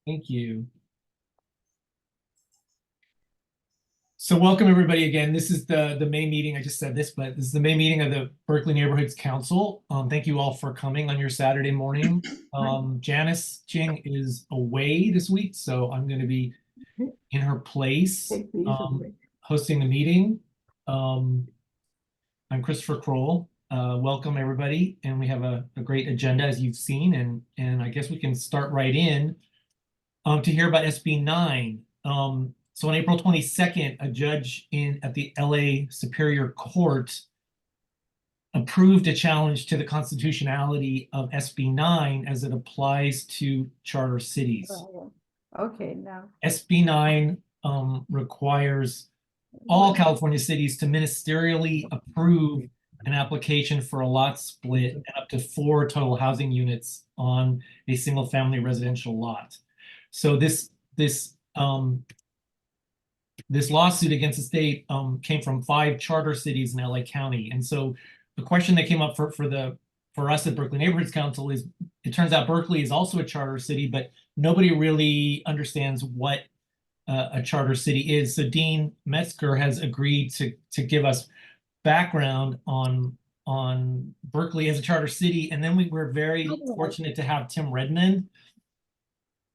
Thank you. So welcome everybody again. This is the May meeting. I just said this, but this is the May meeting of the Berkeley Neighborhoods Council. Thank you all for coming on your Saturday morning. Janice Ching is away this week, so I'm going to be in her place hosting the meeting. I'm Christopher Kroll. Welcome everybody, and we have a great agenda as you've seen, and I guess we can start right in to hear about SB 9. So on April 22nd, a judge at the LA Superior Court approved a challenge to the constitutionality of SB 9 as it applies to charter cities. Okay, now. SB 9 requires all California cities to ministerially approve an application for a lot split and up to 4 total housing units on a single family residential lot. So this lawsuit against the state came from 5 charter cities in LA County. And so the question that came up for us at Berkeley Neighborhoods Council is, it turns out Berkeley is also a charter city, but nobody really understands what a charter city is. So Dean Metzger has agreed to give us background on Berkeley as a charter city. And then we were very fortunate to have Tim Redmont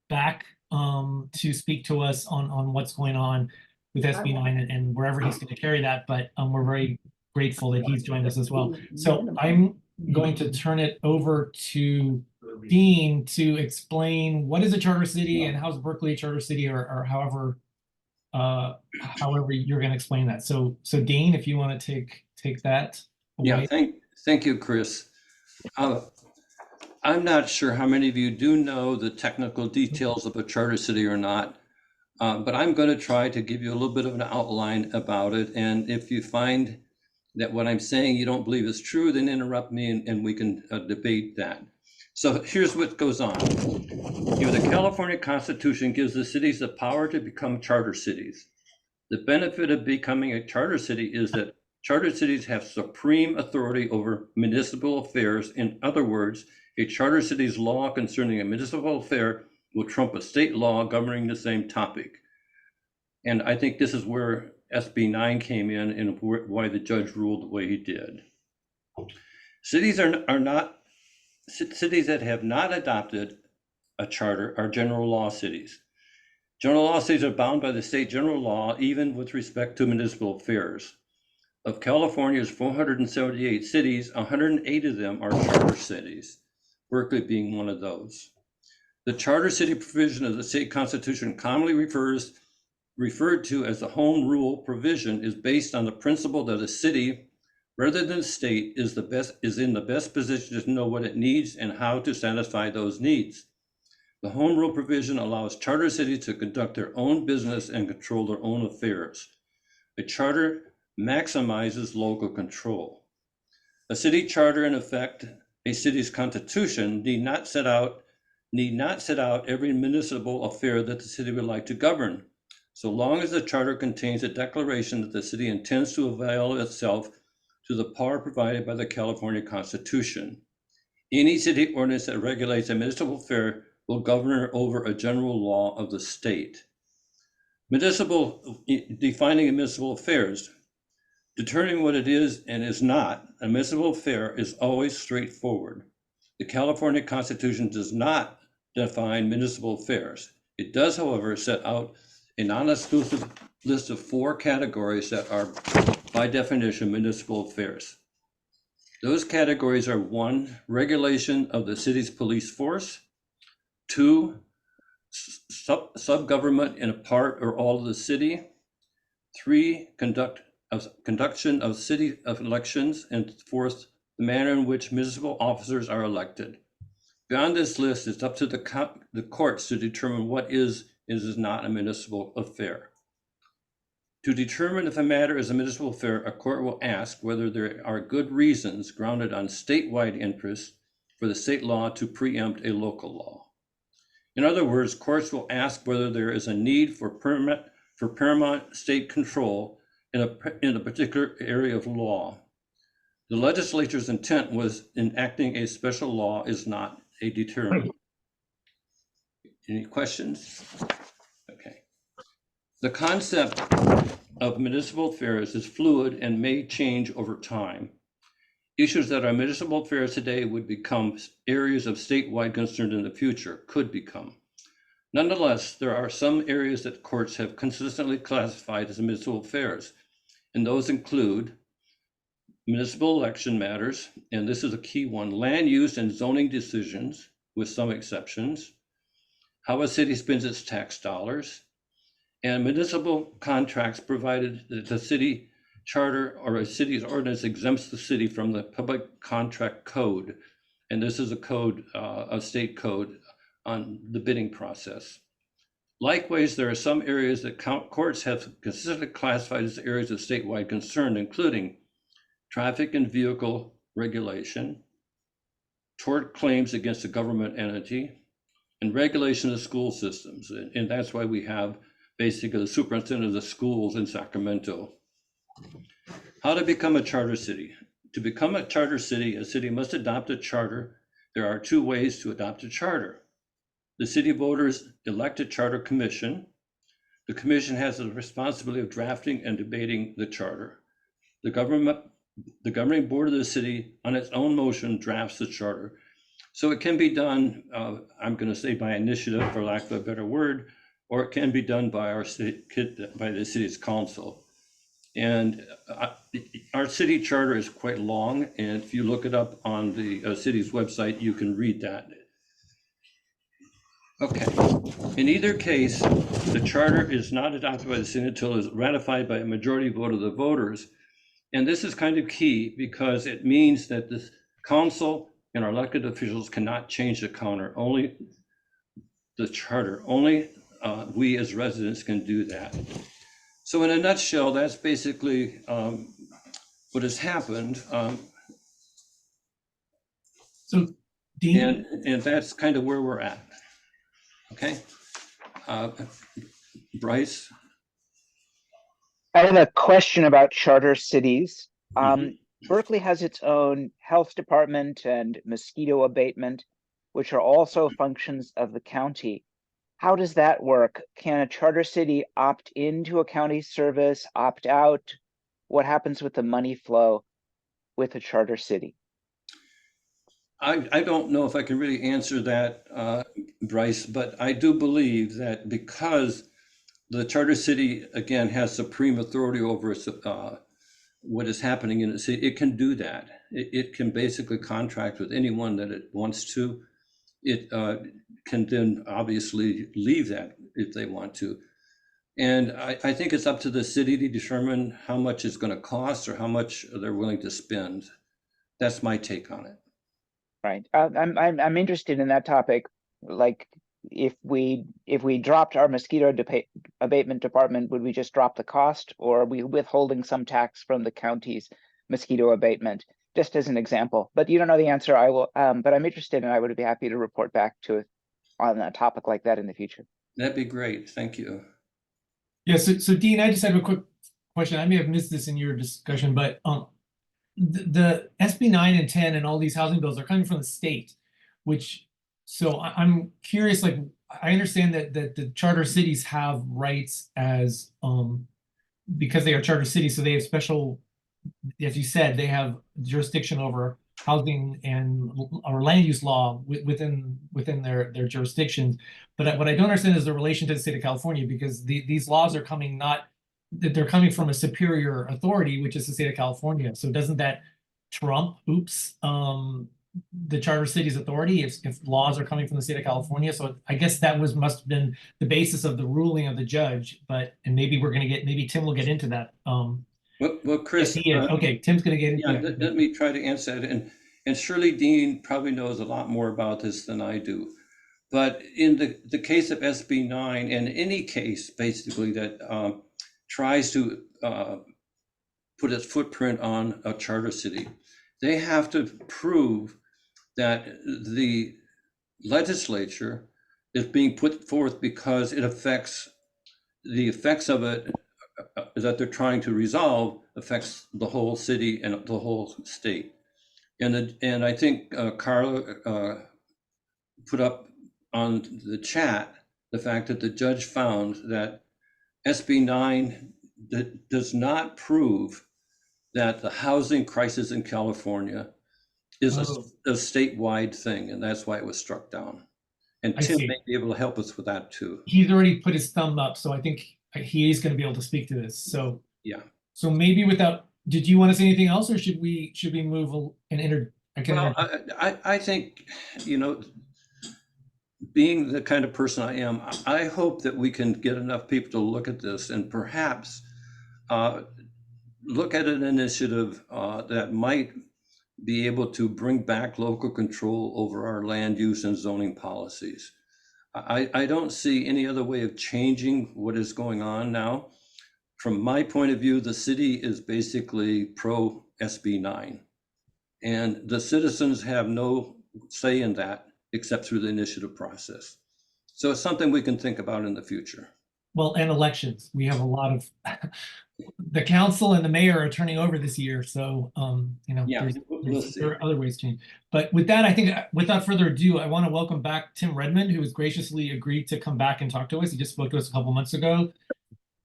back to speak to us on what's going on with SB 9 and wherever he's going to carry that. But we're very grateful that he's joined us as well. So I'm going to turn it over to Dean to explain what is a charter city and how's Berkeley a charter city, or however you're going to explain that. So Dean, if you want to take that away. Yeah, thank you, Chris. I'm not sure how many of you do know the technical details of a charter city or not, but I'm going to try to give you a little bit of an outline about it. And if you find that what I'm saying you don't believe is true, then interrupt me and we can debate that. So here's what goes on. The California Constitution gives the cities the power to become charter cities. The benefit of becoming a charter city is that charter cities have supreme authority over municipal affairs. In other words, a charter city's law concerning a municipal affair will trump a state law governing the same topic. And I think this is where SB 9 came in and why the judge ruled the way he did. Cities cities that have not adopted a charter are general law cities. General law cities are bound by the state general law, even with respect to municipal affairs. Of California's 478 cities, 108 of them are charter cities, Berkeley being one of those. The charter city provision of the state constitution, commonly referred to as the home rule provision, is based on the principle that a city, rather than state, is in the best position to know what it needs and how to satisfy those needs. The home rule provision allows charter cities to conduct their own business and control their own affairs. A charter maximizes local control. A city charter, in effect, a city's constitution, need not set out every municipal affair that the city would like to govern, so long as the charter contains a declaration that the city intends to avail itself to the power provided by the California Constitution. Any city ordinance that regulates a municipal affair will govern over a general law of the state. Defining municipal affairs. Determining what it is and is not a municipal affair is always straightforward. The California Constitution does not define municipal affairs. It does, however, set out a non-exclusive list of 4 categories that are, by definition, municipal affairs. Those categories are: 1, regulation of the city's police force; 2, sub-government in a part or all of the city; 3, conduction of city elections; and 4th, the manner in which municipal officers are elected. Beyond this list, it's up to the courts to determine what is not a municipal affair. To determine if a matter is a municipal affair, a court will ask whether there are good reasons grounded on statewide interests for the state law to preempt a local law. In other words, courts will ask whether there is a need for paramount state control in a particular area of law. The legislature's intent was enacting a special law is not a deterrent. Any questions? Okay. The concept of municipal affairs is fluid and may change over time. Issues that are municipal affairs today would become areas of statewide concern in the future, could become. Nonetheless, there are some areas that courts have consistently classified as municipal affairs, and those include municipal election matters, and this is a key one, land use and zoning decisions, with some exceptions, how a city spends its tax dollars, and municipal contracts, provided that the city charter or a city's ordinance exempts the city from the public contract code. And this is a code, a state code on the bidding process. Likewise, there are some areas that courts have consistently classified as areas of statewide concern, including traffic and vehicle regulation, tort claims against a government entity, and regulation of school systems. And that's why we have basically the superintendent of the schools in Sacramento. How to become a charter city. To become a charter city, a city must adopt a charter. There are two ways to adopt a charter. The city voters elect a charter commission. The commission has the responsibility of drafting and debating the charter. The governing board of the city, on its own motion, drafts the charter. So it can be done, I'm going to say by initiative, for lack of a better word, or it can be done by by the city's council. And our city charter is quite long, and if you look it up on the city's website, you can read that. Okay. In either case, the charter is not adopted by the city until it is ratified by a majority vote of the voters. And this is kind of key because it means that the council and our elected officials cannot change the charter, only the charter. Only we as residents can do that. So in a nutshell, that's basically what has happened. So, Dean? And that's kind of where we're at. Okay. Bryce? I have a question about charter cities. Berkeley has its own health department and mosquito abatement, which are also functions of the county. How does that work? Can a charter city opt into a county service, opt out? What happens with the money flow with a charter city? I don't know if I can really answer that, Bryce, but I do believe that because the charter city, again, has supreme authority over what is happening in the city, it can do that. It can basically contract with anyone that it wants to. It can then obviously leave that if they want to. And I think it's up to the city to determine how much it's going to cost or how much they're willing to spend. That's my take on it. Right. I'm interested in that topic. Like, if we dropped our mosquito abatement department, would we just drop the cost, or are we withholding some tax from the county's mosquito abatement? Just as an example. But you don't know the answer. I will. But I'm interested, and I would be happy to report back to it on a topic like that in the future. That'd be great. Thank you. Yeah. So Dean, I just have a quick question. I may have missed this in your discussion, but the SB 9 and 10 and all these housing bills are coming from the state, which, so I'm curious, like, I understand that the charter cities have rights as, because they are charter cities, so they have special, as you said, they have jurisdiction over housing and or land use law within their jurisdictions. But what I don't understand is the relation to the state of California, because these laws are coming they're coming from a superior authority, which is the state of California. So doesn't that trump, the charter city's authority if laws are coming from the state of California? So I guess that must have been the basis of the ruling of the judge. And maybe maybe Tim will get into that. Well, Chris, okay, Tim's going to get into it. Let me try to answer that. And surely Dean probably knows a lot more about this than I do. But in the case of SB 9, and any case basically that tries to put its footprint on a charter city, they have to prove that the legislature is being put forth because the effects of it that they're trying to resolve affects the whole city and the whole state. And I think Carla put up on the chat the fact that the judge found that SB 9 does not prove that the housing crisis in California is Oh. a statewide thing, and that's why it was struck down. And I Tim see. may be able to help us with that too. He's already put his thumb up, so I think he is going to be able to speak to this. So Yeah. so maybe without, did you want to say anything else, or should we move and enter? Well, I think, you know, being the kind of person I am, I hope that we can get enough people to look at this and perhaps look at an initiative that might be able to bring back local control over our land use and zoning policies. I don't see any other way of changing what is going on now. From my point of view, the city is basically pro SB 9. And the citizens have no say in that except through the initiative process. So it's something we can think about in the future. Well, and elections. We have a lot of the council and the mayor are turning over this year, so you know, Yeah, we'll see. there are other ways to change. But with that, I think without further ado, I want to welcome back Tim Redmond, who has graciously agreed to come back and talk to us. He just spoke to us a couple months ago.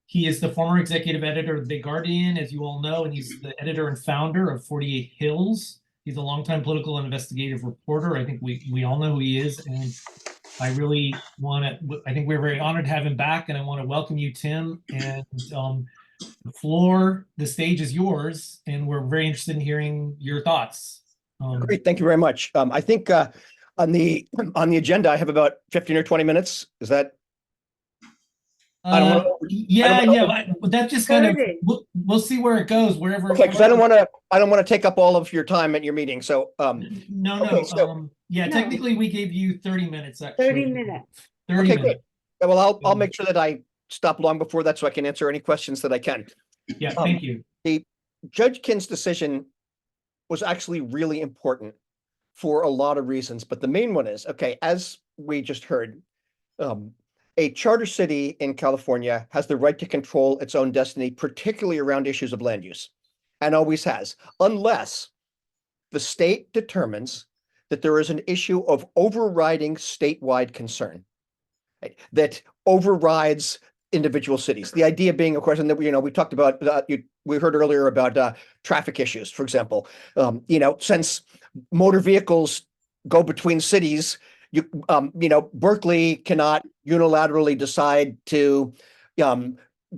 He is the former executive editor of The Guardian, as you all know, and he's the editor and founder of 48 Hills. He's a longtime political and investigative reporter. I think we all know who he is, and I really want to. I think we're very honored to have him back, and I want to welcome you, Tim. And the stage is yours, and we're very interested in hearing your thoughts. Great, thank you very much. I think on the agenda, I have about 15 or 20 minutes. Is that? I don't want to. Yeah, but that's just kind of 30. we'll see where it goes, wherever. Okay, because I don't want to take up all of your time at your meeting. So No, okay, so- yeah, No. technically we gave you 30 minutes. Actually. 30 minutes. 30 okay, minutes. great. Yeah, well, I'll make sure that I stop long before that so I can answer any questions that I can. Yeah, thank you. Judge Kin's decision was actually really important for a lot of reasons, but the main one is, okay, as we just heard, a charter city in California has the right to control its own destiny, particularly around issues of land use, and always has, unless the state determines that there is an issue of overriding statewide concern, right, that overrides individual cities. The idea being, of course, and that we talked about, we heard earlier about traffic issues, for example. Since motor vehicles go between cities, Berkeley cannot unilaterally decide to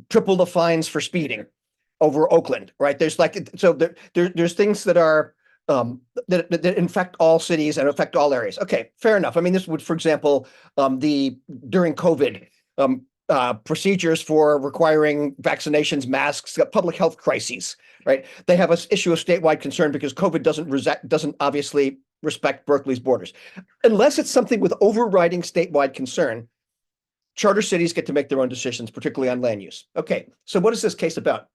triple the fines for speeding over Oakland, right? There's there's things that are that infect all cities and affect all areas. Okay, fair enough. I mean, this would, for example, during COVID, procedures for requiring vaccinations, masks, public health crises, right? They have an issue of statewide concern because COVID doesn't obviously respect Berkeley's borders. Unless it's something with overriding statewide concern, charter cities get to make their own decisions, particularly on land use. Okay, so what is this case about?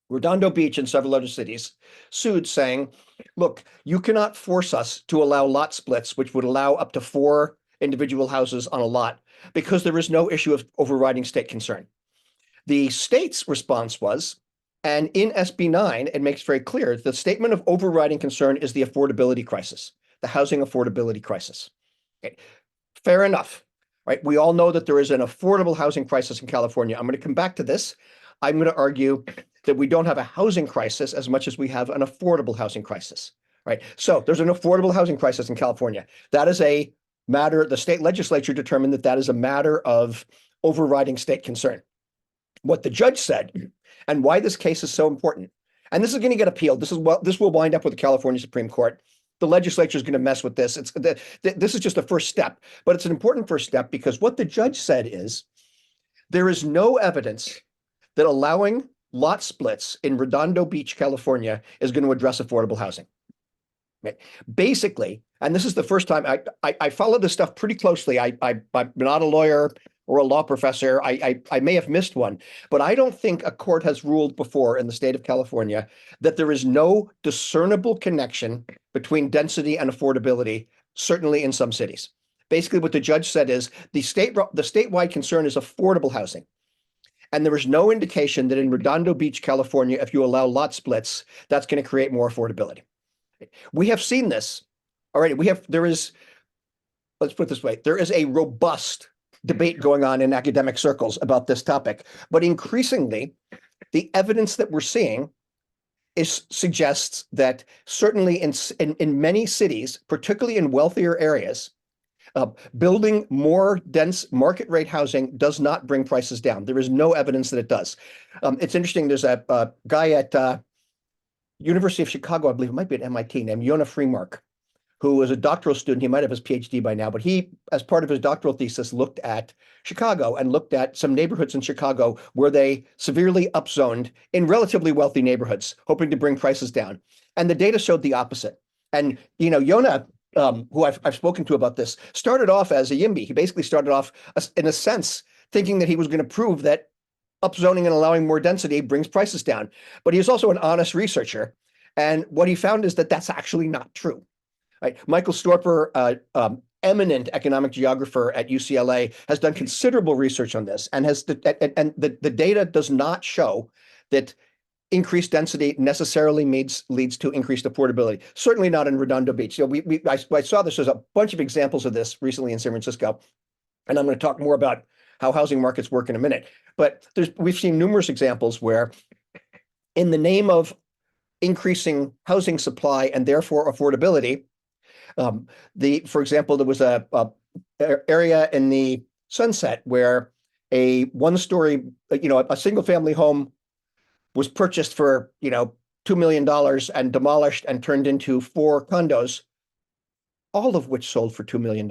Redondo Beach and several other cities sued, saying, look, you cannot force us to allow lot splits, which would allow up to 4 individual houses on a lot, because there is no issue of overriding state concern. The state's response was, and in SB 9, it makes very clear the statement of overriding concern is the affordability crisis, the housing affordability crisis. Okay. Fair enough, right? We all know that there is an affordable housing crisis in California. I'm going to come back to this. I'm going to argue that we don't have a housing crisis as much as we have an affordable housing crisis, right? So there's an affordable housing crisis in California. That is a matter, the state legislature determined that is a matter of overriding state concern. What the judge said, and why this case is so important, and this is going to get appealed. This will wind up with the California Supreme Court. The legislature is going to mess with this. This is just a first step, but it's an important first step because what the judge said is there is no evidence that allowing lot splits in Redondo Beach, California, is going to address affordable housing. Right? Basically, and this is the first time I follow this stuff pretty closely. I'm not a lawyer or a law professor. I may have missed one, but I don't think a court has ruled before in the state of California that there is no discernible connection between density and affordability, certainly in some cities. Basically, what the judge said is the statewide concern is affordable housing. And there is no indication that in Redondo Beach, California, if you allow lot splits, that's going to create more affordability. We have seen this already. Let's put it this way, there is a robust debate going on in academic circles about this topic. But increasingly, the evidence that we're seeing suggests that certainly in many cities, particularly in wealthier areas, building more dense market rate housing does not bring prices down. There is no evidence that it does. It's interesting. There's a guy at University of Chicago, I believe it might be at MIT, named Yonah Freemark, who was a doctoral student. He might have his PhD by now, but he, as part of his doctoral thesis, looked at Chicago and looked at some neighborhoods in Chicago where they severely upzoned in relatively wealthy neighborhoods, hoping to bring prices down. And the data showed the opposite. And, Yonah, who I've spoken to about this, started off as a YIMBY. He basically started off, in a sense, thinking that he was going to prove that upzoning and allowing more density brings prices down. But he is also an honest researcher. And what he found is that that's actually not true. Right? Michael Storper, eminent economic geographer at UCLA, has done considerable research on this, and the data does not show that increased density necessarily leads to increased affordability. Certainly not in Redondo Beach. I saw this. There's a bunch of examples of this recently in San Francisco, and I'm going to talk more about how housing markets work in a minute. But we've seen numerous examples where, in the name of increasing housing supply and therefore affordability, for example, there was a area in the Sunset where a one-story, a single-family home was purchased for, $2 million and demolished and turned into 4 condos, all of which sold for $2 million.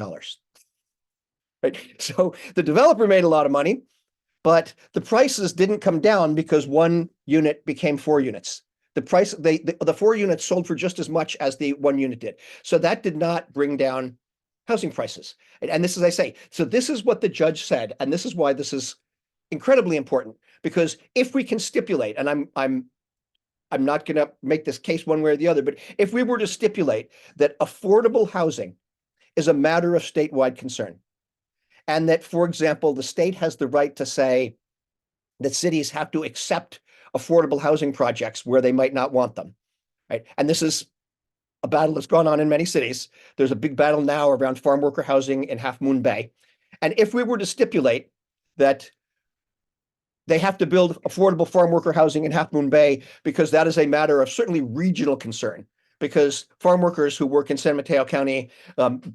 Right? So the developer made a lot of money, but the prices didn't come down because one unit became 4 units. The 4 units sold for just as much as the 1 unit did. So that did not bring down housing prices. And this is, I say, so this is what the judge said, and this is why this is incredibly important, because if we can stipulate, and I'm not going to make this case one way or the other, but if we were to stipulate that affordable housing is a matter of statewide concern, and that, for example, the state has the right to say that cities have to accept affordable housing projects where they might not want them, right? And this is a battle that's gone on in many cities. There's a big battle now around farm worker housing in Half Moon Bay. And if we were to stipulate that they have to build affordable farm worker housing in Half Moon Bay because that is a matter of certainly regional concern, because farm workers who work in San Mateo County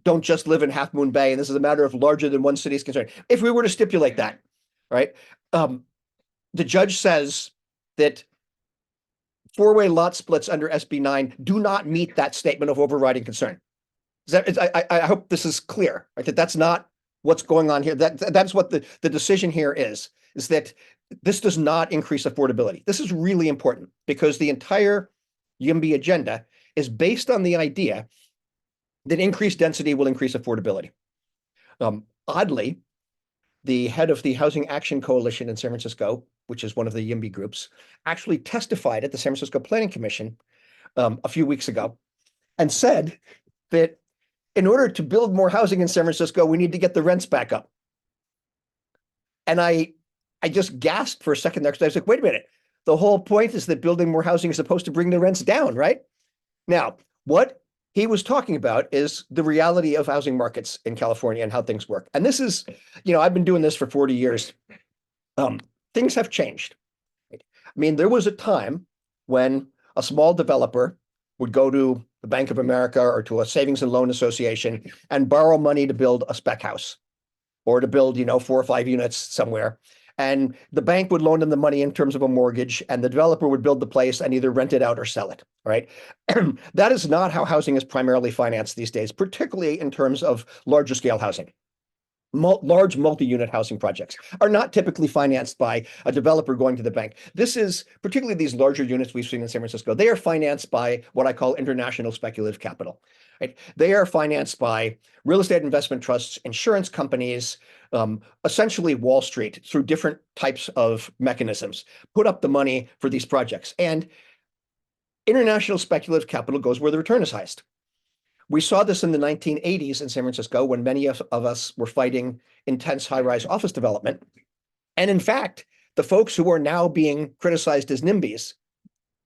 don't just live in Half Moon Bay, and this is a matter of larger than one city's concern. If we were to stipulate that, right, the judge says that 4-way lot splits under SB 9 do not meet that statement of overriding concern. I hope this is clear, right? That's not what's going on here. That's what the decision here is that this does not increase affordability. This is really important because the entire YIMBY agenda is based on the idea that increased density will increase affordability. Oddly, the head of the Housing Action Coalition in San Francisco, which is one of the YIMBY groups, actually testified at the San Francisco Planning Commission a few weeks ago and said that in order to build more housing in San Francisco, we need to get the rents back up. And I just gasped for a second there because I was like, wait a minute. The whole point is that building more housing is supposed to bring the rents down, right? Now, what he was talking about is the reality of housing markets in California and how things work. And this is, I've been doing this for 40 years. Things have changed. I mean, there was a time when a small developer would go to the Bank of America or to a savings and loan association and borrow money to build a spec house or to build, 4 or 5 units somewhere. And the bank would loan them the money in terms of a mortgage, and the developer would build the place and either rent it out or sell it, right? That is not how housing is primarily financed these days, particularly in terms of larger scale housing. Large multi-unit housing projects are not typically financed by a developer going to the bank. This is particularly these larger units we've seen in San Francisco. They are financed by what I call international speculative capital. Right? They are financed by real estate investment trusts, insurance companies, essentially Wall Street, through different types of mechanisms, put up the money for these projects. And international speculative capital goes where the return is highest. We saw this in the 1980s in San Francisco when many of us were fighting intense high-rise office development. And in fact, the folks who are now being criticized as NIMBYs,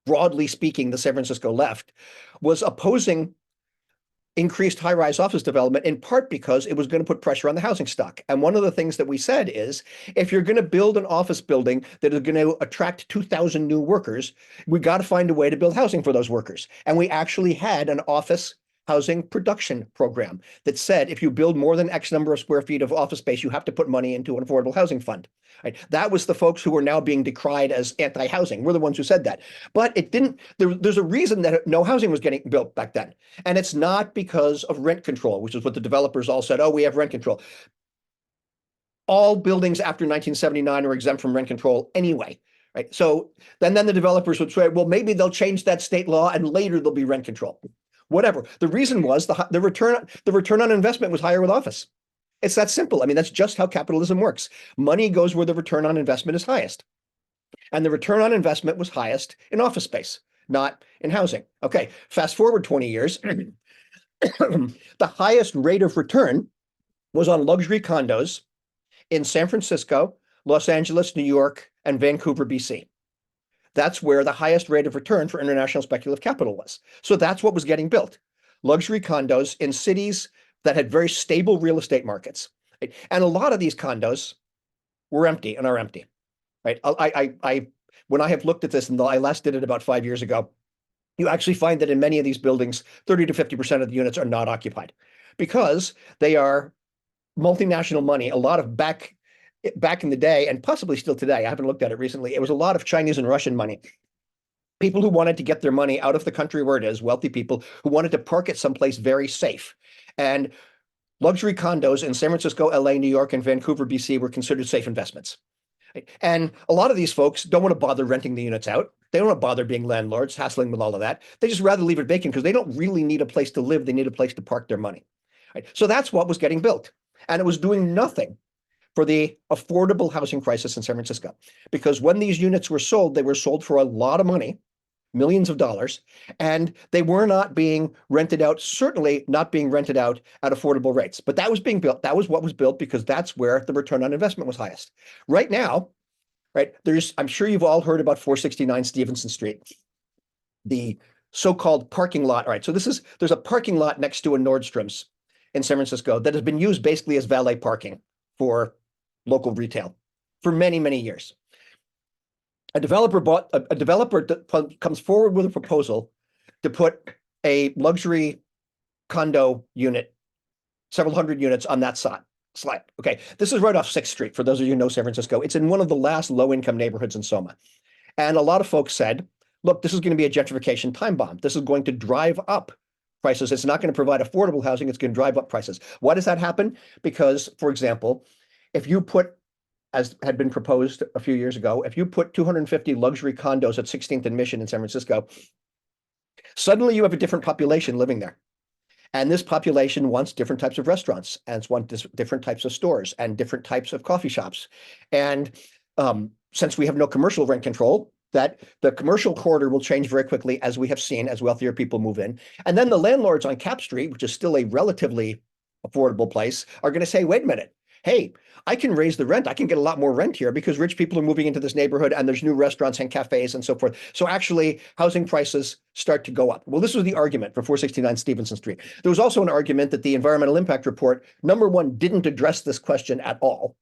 broadly speaking, the San Francisco left, was opposing increased high-rise office development in part because it was going to put pressure on the housing stock. And one of the things that we said is, if you're going to build an office building that is going to attract 2,000 new workers, we got to find a way to build housing for those workers. And we actually had an office housing production program that said, if you build more than X number of square feet of office space, you have to put money into an affordable housing fund. Right? That was the folks who are now being decried as anti-housing. We're the ones who said that. But it didn't, there's a reason that no housing was getting built back then. And it's not because of rent control, which is what the developers all said, oh, we have rent control. All buildings after 1979 are exempt from rent control anyway. Right. So then the developers would say, well, maybe they'll change that state law and later there'll be rent control. Whatever. The reason was the return on investment was higher with office. It's that simple. I mean, that's just how capitalism works. Money goes where the return on investment is highest. And the return on investment was highest in office space, not in housing. Okay, fast forward 20 years. The highest rate of return was on luxury condos in San Francisco, Los Angeles, New York, and Vancouver, BC. That's where the highest rate of return for international speculative capital was. So that's what was getting built. Luxury condos in cities that had very stable real estate markets. Right? And a lot of these condos were empty and are empty. Right? When I have looked at this, and I last did it about 5 years ago, you actually find that in many of these buildings, 30 to 50% of the units are not occupied because they are multinational money, a lot of back in the day, and possibly still today, I haven't looked at it recently, it was a lot of Chinese and Russian money. People who wanted to get their money out of the country where it is, wealthy people who wanted to park it someplace very safe. And luxury condos in San Francisco, LA, New York, and Vancouver, BC were considered safe investments. And a lot of these folks don't want to bother renting the units out. They don't want to bother being landlords, hassling with all of that. They just rather leave it vacant because they don't really need a place to live. They need a place to park their money. Right? So that's what was getting built. And it was doing nothing for the affordable housing crisis in San Francisco. Because when these units were sold, they were sold for a lot of money, millions of dollars, and they were not being rented out, certainly not being rented out at affordable rates. But that was being built. That was what was built because that's where the return on investment was highest. Right now, right, I'm sure you've all heard about 469 Stevenson Street, the so-called parking lot. All right, so there's a parking lot next to a Nordstrom's in San Francisco that has been used basically as valet parking for local retail for many, many years. A developer comes forward with a proposal to put a luxury condo unit, several hundred units on that slide. Okay, this is right off 6th Street, for those of you who know San Francisco. It's in one of the last low-income neighborhoods in Soma. And a lot of folks said, look, this is going to be a gentrification time bomb. This is going to drive up prices. It's not going to provide affordable housing. It's going to drive up prices. Why does that happen? Because, for example, if you put, as had been proposed a few years ago, if you put 250 luxury condos at 16th and Mission in San Francisco, suddenly you have a different population living there. And this population wants different types of restaurants, and wants different types of stores and different types of coffee shops. And since we have no commercial rent control, that the commercial corridor will change very quickly, as we have seen, as wealthier people move in. And then the landlords on Cap Street, which is still a relatively affordable place, are going to say, wait a minute, hey, I can raise the rent. I can get a lot more rent here because rich people are moving into this neighborhood and there's new restaurants and cafes and so forth. So actually, housing prices start to go up. Well, this was the argument for 469 Stevenson Street. There was also an argument that the environmental impact report, number one, didn't address this question at all.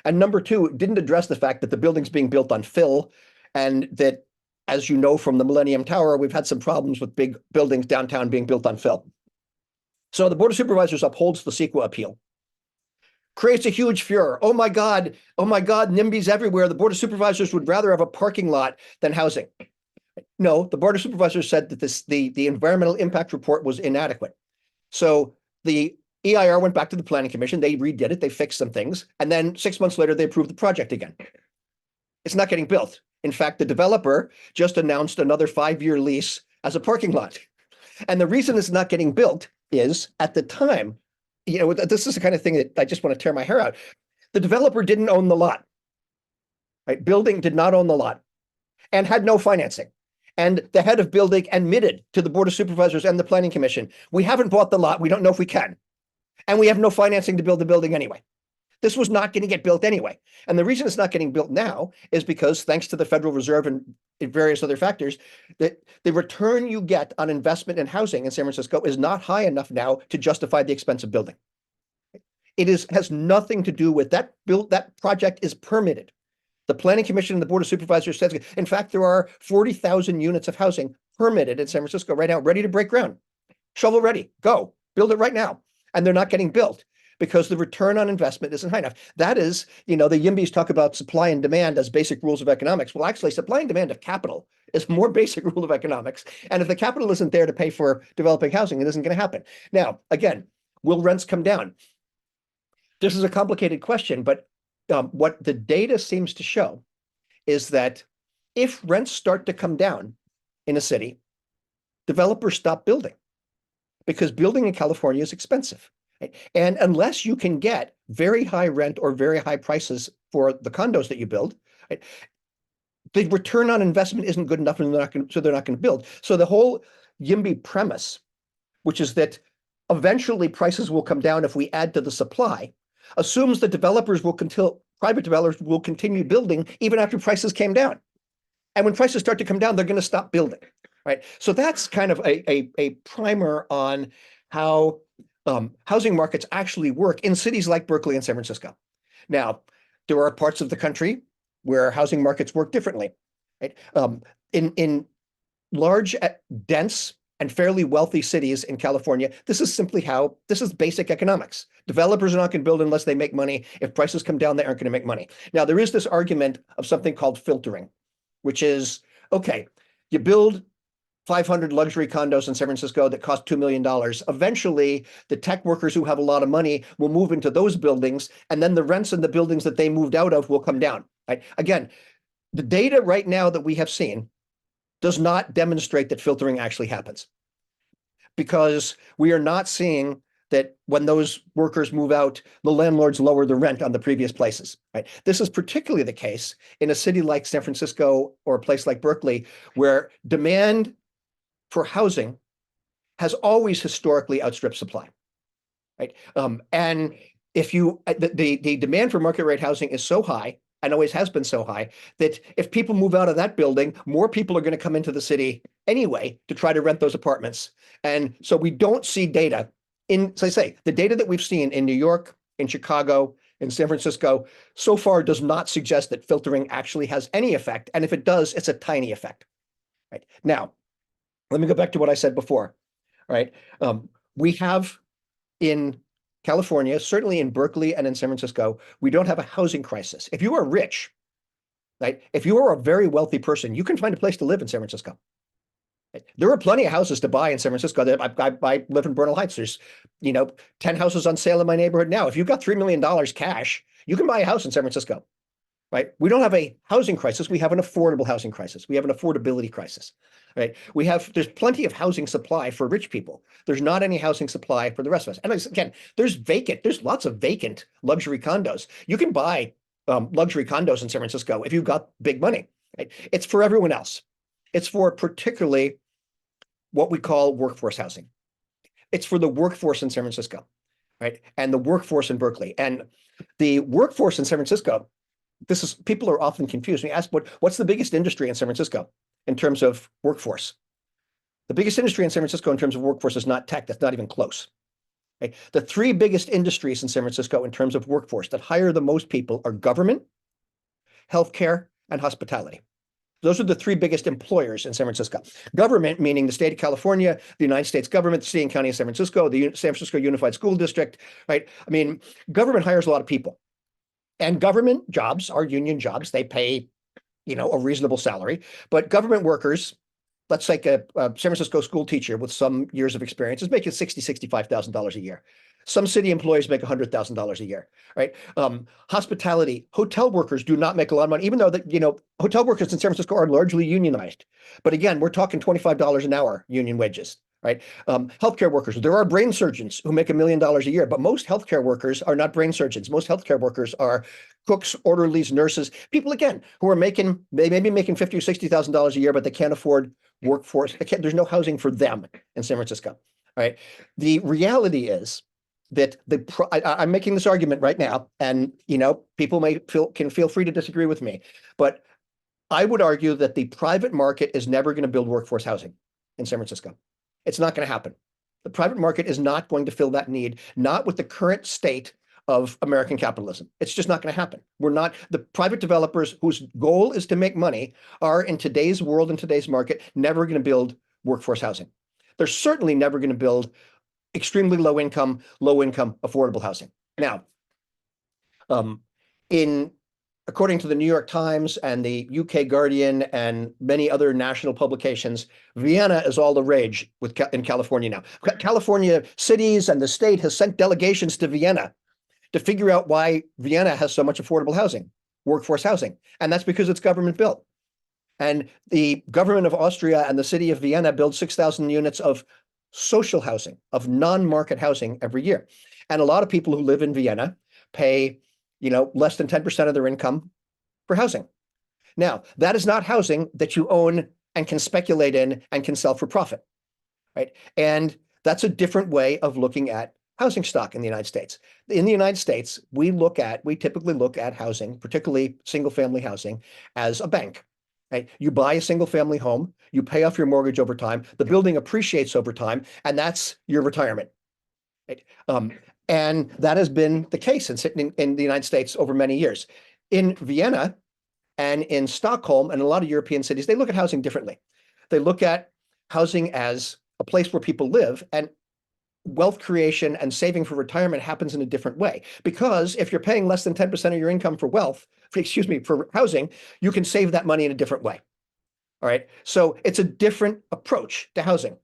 And number two, didn't address the fact that the building's being built on fill, and that, as you know from the Millennium Tower, we've had some problems with big buildings downtown being built on fill. So the Board of Supervisors upholds the CEQA appeal. Creates a huge furor. Oh my God, NIMBYs everywhere. The Board of Supervisors would rather have a parking lot than housing. No, the Board of Supervisors said that the environmental impact report was inadequate. So the EIR went back to the Planning Commission. They redid it. They fixed some things. And then 6 months later, they approved the project again. It's not getting built. In fact, the developer just announced another 5-year lease as a parking lot. And the reason it's not getting built is, at the time, you know, this is the kind of thing that I just want to tear my hair out. The developer didn't own the lot. Right? Building did not own the lot and had no financing. And the head of building admitted to the Board of Supervisors and the Planning Commission, we haven't bought the lot. We don't know if we can. And we have no financing to build the building anyway. This was not going to get built anyway. And the reason it's not getting built now is because thanks to the Federal Reserve and various other factors, that the return you get on investment in housing in San Francisco is not high enough now to justify the expense of building. It has nothing to do with that that project is permitted. The Planning Commission and the Board of Supervisors says, in fact, there are 40,000 units of housing permitted in San Francisco right now, ready to break ground. Shovel ready, go, build it right now. And they're not getting built because the return on investment isn't high enough. That is, the YIMBYs talk about supply and demand as basic rules of economics. Well, actually, supply and demand of capital is more basic rule of economics. And if the capital isn't there to pay for developing housing, it isn't going to happen. Now, again, will rents come down? This is a complicated question, but what the data seems to show is that if rents start to come down in a city, developers stop building because building in California is expensive. And unless you can get very high rent or very high prices for the condos that you build, the return on investment isn't good enough, and they're not going to build. So the whole YIMBY premise, which is that eventually prices will come down if we add to the supply, assumes that private developers will continue building even after prices came down. And when prices start to come down, they're going to stop building, right? So that's kind of a primer on how housing markets actually work in cities like Berkeley and San Francisco. Now, there are parts of the country where housing markets work differently, right? In large, dense, and fairly wealthy cities in California, this is basic economics. Developers are not going to build unless they make money. If prices come down, they aren't going to make money. Now, there is this argument of something called filtering, which is, okay, you build 500 luxury condos in San Francisco that cost $2 million. Eventually, the tech workers who have a lot of money will move into those buildings, and then the rents in the buildings that they moved out of will come down. Right? Again, the data right now that we have seen does not demonstrate that filtering actually happens, because we are not seeing that when those workers move out, the landlords lower the rent on the previous places. Right? This is particularly the case in a city like San Francisco or a place like Berkeley, where demand for housing has always historically outstripped supply. Right? And if the demand for market rate housing is so high, and always has been so high, that if people move out of that building, more people are going to come into the city anyway to try to rent those apartments. And so we don't see data so I say, the data that we've seen in New York, in Chicago, in San Francisco, so far does not suggest that filtering actually has any effect. And if it does, it's a tiny effect. Right? Now, let me go back to what I said before. Right? We have in California, certainly in Berkeley and in San Francisco, we don't have a housing crisis. If you are rich, right? If you are a very wealthy person, you can find a place to live in San Francisco. Right? There are plenty of houses to buy in San Francisco. I live in Bernal Heights. There's, 10 houses on sale in my neighborhood now. If you've got $3 million cash, you can buy a house in San Francisco. Right? We don't have a housing crisis. We have an affordable housing crisis. We have an affordability crisis. Right? There's plenty of housing supply for rich people. There's not any housing supply for the rest of us. And again, there's lots of vacant luxury condos. You can buy luxury condos in San Francisco if you've got big money. Right? It's for everyone else. It's for particularly what we call workforce housing. It's for the workforce in San Francisco, right? And the workforce in Berkeley. And the workforce in San Francisco, people are often confused. We ask, what's the biggest industry in San Francisco in terms of workforce? The biggest industry in San Francisco in terms of workforce is not tech. That's not even close. Right? The three biggest industries in San Francisco in terms of workforce that hire the most people are government, healthcare, and hospitality. Those are the three biggest employers in San Francisco. Government, meaning the state of California, the United States government, the city and county of San Francisco, the San Francisco Unified School District, right? I mean, government hires a lot of people. And government jobs are union jobs. They pay, a reasonable salary. But government workers, let's take a San Francisco school teacher with some years of experience, is making $60,000, $65,000 a year. Some city employees make $100,000 a year, right? Hospitality, hotel workers do not make a lot of money, even though hotel workers in San Francisco are largely unionized. But again, we're talking $25 an hour union wages, right? Healthcare workers, there are brain surgeons who make $1 million a year, but most healthcare workers are not brain surgeons. Most healthcare workers are cooks, orderlies, nurses, people, again, who are they may be making $50,000 or $60,000 a year, but they can't afford workforce. There's no housing for them in San Francisco, right? The reality is that I'm making this argument right now, and people can feel free to disagree with me, but I would argue that the private market is never going to build workforce housing in San Francisco. It's not going to happen. The private market is not going to fill that need, not with the current state of American capitalism. It's just not going to happen. The private developers whose goal is to make money are, in today's world, in today's market, never going to build workforce housing. They're certainly never going to build extremely low income, affordable housing. Now, according to the New York Times and the UK Guardian and many other national publications, Vienna is all the rage in California now. California cities and the state has sent delegations to Vienna to figure out why Vienna has so much affordable housing, workforce housing. And that's because it's government built. And the government of Austria and the city of Vienna build 6,000 units of social housing, of non-market housing every year. And a lot of people who live in Vienna pay, less than 10% of their income for housing. Now, that is not housing that you own and can speculate in and can sell for profit, right? And that's a different way of looking at housing stock in the United States. In the United States, we typically look at housing, particularly single-family housing, as a bank. Right? You buy a single-family home, you pay off your mortgage over time, the building appreciates over time, and that's your retirement. Right? And that has been the case in the United States over many years. In Vienna and in Stockholm and a lot of European cities, they look at housing differently. They look at housing as a place where people live, and wealth creation and saving for retirement happens in a different way. Because if you're paying less than 10% of your income for housing, you can save that money in a different way. All right. So it's a different approach to housing.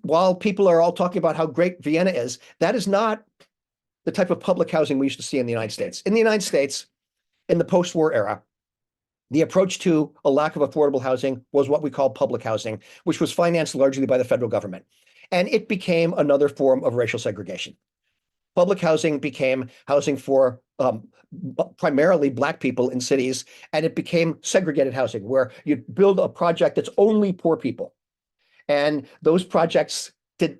While people are all talking about how great Vienna is, that is not the type of public housing we used to see in the United States. In the United States, in the post-war era, the approach to a lack of affordable housing was what we call public housing, which was financed largely by the federal government. And it became another form of racial segregation. Public housing became housing for primarily Black people in cities, and it became segregated housing, where you build a project that's only poor people. And those projects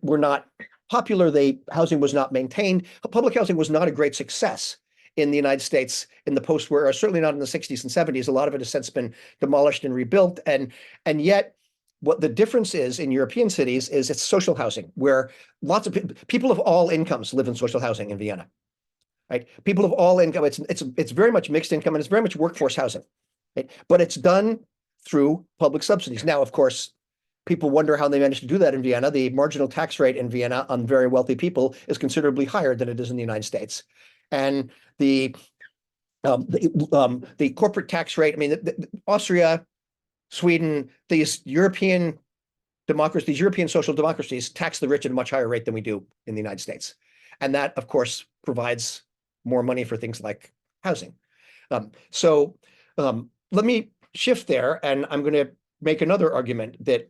were not popular. Housing was not maintained. Public housing was not a great success in the United States in the post-war era, certainly not in the 60s and 70s. A lot of it has since been demolished and rebuilt. And yet, what the difference is in European cities is it's social housing, where lots of people of all incomes live in social housing in Vienna, right? People of all income, it's very much mixed income, and it's very much workforce housing, right? But it's done through public subsidies. Now, of course, people wonder how they managed to do that in Vienna. The marginal tax rate in Vienna on very wealthy people is considerably higher than it is in the United States. And the corporate tax rate, Austria, Sweden, these European democracies, these European social democracies tax the rich at a much higher rate than we do in the United States. And that, of course, provides more money for things like housing. So let me shift there, and I'm going to make another argument that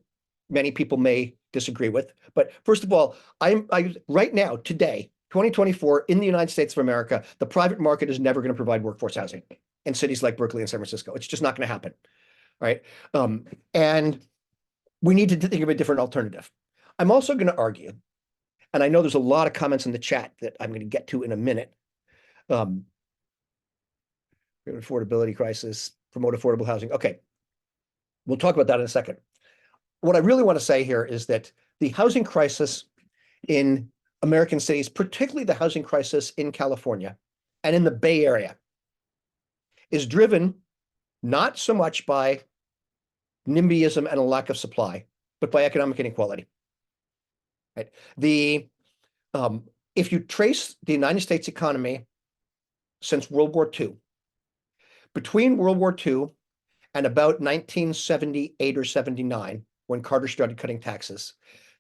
many people may disagree with. But first of all, right now, today, 2024, in the United States of America, the private market is never going to provide workforce housing in cities like Berkeley and San Francisco. It's just not going to happen. Right. And we need to think of a different alternative. I'm also going to argue, and I know there's a lot of comments in the chat that I'm going to get to in a minute. Affordability crisis, promote affordable housing. Okay. We'll talk about that in a second. What I really want to say here is that the housing crisis in American cities, particularly the housing crisis in California and in the Bay Area, is driven not so much by NIMBYism and a lack of supply, but by economic inequality. Right? If you trace the United States economy since World War II, between World War II and about 1978 or 79, when Carter started cutting taxes,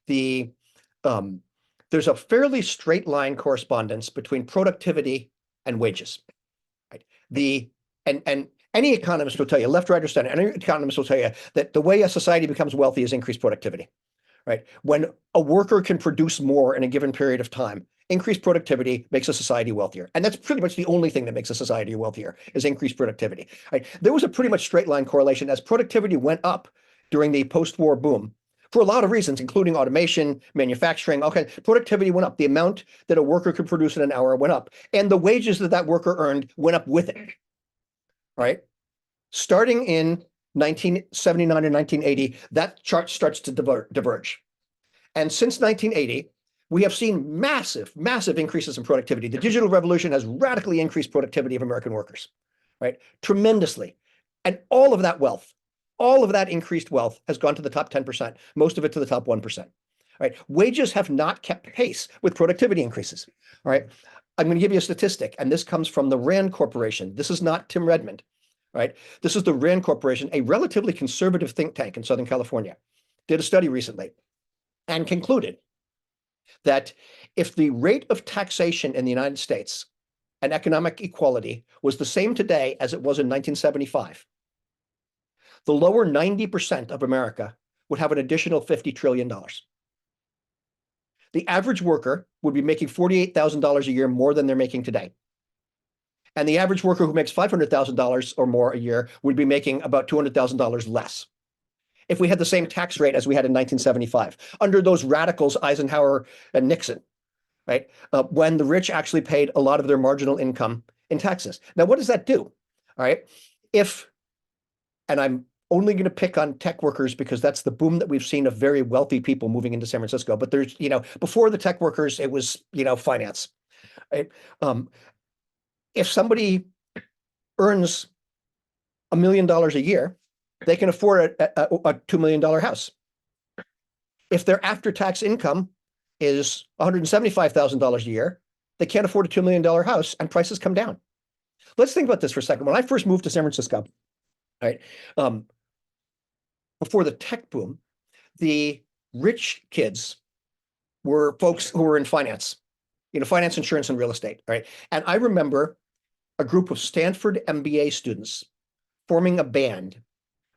there's a fairly straight line correspondence between productivity and wages. Right? And any economist will tell you, left, right, or center, any economist will tell you that the way a society becomes wealthy is increased productivity, right? When a worker can produce more in a given period of time, increased productivity makes a society wealthier. And that's pretty much the only thing that makes a society wealthier, is increased productivity, right? There was a pretty much straight line correlation. As productivity went up during the post-war boom for a lot of reasons, including automation, manufacturing. Okay, productivity went up. The amount that a worker could produce in an hour went up, and the wages that that worker earned went up with it. Right? Starting in 1979 and 1980, that chart starts to diverge. And since 1980, we have seen massive, massive increases in productivity. The digital revolution has radically increased productivity of American workers, right? Tremendously. And all of that wealth, all of that increased wealth has gone to the top 10%, most of it to the top 1%. Right? Wages have not kept pace with productivity increases. All right. I'm going to give you a statistic, and this comes from the RAND Corporation. This is not Tim Redmont, right? This is the RAND Corporation, a relatively conservative think tank in Southern California, did a study recently and concluded that if the rate of taxation in the United States and economic equality was the same today as it was in 1975, the lower 90% of America would have an additional $50 trillion. The average worker would be making $48,000 a year more than they're making today. And the average worker who makes $500,000 or more a year would be making about $200,000 less if we had the same tax rate as we had in 1975, under those radicals, Eisenhower and Nixon, right? When the rich actually paid a lot of their marginal income in taxes. Now, what does that do? All right. And I'm only going to pick on tech workers because that's the boom that we've seen of very wealthy people moving into San Francisco. But there's, before the tech workers, it was, finance. Right? If somebody earns $1 million a year, they can afford a $2 million house. If their after-tax income is $175,000 a year, they can't afford a $2 million house, and prices come down. Let's think about this for a second. When I first moved to San Francisco, right, before the tech boom, the rich kids were folks who were in finance, finance, insurance, and real estate, right? And I remember a group of Stanford MBA students forming a band,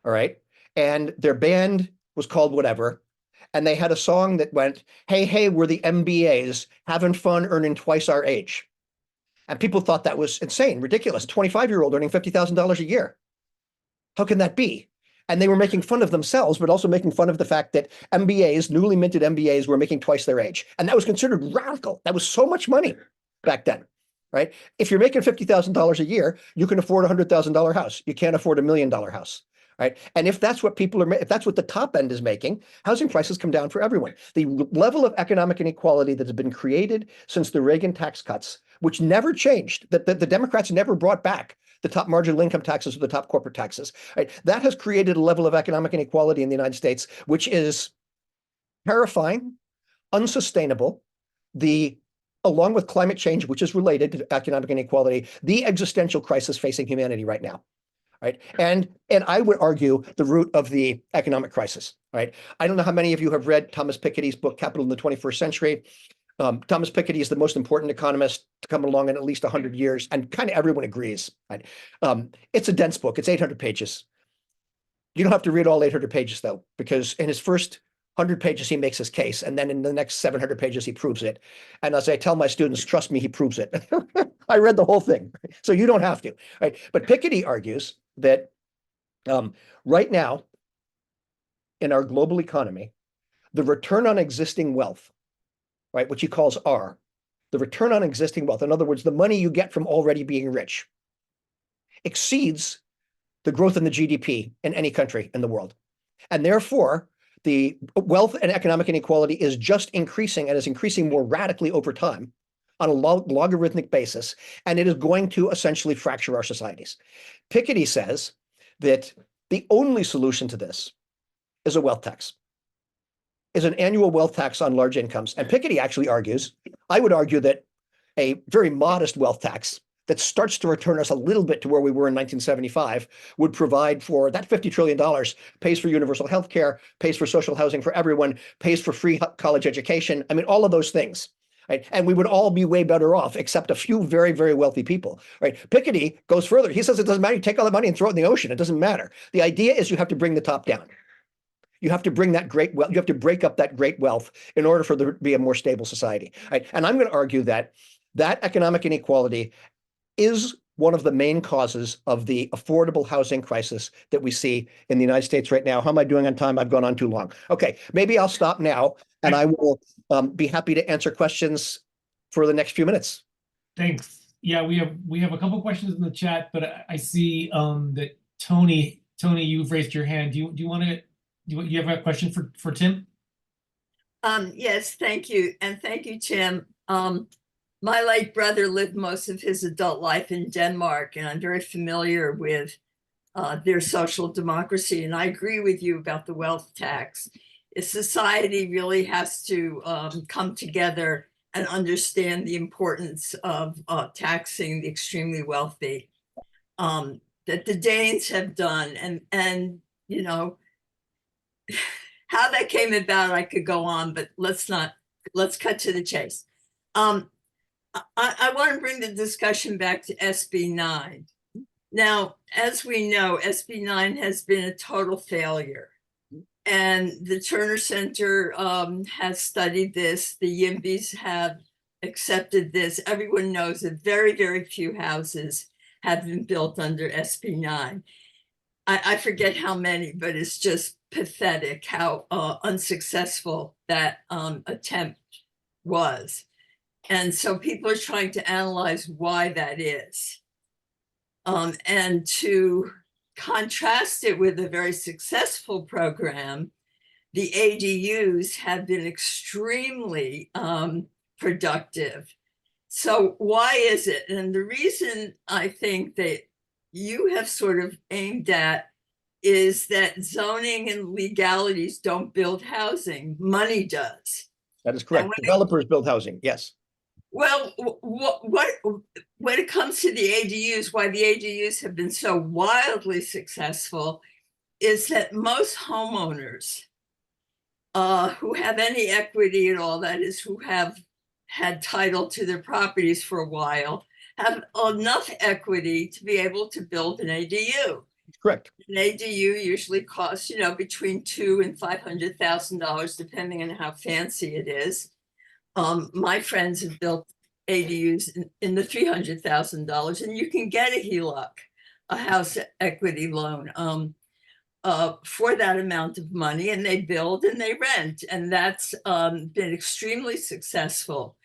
all right? And their band was called whatever. And they had a song that went, hey, hey, we're the MBAs, having fun, earning twice our age. And people thought that was insane, ridiculous. A 25-year-old earning $50,000 a year. How can that be? And they were making fun of themselves, but also making fun of the fact that MBAs, newly minted MBAs, were making twice their age. And that was considered radical. That was so much money back then, right? If you're making $50,000 a year, you can afford a $100,000 house. You can't afford $1 million house. Right. And if that's what people are, if that's what the top end is making, housing prices come down for everyone. The level of economic inequality that has been created since the Reagan tax cuts, which never changed, that the Democrats never brought back the top marginal income taxes or the top corporate taxes, right? That has created a level of economic inequality in the United States, which is terrifying, unsustainable, along with climate change, which is related to economic inequality, the existential crisis facing humanity right now. Right. And I would argue the root of the economic crisis. Right. I don't know how many of you have read Thomas Piketty's book, Capital in the 21st Century. Thomas Piketty is the most important economist to come along in at least 100 years. And kind of everyone agrees. Right. It's a dense book. It's 800 pages. You don't have to read all 800 pages, though, because in his first 100 pages, he makes his case. And then in the next 700 pages, he proves it. And as I tell my students, trust me, he proves it. I read the whole thing. So you don't have to. Right. But Piketty argues that right now, in our global economy, the return on existing wealth, right, which he calls R, the return on existing wealth, in other words, the money you get from already being rich, exceeds the growth in the GDP in any country in the world. And therefore, the wealth and economic inequality is just increasing and is increasing more radically over time on a logarithmic basis, and it is going to essentially fracture our societies. Piketty says that the only solution to this is a wealth tax, is an annual wealth tax on large incomes. And Piketty actually argues, I would argue that a very modest wealth tax that starts to return us a little bit to where we were in 1975 would provide for that $50 trillion, pays for universal health care, pays for social housing for everyone, pays for free college education. I mean, all of those things. Right? And we would all be way better off, except a few very, very wealthy people. Right? Piketty goes further. He says it doesn't matter. You take all the money and throw it in the ocean. It doesn't matter. The idea is you have to bring the top down. You have to bring that great wealth. You have to break up that great wealth in order for there to be a more stable society. Right? And I'm going to argue that that economic inequality is one of the main causes of the affordable housing crisis that we see in the United States right now. How am I doing on time? I've gone on too long. Okay, maybe I'll stop now, and I will be happy to answer questions for the next few minutes. Thanks. Yeah, we have a couple questions in the chat, but I see that Tony, you've raised your hand. Do you want to you have a question for Tim? Yes, thank you. And thank you, Tim. My late brother lived most of his adult life in Denmark, and I'm very familiar with their social democracy. And I agree with you about the wealth tax. Society really has to come together and understand the importance of taxing the extremely wealthy that the Danes have done. And you know, how that came about, I could go on, but let's cut to the chase. I want to bring the discussion back to SB 9. Now, as we know, SB 9 has been a total failure. And the Turner Center has studied this. The YIMBYs have accepted this. Everyone knows that very, very few houses have been built under SB 9. I forget how many, but it's just pathetic how unsuccessful that attempt was. And so people are trying to analyze why that is. And to contrast it with a very successful program, the ADUs have been extremely productive. So why is it? And the reason I think that you have sort of aimed at is that zoning and legalities don't build housing, money does. That is correct. Developers build housing, yes. Well, when it comes to the ADUs, why the ADUs have been so wildly successful is that most homeowners who have any equity at all, that is, who have had title to their properties for a while, have enough equity to be able to build an ADU. Correct. An ADU usually costs, you know, between $200,000 and $500,000, depending on how fancy it is. My friends have built ADUs in the $300,000, and you can get a HELOC, a house equity loan, for that amount of money, and they build and they rent, and that's been extremely successful.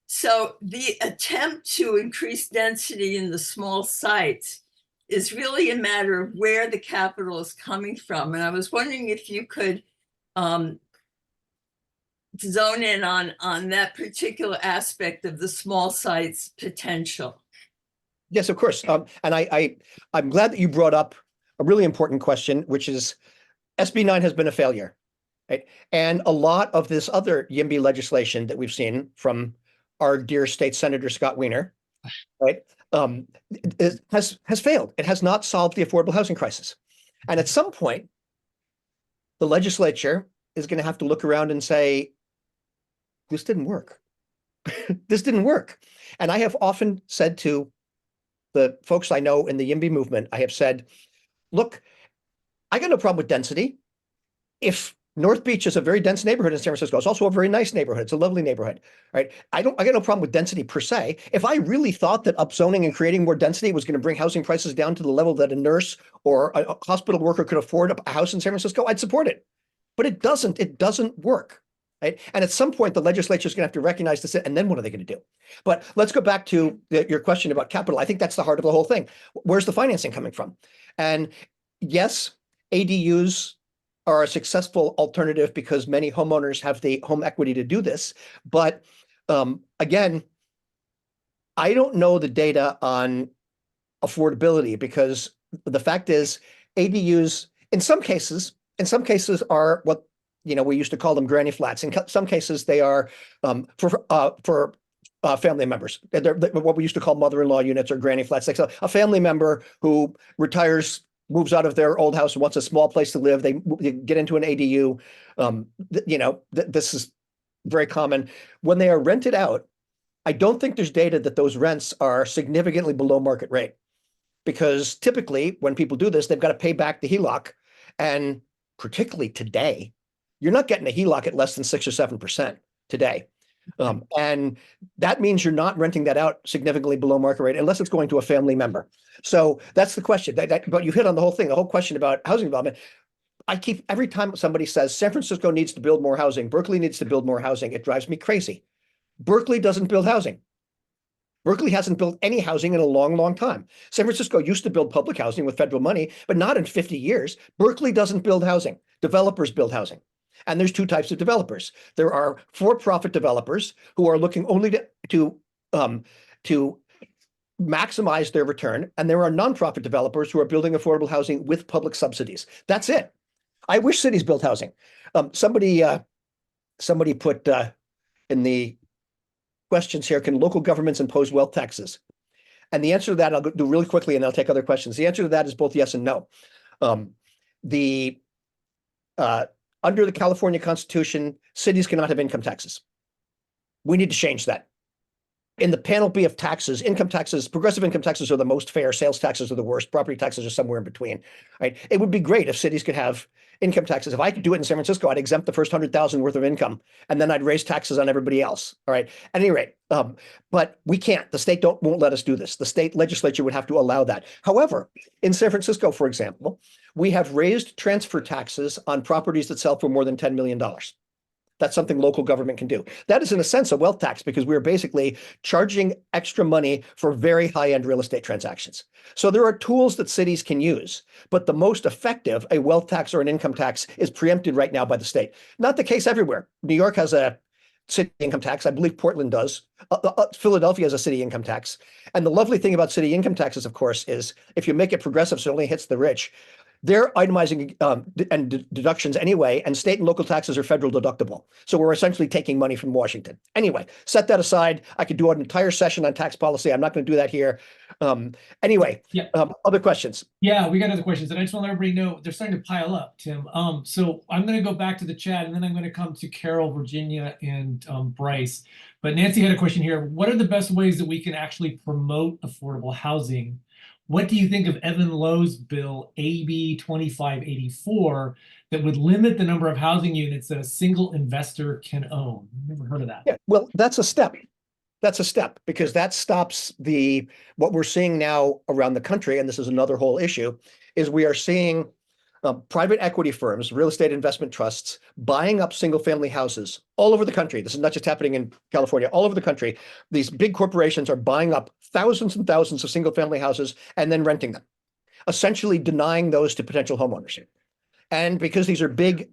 So the attempt to increase density in the small sites is really a matter of where the capital is coming from. And I was wondering if you could zone in on that particular aspect of the small sites potential. Yes, of course. And I'm glad that you brought up a really important question, which is SB 9 has been a failure, right? And a lot of this other YIMBY legislation that we've seen from our dear state senator, Scott Wiener, right, has failed. It has not solved the affordable housing crisis. And at some point, the legislature is going to have to look around and say, this didn't work. This didn't work. And I have often said to the folks I know in the YIMBY movement, I have said, look, I got no problem with density. If North Beach is a very dense neighborhood in San Francisco, it's also a very nice neighborhood. It's a lovely neighborhood, right? I got no problem with density per se. If I really thought that upzoning and creating more density was going to bring housing prices down to the level that a nurse or a hospital worker could afford a house in San Francisco, I'd support it. But it doesn't. It doesn't work. Right? And at some point, the legislature is going to have to recognize this, and then what are they going to do? But let's go back to your question about capital. I think that's the heart of the whole thing. Where's the financing coming from? And yes, ADUs are a successful alternative because many homeowners have the home equity to do this. But again, I don't know the data on affordability, because the fact is ADUs in some cases are what, you know, we used to call them granny flats. In some cases, they are for family members. They're what we used to call mother-in-law units or granny flats. Like a family member who retires, moves out of their old house and wants a small place to live. They get into an ADU. You know, this is very common. When they are rented out, I don't think there's data that those rents are significantly below market rate, because typically when people do this, they've got to pay back the HELOC. And particularly today, you're not getting a HELOC at less than 6 or 7% today. And that means you're not renting that out significantly below market rate unless it's going to a family member. So that's the question. But you hit on the whole thing, the whole question about housing development. Every time somebody says San Francisco needs to build more housing, Berkeley needs to build more housing, it drives me crazy. Berkeley doesn't build housing. Berkeley hasn't built any housing in a long, long time. San Francisco used to build public housing with federal money, but not in 50 years. Berkeley doesn't build housing. Developers build housing. And there's two types of developers. There are for-profit developers who are looking only to maximize their return. And there are nonprofit developers who are building affordable housing with public subsidies. That's it. I wish cities built housing. Somebody put in the questions here, can local governments impose wealth taxes? And the answer to that, I'll do really quickly and I'll take other questions. The answer to that is both yes and no. Under the California Constitution, cities cannot have income taxes. We need to change that. In the panoply of taxes, income taxes, progressive income taxes are the most fair, sales taxes are the worst, property taxes are somewhere in between, right? It would be great if cities could have income taxes. If I could do it in San Francisco, I'd exempt the first 100,000 worth of income, and then I'd raise taxes on everybody else, all right? At any rate, but we can't. The state won't let us do this. The state legislature would have to allow that. However, in San Francisco, for example, we have raised transfer taxes on properties that sell for more than $10 million. That's something local government can do. That is, in a sense, a wealth tax because we're basically charging extra money for very high-end real estate transactions. So there are tools that cities can use, but the most effective, a wealth tax or an income tax, is preempted right now by the state. Not the case everywhere. New York has a city income tax. I believe Portland does. Philadelphia has a city income tax. And the lovely thing about city income taxes, of course, is if you make it progressive so it only hits the rich, they're itemizing and deductions anyway, and state and local taxes are federal deductible. So we're essentially taking money from Washington. Anyway, set that aside. I could do an entire session on tax policy. I'm not going to do that here. Anyway, Yeah. Other questions? Yeah, we got other questions, and I just want to let everybody know they're starting to pile up, Tim. So I'm going to go back to the chat, and then I'm going to come to Carol, Virginia, and Bryce. But Nancy had a question here. What are the best ways that we can actually promote affordable housing? What do you think of Evan Lowe's bill, AB 2584, that would limit the number of housing units that a single investor can own? I've never heard of that. Yeah, well, that's a step. That's a step because that stops what we're seeing now around the country, and this is another whole issue, is we are seeing private equity firms, real estate investment trusts, buying up single-family houses all over the country. This is not just happening in California, all over the country. These big corporations are buying up thousands and thousands of single-family houses and then renting them, essentially denying those to potential homeowners. And because these are big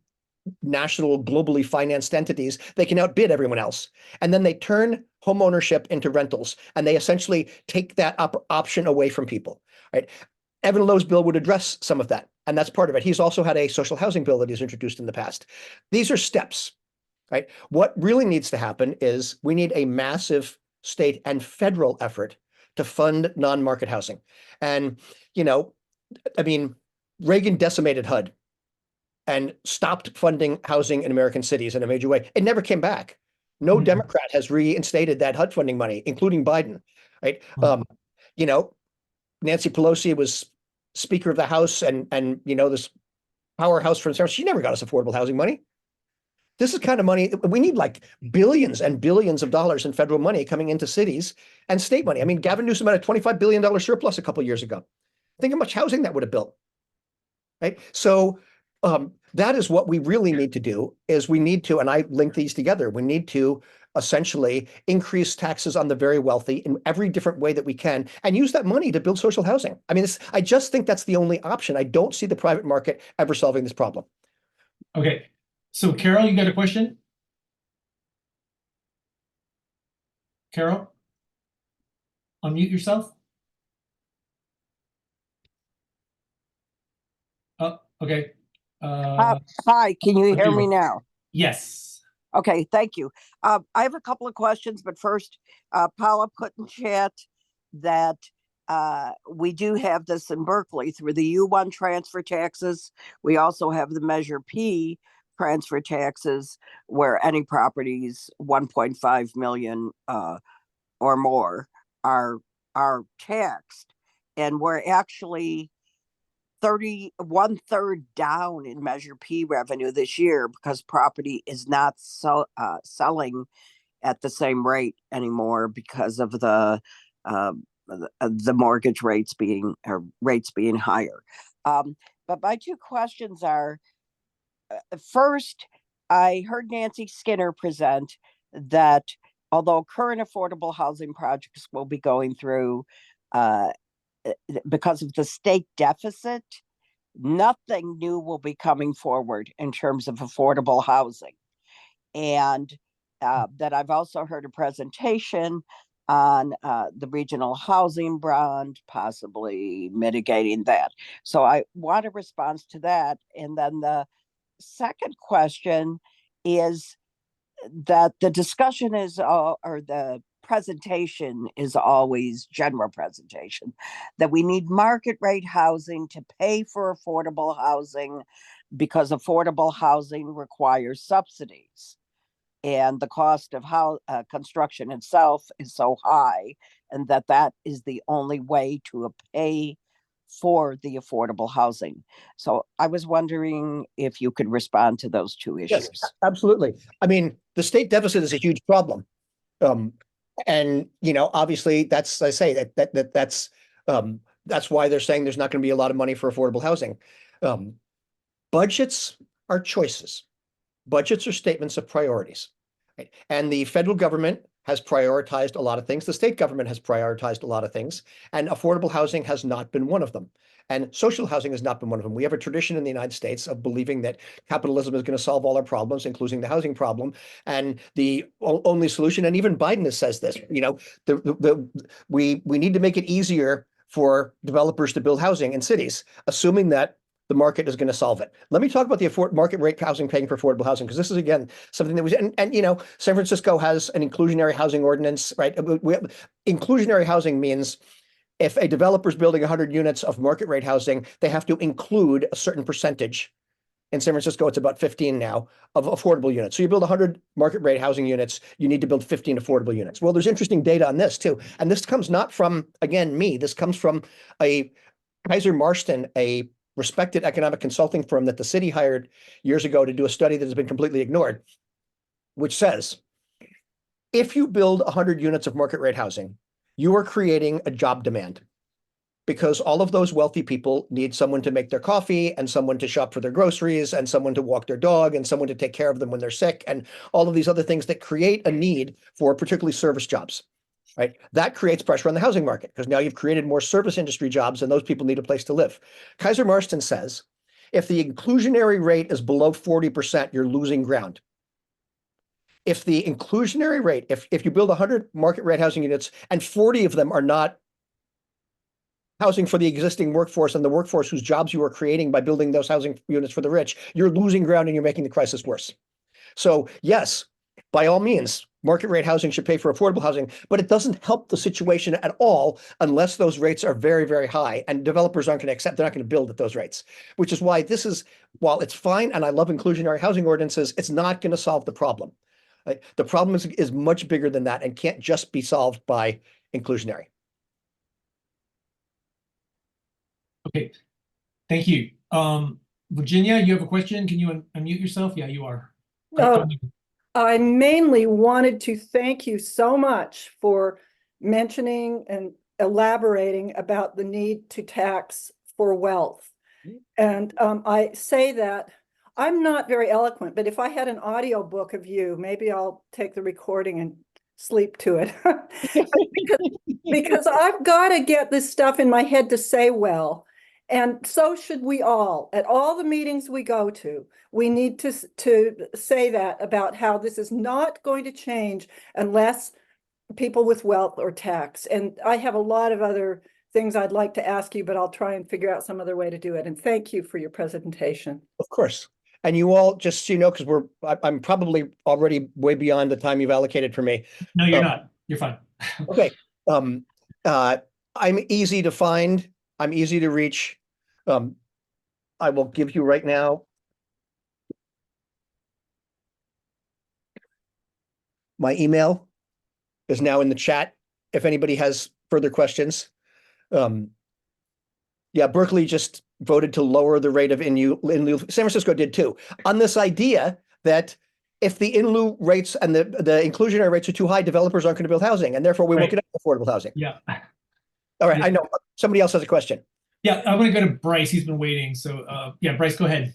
national, globally financed entities, they can outbid everyone else. And then they turn homeownership into rentals, and they essentially take that option away from people, right? Evan Lowe's bill would address some of that, and that's part of it. He's also had a social housing bill that he's introduced in the past. These are steps, right? What really needs to happen is we need a massive state and federal effort to fund non-market housing. And, Reagan decimated HUD and stopped funding housing in American cities in a major way. It never came back. No Democrat has reinstated that HUD funding money, including Biden, right? Nancy Pelosi was Speaker of the House and this powerhouse from San Francisco. She never got us affordable housing money. This is kind of money we need, like billions and billions of dollars in federal money coming into cities and state money. I mean, Gavin Newsom had a $25 billion surplus a couple of years ago. Think how much housing that would have built, right? So that is what we really need to do is we need to, and I link these together, we need to essentially increase taxes on the very wealthy in every different way that we can and use that money to build social housing. I mean, I just think that's the only option. I don't see the private market ever solving this problem. Okay. So Carol, you got a question? Carol? Unmute yourself. Oh, okay. Hi, can you hear me now? Yes. Okay, thank you. I have a couple of questions, but first, Paula put in chat that we do have this in Berkeley through the U1 transfer taxes. We also have the Measure P transfer taxes where any properties 1.5 million or more are taxed, and we're actually 1/3 down in Measure P revenue this year because property is not selling at the same rate anymore because of the mortgage rates being higher. But my two questions are, first, I heard Nancy Skinner present that although current affordable housing projects will be going through because of the state deficit, nothing new will be coming forward in terms of affordable housing. And that I've also heard a presentation on the regional housing bond, possibly mitigating that. So I want a response to that. And then the second question is that the discussion is, or the presentation is always general presentation, that we need market rate housing to pay for affordable housing because affordable housing requires subsidies. And the cost of how construction itself is so high, and that is the only way to pay for the affordable housing. So I was wondering if you could respond to those two issues. Yes, absolutely. I mean, the state deficit is a huge problem. And obviously that's why they're saying there's not going to be a lot of money for affordable housing. Budgets are choices. Budgets are statements of priorities. Right? And the federal government has prioritized a lot of things. The state government has prioritized a lot of things, and affordable housing has not been one of them. And social housing has not been one of them. We have a tradition in the United States of believing that capitalism is going to solve all our problems, including the housing problem. And the only solution, and even Biden says this, we need to make it easier for developers to build housing in cities, assuming that the market is going to solve it. Let me talk about the market rate housing paying for affordable housing, because this is, again, something that was, San Francisco has an inclusionary housing ordinance, right? Inclusionary housing means if a developer is building 100 units of market rate housing, they have to include a certain percentage. In San Francisco, it's about 15 now of affordable units. So you build 100 market rate housing units, you need to build 15 affordable units. Well, there's interesting data on this too. And this comes not from, again, me, this comes from a Kaiser Marston, a respected economic consulting firm that the city hired years ago to do a study that has been completely ignored, which says, if you build 100 units of market rate housing, you are creating a job demand, because all of those wealthy people need someone to make their coffee, and someone to shop for their groceries, and someone to walk their dog, and someone to take care of them when they're sick, and all of these other things that create a need for particularly service jobs. Right? That creates pressure on the housing market, because now you've created more service industry jobs, and those people need a place to live. Kaiser Marston says, if the inclusionary rate is below 40%, you're losing ground. If the inclusionary rate, if you build 100 market rate housing units and 40 of them are not housing for the existing workforce and the workforce whose jobs you are creating by building those housing units for the rich, you're losing ground and you're making the crisis worse. So yes, by all means, market rate housing should pay for affordable housing, but it doesn't help the situation at all unless those rates are very, very high, and developers aren't going to accept, they're not going to build at those rates, which is why this is, while it's fine, and I love inclusionary housing ordinances, it's not going to solve the problem. Right? The problem is much bigger than that and can't just be solved by inclusionary. Okay, thank you. Virginia, you have a question? Can you unmute yourself? Yeah, you are. No, I mainly wanted to thank you so much for mentioning and elaborating about the need to tax for wealth. And I say that I'm not very eloquent, but if I had an audio book of you, maybe I'll take the recording and sleep to it. because I've got to get this stuff in my head to say well. And so should we all. At all the meetings we go to, we need to say that about how this is not going to change unless people with wealth are taxed. And I have a lot of other things I'd like to ask you, but I'll try and figure out some other way to do it. And thank you for your presentation. Of course. And you all, just so you know, because I'm probably already way beyond the time you've allocated for me. No, you're not. You're fine. Okay. I'm easy to find. I'm easy to reach. I will give you right now my email is now in the chat if anybody has further questions. Yeah, Berkeley just voted to lower the rate of in lieu. San Francisco did too, on this idea that if the in lieu rates and the inclusionary rates are too high, developers aren't going to build housing, and therefore we won't Right. get affordable housing. Yeah. All right, Yeah. I know somebody else has a question. Yeah, I'm gonna go to Bryce. He's been waiting. So yeah, Bryce, go ahead.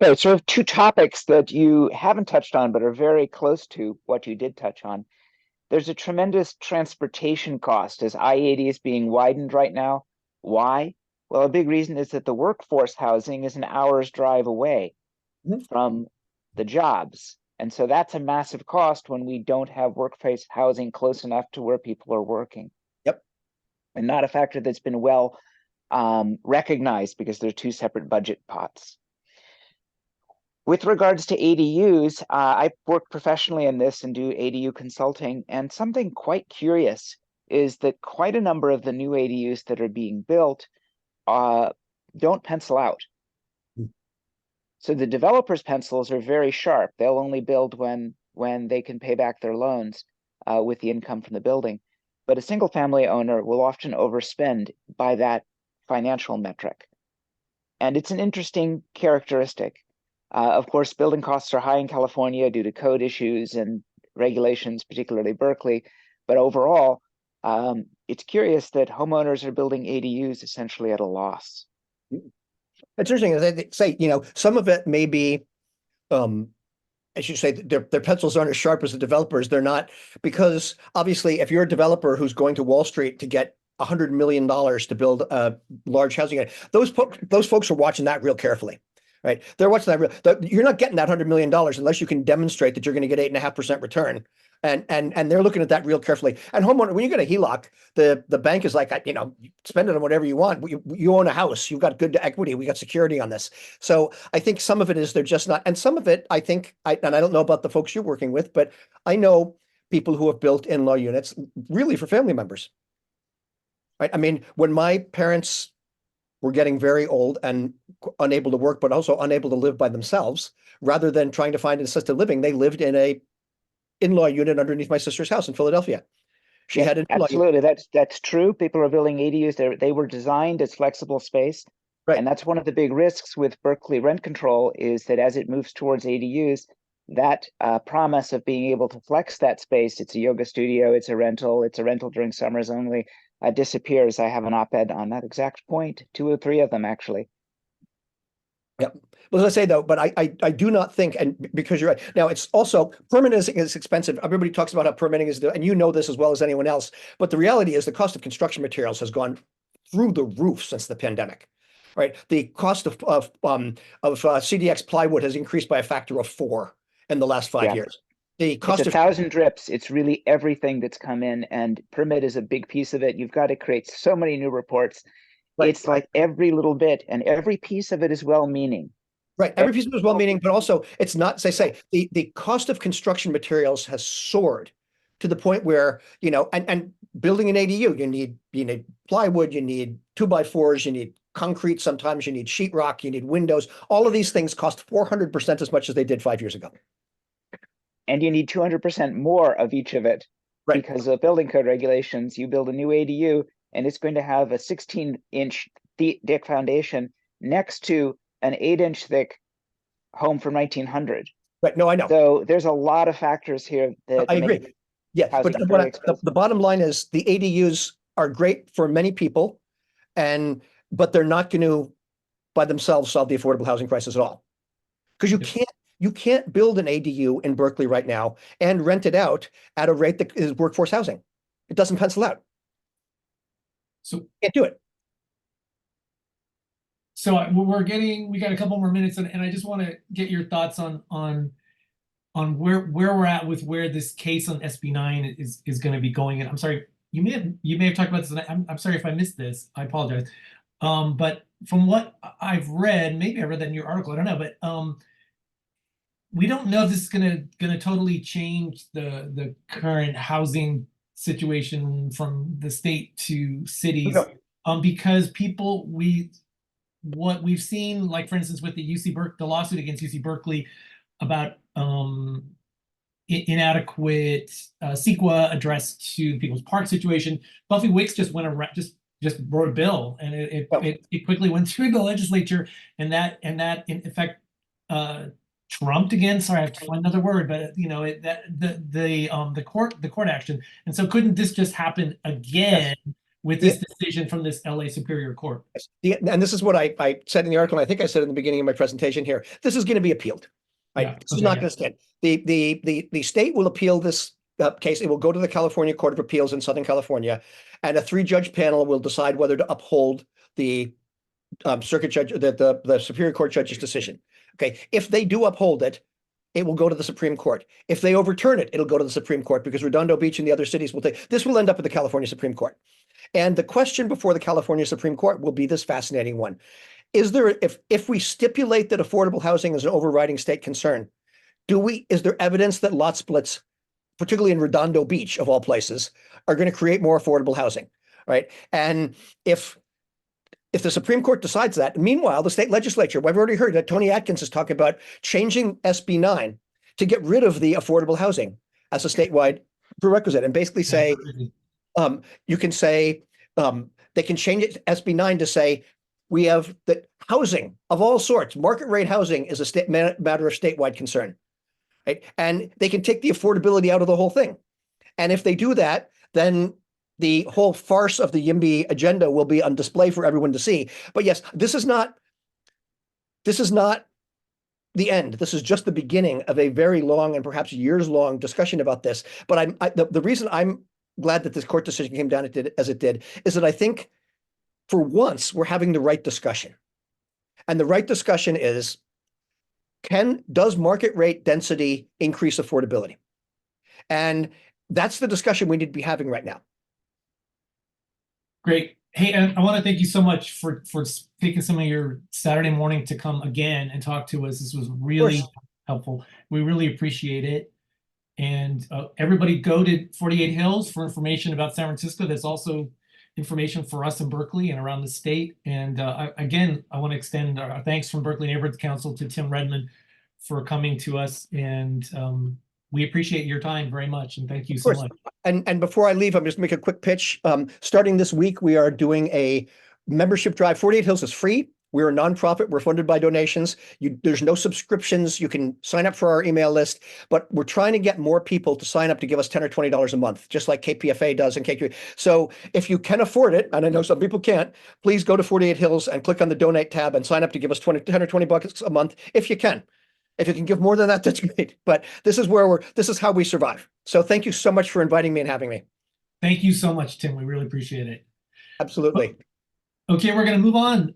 Okay, sort of two topics that you haven't touched on, but are very close to what you did touch on. There's a tremendous transportation cost as I-80 is being widened right now. Why? Well, a big reason is that the workforce housing is an hour's drive away from the jobs. And so that's a massive cost when we don't have workplace housing close enough to where people are working. Yep. And not a factor that's been well recognized because they're two separate budget pots. With regards to ADUs, I work professionally in this and do ADU consulting, and something quite curious is that quite a number of the new ADUs that are being built don't pencil out. So the developers' pencils are very sharp. They'll only build when they can pay back their loans with the income from the building. But a single family owner will often overspend by that financial metric. And it's an interesting characteristic. Of course, building costs are high in California due to code issues and regulations, particularly Berkeley. But overall, it's curious that homeowners are building ADUs essentially at a loss. It's interesting. They say, some of it may be, as you say, their pencils aren't as sharp as the developers. They're not, because obviously, if you're a developer who's going to Wall Street to get $100 million to build a large housing, those folks are watching that real carefully. Right, they're watching that. You're not getting that $100 million unless you can demonstrate that you're going to get 8.5% return, and they're looking at that real carefully. And homeowner, when you get a HELOC, the bank is like, spend it on whatever you want. You own a house, you've got good equity, we got security on this. So I think some of it is they're just not, and some of it I think, and I don't know about the folks you're working with, but I know people who have built in-law units really for family members. Right, I mean, when my parents were getting very old and unable to work, but also unable to live by themselves, rather than trying to find assisted living, they lived in a in-law unit underneath my sister's house in Philadelphia. She had an in-law unit. Absolutely, that's true. People are building ADUs. They were designed as flexible space. Right. And that's one of the big risks with Berkeley rent control is that as it moves towards ADUs, that promise of being able to flex that space, it's a yoga studio, it's a rental during summers only, disappears. I have an op-ed on that exact point, 2 or 3 of them actually. Yep. Well, as I say though, but I do not think, and because you're right, now it's also permitting is expensive. Everybody talks about how permitting is, and you know this as well as anyone else. But the reality is the cost of construction materials has gone through the roof since the pandemic. Right, the cost of CDX plywood has increased by a factor of 4 in the last 5 years. The cost of 1,000 drips. It's really everything that's come in, and permit is a big piece of it. You've got to create so many new reports. Right. It's like every little bit, and every piece of it is well-meaning. Right, every piece of it is well-meaning, but also it's not. As I say, the cost of construction materials has soared to the point where and building an ADU, you need plywood, you need 2x4s, you need concrete. Sometimes you need sheetrock, you need windows. All of these things cost 400% as much as they did 5 years ago. And you need 200% more of each of it, right? Because of building code regulations. You build a new ADU and it's going to have a 16-inch thick foundation next to an 8-inch thick home from 1900. Right, no, I know. So there's a lot of factors here that I agree. Yeah, but the bottom line is the ADUs are great for many people, but they're not going to by themselves solve the affordable housing crisis at all. Because you can't build an ADU in Berkeley right now and rent it out at a rate that is workforce housing. It doesn't pencil out. So you can't do it. So we got a couple more minutes, and I just want to get your thoughts on where we're at with where this case on SB9 is going to be going. And I'm sorry, you may have talked about this, and I'm sorry if I missed this. I apologize. But from what I've read, maybe I read that in your article, I don't know, but we don't know if this is gonna totally change the current housing situation from the state to cities. No. Because what we've seen, like for instance with the the lawsuit against UC Berkeley about inadequate CEQA addressed to the People's Park situation. Buffy Wicks just went around, just wrote a bill, and it quickly went through the legislature, and that in effect trumped again. Sorry, I have to find another word, but you know, the court action. And so couldn't this just happen again with this decision from this LA Superior Court? And this is what I said in the article, and I think I said in the beginning of my presentation here. This is going to be appealed. Right? Yeah, This is not going to stand. The state will appeal this case. It will go to the California Court of Appeals in Southern California, and a 3-judge panel will decide whether to uphold the circuit judge, the Superior Court judge's decision. Okay, if they do uphold it, it will go to the Supreme Court. If they overturn it, it'll go to the Supreme Court, because Redondo Beach and the other cities will take this. Will end up at the California Supreme Court. And the question before the California Supreme Court will be this fascinating one. Is there, if we stipulate that affordable housing is an overriding state concern, is there evidence that lot splits, particularly in Redondo Beach of all places, are going to create more affordable housing, right? And if the Supreme Court decides that, meanwhile, the state legislature, we've already heard that Tony Atkins is talking about changing SB 9 to get rid of the affordable housing as a statewide prerequisite, and basically say, you can say, they can change it SB 9 to say, we have that housing of all sorts, market rate housing is a matter of statewide concern, right? And they can take the affordability out of the whole thing. And if they do that, then the whole farce of the YIMBY agenda will be on display for everyone to see. But yes, this is not the end. This is just the beginning of a very long and perhaps years-long discussion about this. But the reason I'm glad that this court decision came down as it did is that I think for once we're having the right discussion. And the right discussion is, does market rate density increase affordability? And that's the discussion we need to be having right now. Great. Hey, and I want to thank you so much for taking some of your Saturday morning to come again and talk to us. This was really helpful. We really appreciate it. And everybody go to 48 Hills for information about San Francisco. There's also information for us in Berkeley and around the state. And again, I want to extend our thanks from Berkeley Neighborhoods Council to Tim Redmont for coming to us. And we appreciate your time very much. And thank you so much. And before I leave, I'm just make a quick pitch. Starting this week, we are doing a membership drive. 48 Hills is free. We're a nonprofit. We're funded by donations. There's no subscriptions. You can sign up for our email list, but we're trying to get more people to sign up to give us $10 or $20 a month, just like KPFA does and KQ. So if you can afford it, and I know some people can't, please go to 48 Hills and click on the donate tab and sign up to give us $10 or $20 a month if you can. If you can give more than that, that's great. But this is how we survive. So thank you so much for inviting me and having me. Thank you so much, Tim. We really appreciate it. Absolutely. Okay, we're going to move on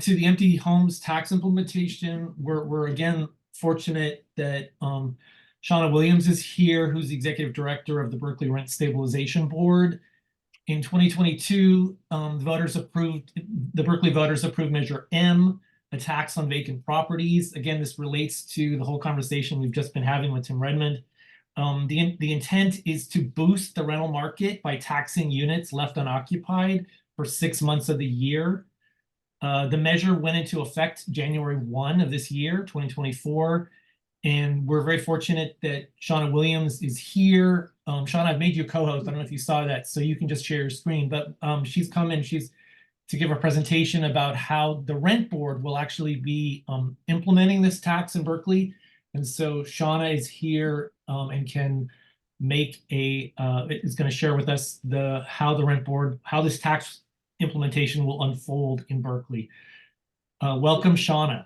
to the empty homes tax implementation. We're again fortunate that Shauna Williams is here, who's the executive director of the Berkeley Rent Stabilization Board. In 2022, the Berkeley voters approved Measure M, a tax on vacant properties. Again, this relates to the whole conversation we've just been having with Tim Redmont. The intent is to boost the rental market by taxing units left unoccupied for 6 months of the year. The measure went into effect January 1 of this year, 2024. And we're very fortunate that Shauna Williams is here. Shauna, I've made you co-host. I don't know if you saw that, so you can just share your screen. But she's come and she's to give a presentation about how the rent board will actually be implementing this tax in Berkeley. And so Shauna is here and can make is going to share with us how the rent board, how this tax implementation will unfold in Berkeley. Welcome, Shauna.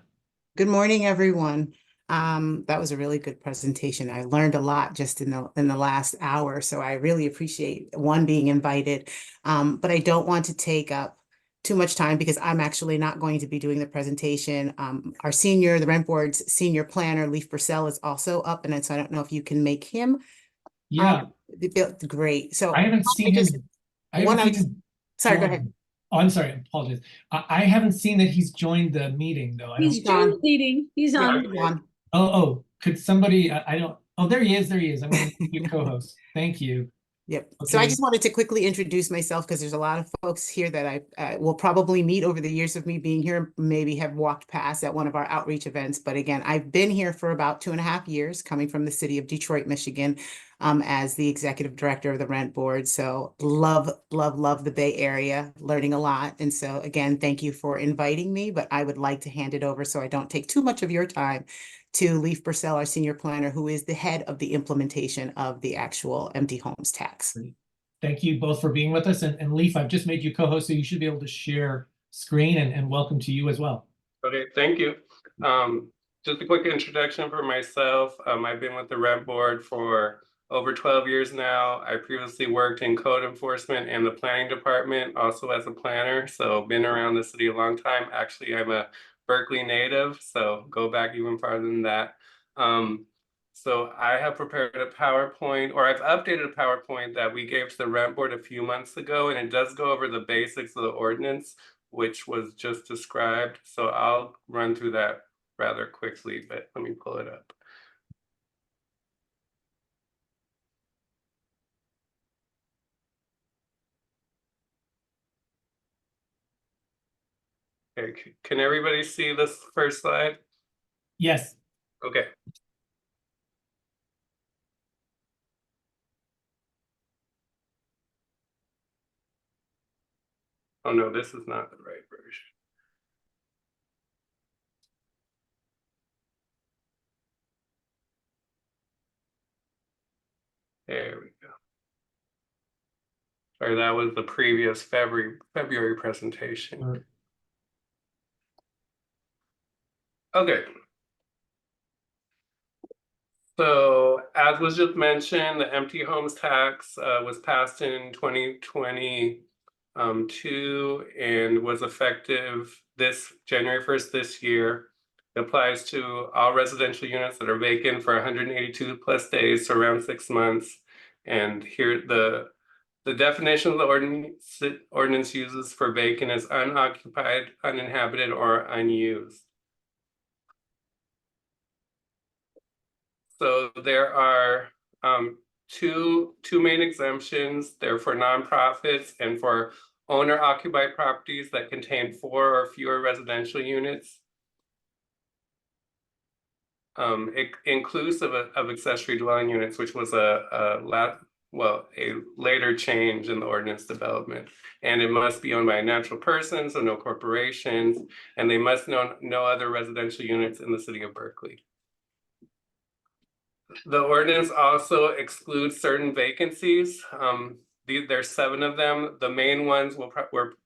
Good morning, everyone. That was a really good presentation. I learned a lot just in the last hour, so I really appreciate being invited. But I don't want to take up too much time because I'm actually not going to be doing the presentation. The rent board's senior planner, Leif Purcell, is also up, and so I don't know if you can make him. Yeah, great. So I haven't seen him. Sorry, go ahead. Oh, I'm sorry. I apologize. I haven't seen that he's joined the meeting though. He's joined the meeting. He's on. Oh, could somebody? Oh, there he is. There he is. I'm going to be co-host. Thank you. Yep. Okay. So I just wanted to quickly introduce myself because there's a lot of folks here that I will probably meet over the years of me being here, maybe have walked past at one of our outreach events. But again, I've been here for about 2.5 years, coming from the city of Detroit, Michigan. as the executive director of the rent board. So love, love, love the Bay Area, learning a lot. And so again, thank you for inviting me, but I would like to hand it over so I don't take too much of your time to Leif Purcell, our senior planner, who is the head of the implementation of the actual empty homes tax. Thank you both for being with us. And Leif, I've just made you co-host, so you should be able to share screen, and welcome to you as well. Okay, thank you. Just a quick introduction for myself. I've been with the rent board for over 12 years now. I previously worked in code enforcement and the planning department, also as a planner. So been around the city a long time. Actually, I'm a Berkeley native, so go back even farther than that. So I have prepared a PowerPoint, or I've updated a PowerPoint that we gave to the rent board a few months ago, and it does go over the basics of the ordinance, which was just described. So I'll run through that rather quickly, but let me pull it up. Okay, can everybody see this first slide? Yes. Okay. Oh no, this is not the right version. There we go. Sorry, that was the previous February presentation. Sure. Okay. So as was just mentioned, the empty homes tax was passed in 2022 and was effective this January 1st this year. It applies to all residential units that are vacant for 182 plus days, so around 6 months. And here the definition of the ordinance uses for vacant is unoccupied, uninhabited, or unused. So there are two main exemptions. They're for nonprofits and for owner-occupied properties that contain 4 or fewer residential units, inclusive of accessory dwelling units, which was a later change in the ordinance development. And it must be owned by a natural person, so no corporations, and they must own no other residential units in the city of Berkeley. The ordinance also excludes certain vacancies. There's 7 of them. The main ones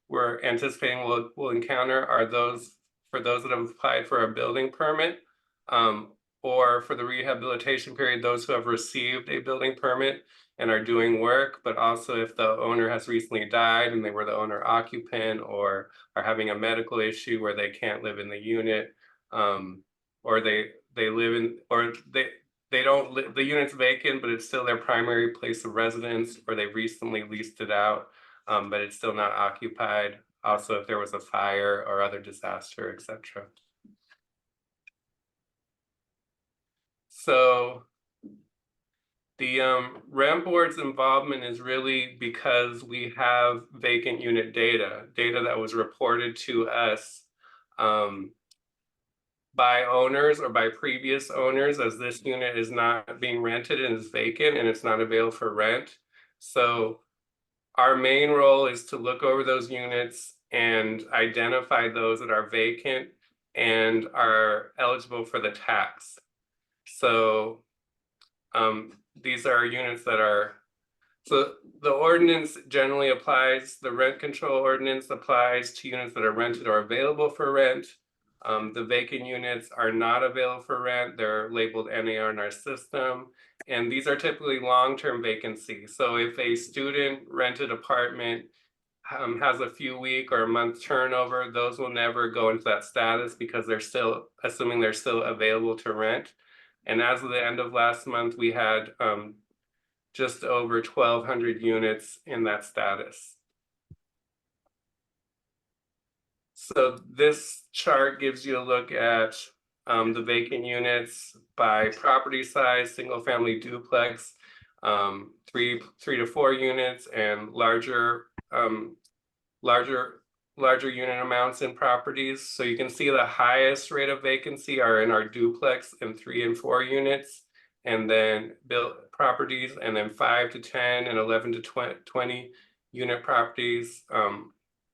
we're anticipating we'll encounter are those that have applied for a building permit, or for the rehabilitation period, those who have received a building permit and are doing work, but also if the owner has recently died and they were the owner occupant, or are having a medical issue where they can't live in the unit, or they live in, or they don't live, the unit's vacant, but it's still their primary place of residence, or they recently leased it out, but it's still not occupied. Also, if there was a fire or other disaster, etc. So the rent board's involvement is really because we have vacant unit data that was reported to us by owners or by previous owners, as this unit is not being rented and is vacant and it's not available for rent. So our main role is to look over those units and identify those that are vacant and are eligible for the tax. So these are units that are, so the ordinance generally applies, the rent control ordinance applies to units that are rented or available for rent. The vacant units are not available for rent. They're labeled NAR in our system. And these are typically long-term vacancies. So if a student rented apartment has a few week or a month turnover, those will never go into that status because they're still, assuming they're still available to rent. And as of the end of last month, we had just over 1,200 units in that status. So this chart gives you a look at the vacant units by property size, single family duplex, 3 to 4 units, and larger unit amounts in properties. So you can see the highest rate of vacancy are in our duplex and 3 and 4 units. and then built properties, and then 5 to 10 and 11 to 20 unit properties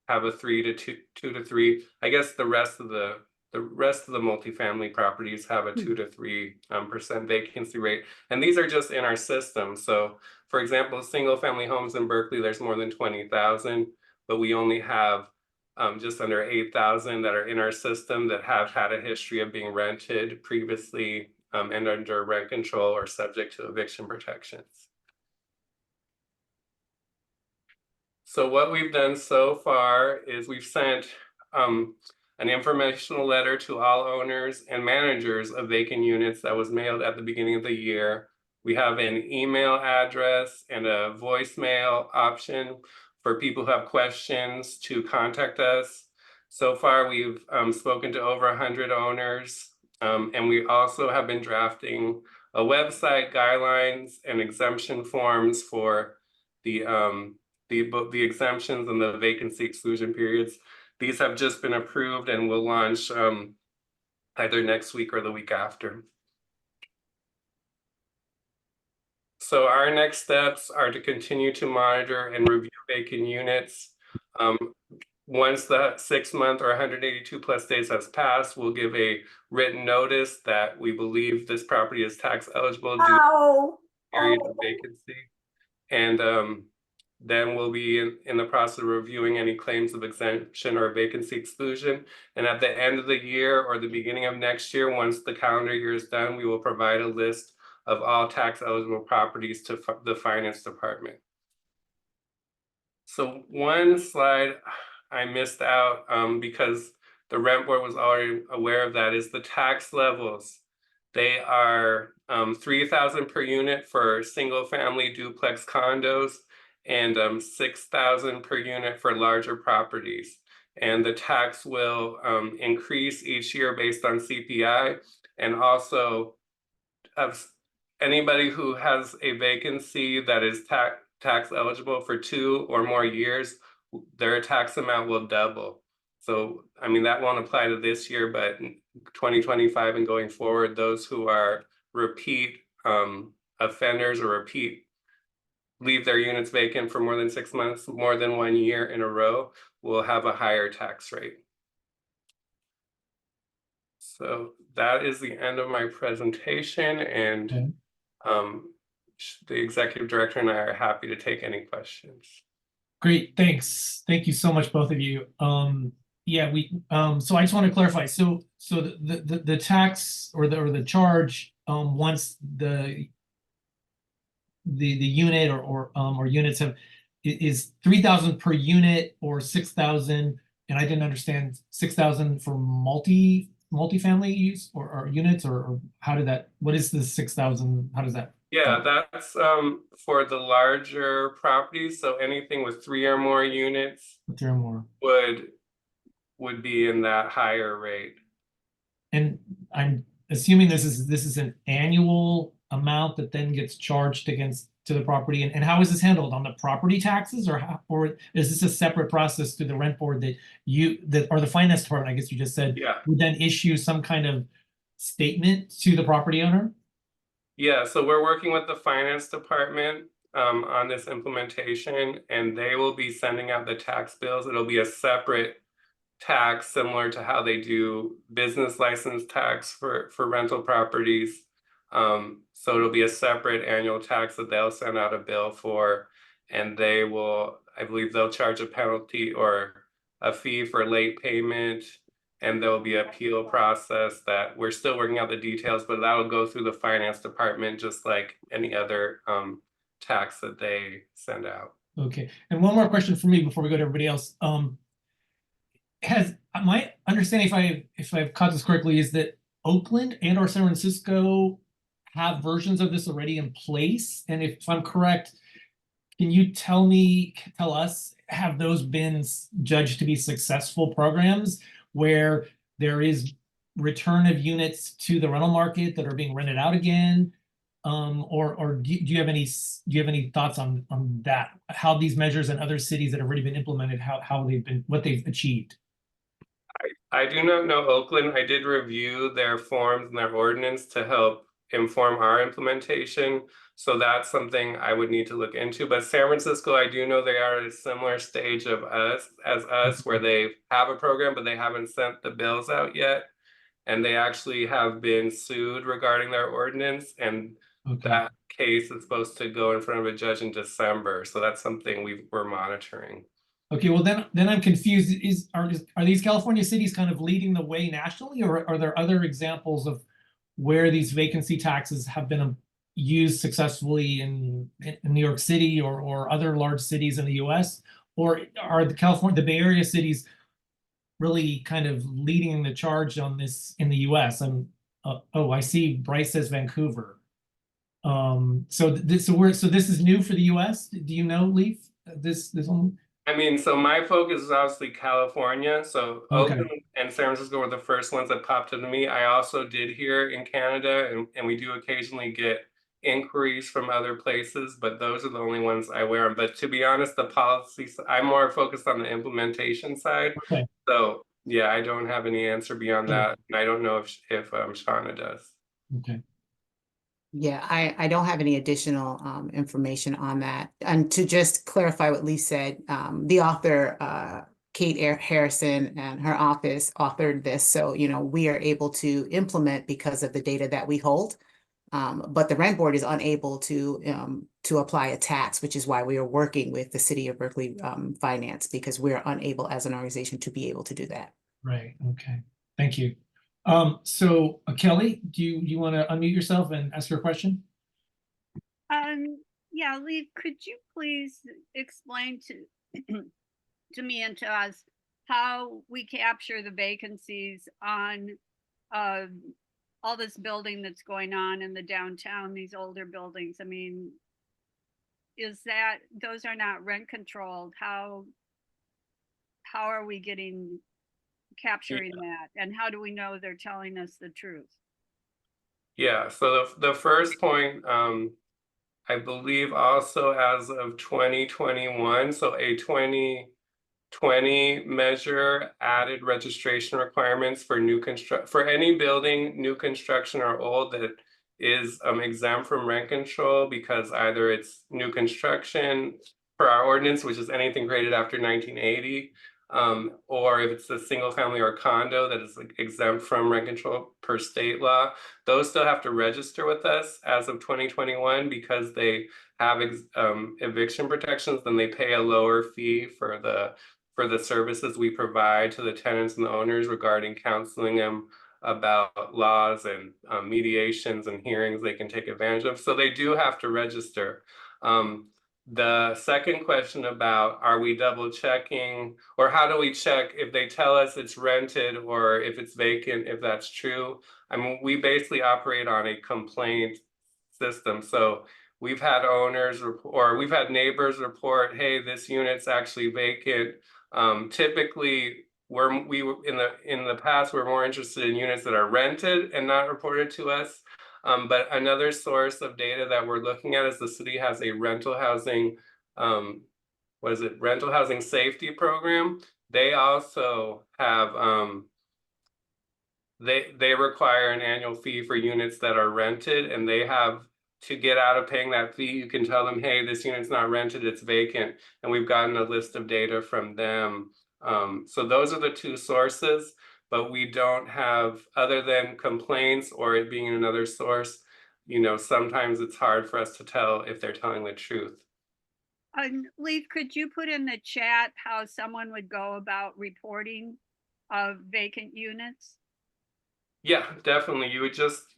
have a 3 to 2 to 3. I guess the rest of the multifamily properties have a 2 to 3% vacancy rate, and these are just in our system. So, for example, single family homes in Berkeley, there's more than 20,000, but we only have just under 8,000 that are in our system that have had a history of being rented previously and under rent control or subject to eviction protections. So what we've done so far is we've sent an informational letter to all owners and managers of vacant units that was mailed at the beginning of the year. We have an email address and a voicemail option for people who have questions to contact us. So far, we've spoken to over 100 owners, and we also have been drafting a website, guidelines, and exemption forms for the exemptions and the vacancy exclusion periods. These have just been approved and will launch either next week or the week after. So our next steps are to continue to monitor and review vacant units. Once the 6-month or 182 plus days has passed, we'll give a written notice that we believe this property is tax eligible due to period of vacancy. And then we'll be in the process of reviewing any claims of exemption or vacancy exclusion. And at the end of the year or the beginning of next year, once the calendar year is done, we will provide a list of all tax eligible properties to the finance department. So one slide I missed out because the rent board was already aware of that is the tax levels. They are $3,000 per unit for single family duplex condos and $6,000 per unit for larger properties. And the tax will increase each year based on CPI, and also anybody who has a vacancy that is tax eligible for 2 or more years, their tax amount will double. So, I mean, that won't apply to this year, but 2025 and going forward, those who are repeat offenders or leave their units vacant for more than 6 months, more than 1 year in a row, will have a higher tax rate. So that is the end of my presentation, and the executive director and I are happy to take any questions. Great, thanks. Thank you so much, both of you. Yeah, so I just want to clarify. So the tax or the charge once the unit or units is $3,000 per unit or $6,000, and I didn't understand $6,000 for multifamily use or units, or how did that? What is the $6,000? How does that? Yeah, that's for the larger properties. So anything with 3 or more units 3 or more would be in that higher rate. And I'm assuming this is an annual amount that then gets charged to the property. And how is this handled on the property taxes, or is this a separate process through the rent board or the finance department, I guess you just said, would then issue some kind of statement to the property owner? Yeah, so we're working with the finance department on this implementation, and they will be sending out the tax bills. It'll be a separate tax, similar to how they do business license tax for rental properties. So it'll be a separate annual tax that they'll send out a bill for, and they will, I believe they'll charge a penalty or a fee for late payment, and there'll be an appeal process that we're still working out the details, but that'll go through the finance department just like any other tax that they send out. Okay, and one more question for me before we go to everybody else. Has my understanding, if I've caught this correctly, is that Oakland and/or San Francisco have versions of this already in place? And if I'm correct, can you tell us, have those been judged to be successful programs where there is return of units to the rental market that are being rented out again? Or do you have any thoughts on that? How these measures in other cities that have already been implemented, what they've achieved? I do not know Oakland. I did review their forms and their ordinance to help inform our implementation. So that's something I would need to look into. But San Francisco, I do know they are at a similar stage of us, where they have a program, but they haven't sent the bills out yet. And they actually have been sued regarding their ordinance, and that case is supposed to go in front of a judge in December. So that's something we're monitoring. Okay, well then I'm confused. Are these California cities kind of leading the way nationally, or are there other examples of where these vacancy taxes have been used successfully in New York City or other large cities in the US? Or are the Bay Area cities really kind of leading the charge on this in the US? Oh, I see Bryce says Vancouver. So this is new for the US? Do you know, Leaf? This one? I mean, so my focus is obviously California. So Oakland and San Francisco were the first ones that popped into me. I also did here in Canada, and we do occasionally get inquiries from other places, but those are the only ones I wear. But to be honest, the policies, I'm more focused on the implementation side. Okay. So yeah, I don't have any answer beyond that. And I don't know if Shauna does. Okay. Yeah, I don't have any additional information on that. And to just clarify what Lee said, the author, Kate Harrison and her office authored this. So, we are able to implement because of the data that we hold. But the rent board is unable to apply a tax, which is why we are working with the City of Berkeley Finance, because we're unable as an organization to be able to do that. Right. Okay. Thank you. So Kelly, do you want to unmute yourself and ask your question? Yeah, Lee, could you please explain to me and to us how we capture the vacancies on all this building that's going on in the downtown, these older buildings? I mean, those are not rent controlled? How are we capturing that, and how do we know they're telling us the truth? Yeah, so the first point, I believe also as of 2021, so a 2020 measure added registration requirements for for any building, new construction or old, that is exempt from rent control, because either it's new construction per our ordinance, which is anything created after 1980, or if it's a single family or condo that is exempt from rent control per state law. Those still have to register with us as of 2021, because they have eviction protections. Then they pay a lower fee for the services we provide to the tenants and the owners regarding counseling them about laws and mediations and hearings they can take advantage of. So they do have to register. The second question about, are we double checking, or how do we check if they tell us it's rented or if it's vacant, if that's true? I mean, we basically operate on a complaint system. So we've had owners or we've had neighbors report, hey, this unit's actually vacant. Typically, in the past, we're more interested in units that are rented and not reported to us. But another source of data that we're looking at is the city has a rental housing, rental housing safety program. They also have, they require an annual fee for units that are rented, and they have to get out of paying that fee. You can tell them, hey, this unit's not rented, it's vacant. And we've gotten a list of data from them. So those are the two sources. But we don't have, other than complaints or it being another source, sometimes it's hard for us to tell if they're telling the truth. Leaf, could you put in the chat how someone would go about reporting of vacant units? Yeah, definitely. You would just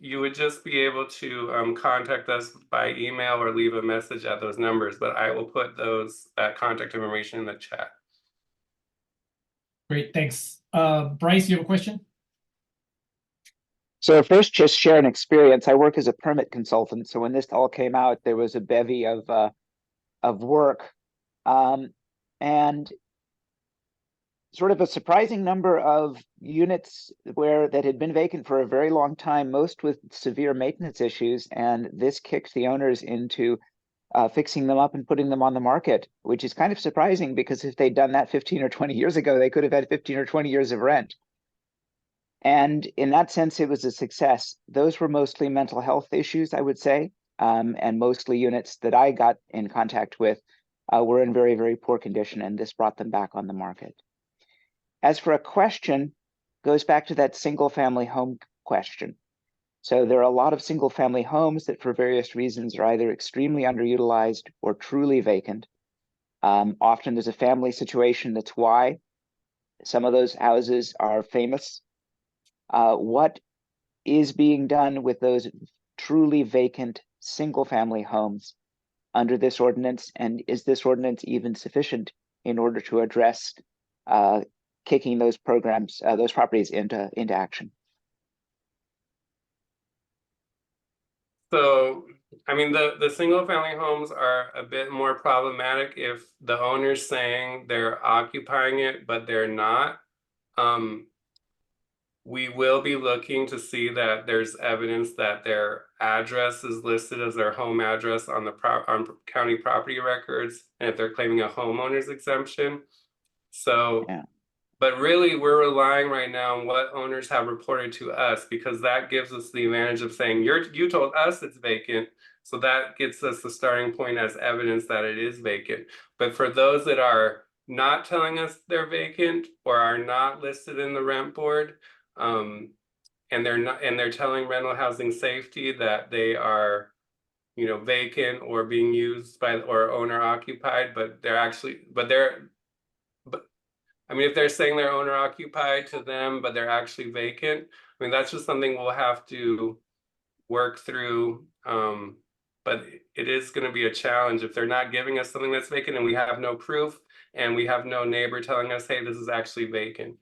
be able to contact us by email or leave a message at those numbers, but I will put that contact information in the chat. Great, thanks. Bryce, you have a question? So first, just share an experience. I work as a permit consultant. So when this all came out, there was a bevy of work, and sort of a surprising number of units that had been vacant for a very long time, most with severe maintenance issues. And this kicked the owners into fixing them up and putting them on the market, which is kind of surprising, because if they'd done that 15 or 20 years ago, they could have had 15 or 20 years of rent. And in that sense, it was a success. Those were mostly mental health issues, I would say, and mostly units that I got in contact with were in very, very poor condition, and this brought them back on the market. As for a question, goes back to that single family home question. So there are a lot of single family homes that for various reasons are either extremely underutilized or truly vacant. Often there's a family situation that's why some of those houses are famous. What is being done with those truly vacant single family homes under this ordinance? And is this ordinance even sufficient in order to address kicking those programs, those properties into action? So, I mean, the single family homes are a bit more problematic if the owner's saying they're occupying it, but they're not. We will be looking to see that there's evidence that their address is listed as their home address on the on county property records, and if they're claiming a homeowner's exemption. So, Yeah. But really, we're relying right now on what owners have reported to us, because that gives us the advantage of saying, you told us it's vacant. So that gets us the starting point as evidence that it is vacant. But for those that are not telling us they're vacant or are not listed in the rent board, and they're telling rental housing safety that they are, vacant or being used by or owner occupied, but I mean, if they're saying they're owner occupied to them, but they're actually vacant, I mean, that's just something we'll have to work through. But it is going to be a challenge if they're not giving us something that's vacant and we have no proof and we have no neighbor telling us, hey, this is actually vacant.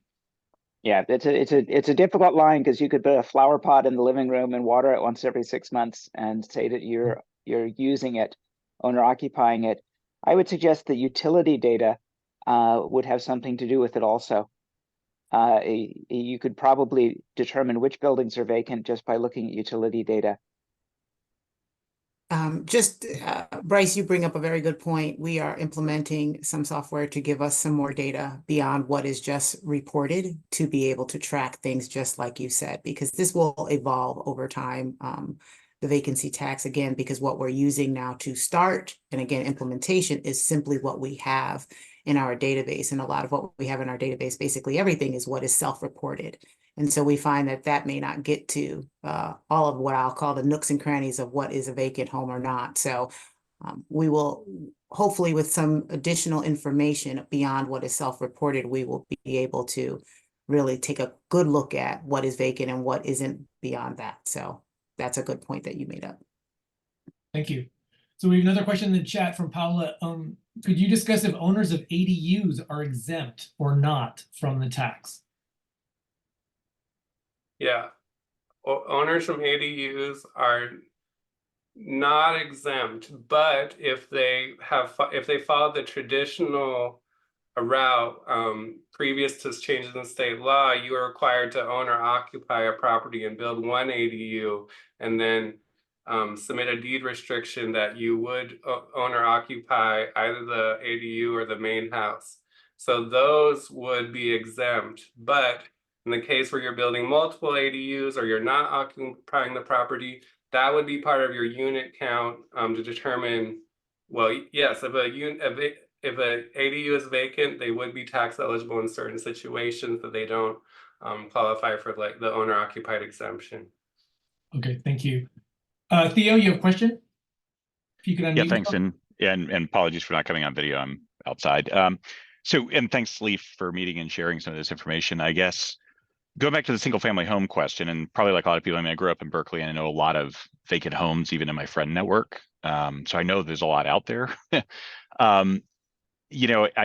Yeah, it's a difficult line, because you could put a flower pot in the living room and water it once every 6 months and say that you're using it, owner occupying it. I would suggest that utility data would have something to do with it also. You could probably determine which buildings are vacant just by looking at utility data. Bryce, you bring up a very good point. We are implementing some software to give us some more data beyond what is just reported to be able to track things just like you said, because this will evolve over time. The vacancy tax, again, because what we're using now to start, and again, implementation is simply what we have in our database. And a lot of what we have in our database, basically everything is what is self-reported. And so we find that that may not get to all of what I'll call the nooks and crannies of what is a vacant home or not. So we will, hopefully with some additional information beyond what is self-reported, we will be able to really take a good look at what is vacant and what isn't beyond that. So that's a good point that you made up. Thank you. So we have another question in the chat from Paula. Could you discuss if owners of ADUs are exempt or not from the tax? Yeah, owners from ADUs are not exempt, but if they followed the traditional route previous to changes in state law, you are required to own or occupy a property and build one ADU, and then submit a deed restriction that you would own or occupy either the ADU or the main house. So those would be exempt, but in the case where you're building multiple ADUs or you're not occupying the property, that would be part of your unit count to determine, well, yes, if an ADU is vacant, they would be tax eligible in certain situations, that they don't qualify for like the owner occupied exemption. Okay, thank you. Theo, you have a question? If you could unmute. Yeah, thanks, and apologies for not coming on video. I'm outside. And thanks, Leaf, for meeting and sharing some of this information. I guess going back to the single family home question, and probably like a lot of people, I mean, I grew up in Berkeley and I know a lot of vacant homes, even in my friend network. So I know there's a lot out there. I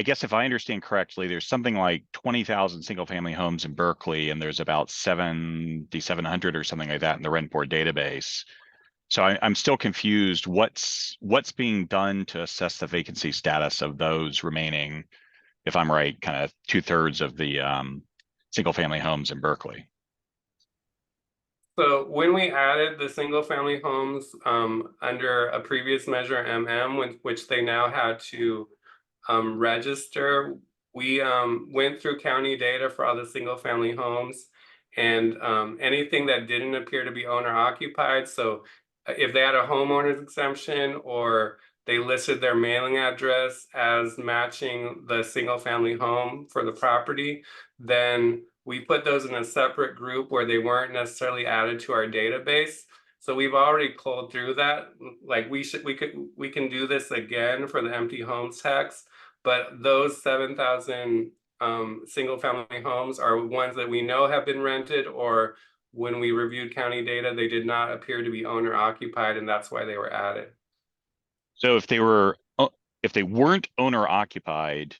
guess if I understand correctly, there's something like 20,000 single family homes in Berkeley, and there's about 7,700 or something like that in the rent board database. So I'm still confused. What's being done to assess the vacancy status of those remaining, if I'm right, kind of 2/3 of the single family homes in Berkeley? So when we added the single family homes under a previous measure MM, which they now had to register, we went through county data for all the single family homes, And anything that didn't appear to be owner occupied. So if they had a homeowner's exemption or they listed their mailing address as matching the single family home for the property, then we put those in a separate group where they weren't necessarily added to our database. So we've already culled through that. Like we can do this again for the empty homes tax, but those 7,000 single family homes are ones that we know have been rented, or when we reviewed county data, they did not appear to be owner occupied, and that's why they were added. So if they weren't owner occupied,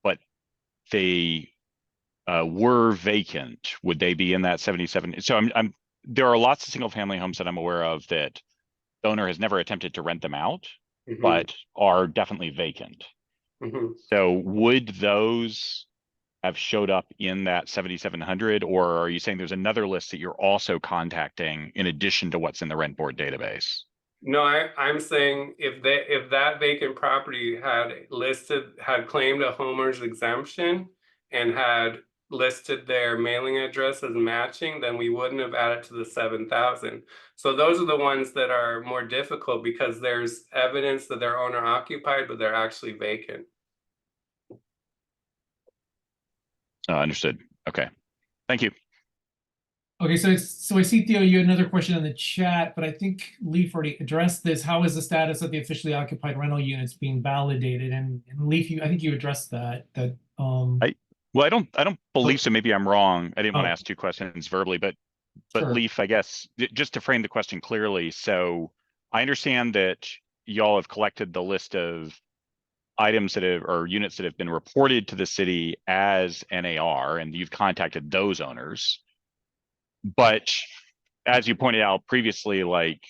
but they were vacant, would they be in that 77? So there are lots of single family homes that I'm aware of that the owner has never attempted to rent them out, but are definitely vacant. So would those have showed up in that 7,700, or are you saying there's another list that you're also contacting in addition to what's in the rent board database? No, I'm saying if that vacant property had claimed a homeowner's exemption and had listed their mailing address as matching, then we wouldn't have added to the 7,000. So those are the ones that are more difficult because there's evidence that they're owner occupied, but they're actually vacant. Understood. Okay. Thank you. Okay, so I see, Theo, you had another question in the chat, but I think Leaf already addressed this. How is the status of the officially occupied rental units being validated? And Leaf, I think you addressed that. Well, I don't believe so. Maybe I'm wrong. I didn't want to ask two questions verbally, but Sure. Leaf, I guess, just to frame the question clearly. So I understand that y'all have collected the list of items that have, or units that have been reported to the city as NAR, and you've contacted those owners. But as you pointed out previously, like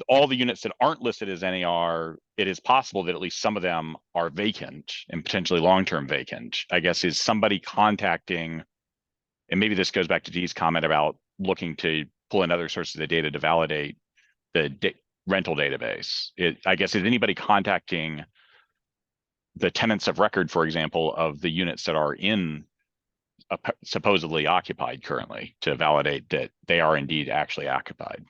all the units that aren't listed as NAR, it is possible that at least some of them are vacant and potentially long-term vacant. I guess, is somebody contacting, and maybe this goes back to Dee's comment about looking to pull in other sources of data to validate the rental database. I guess, is anybody contacting the tenants of record, for example, of the units that are in supposedly occupied currently to validate that they are indeed actually occupied?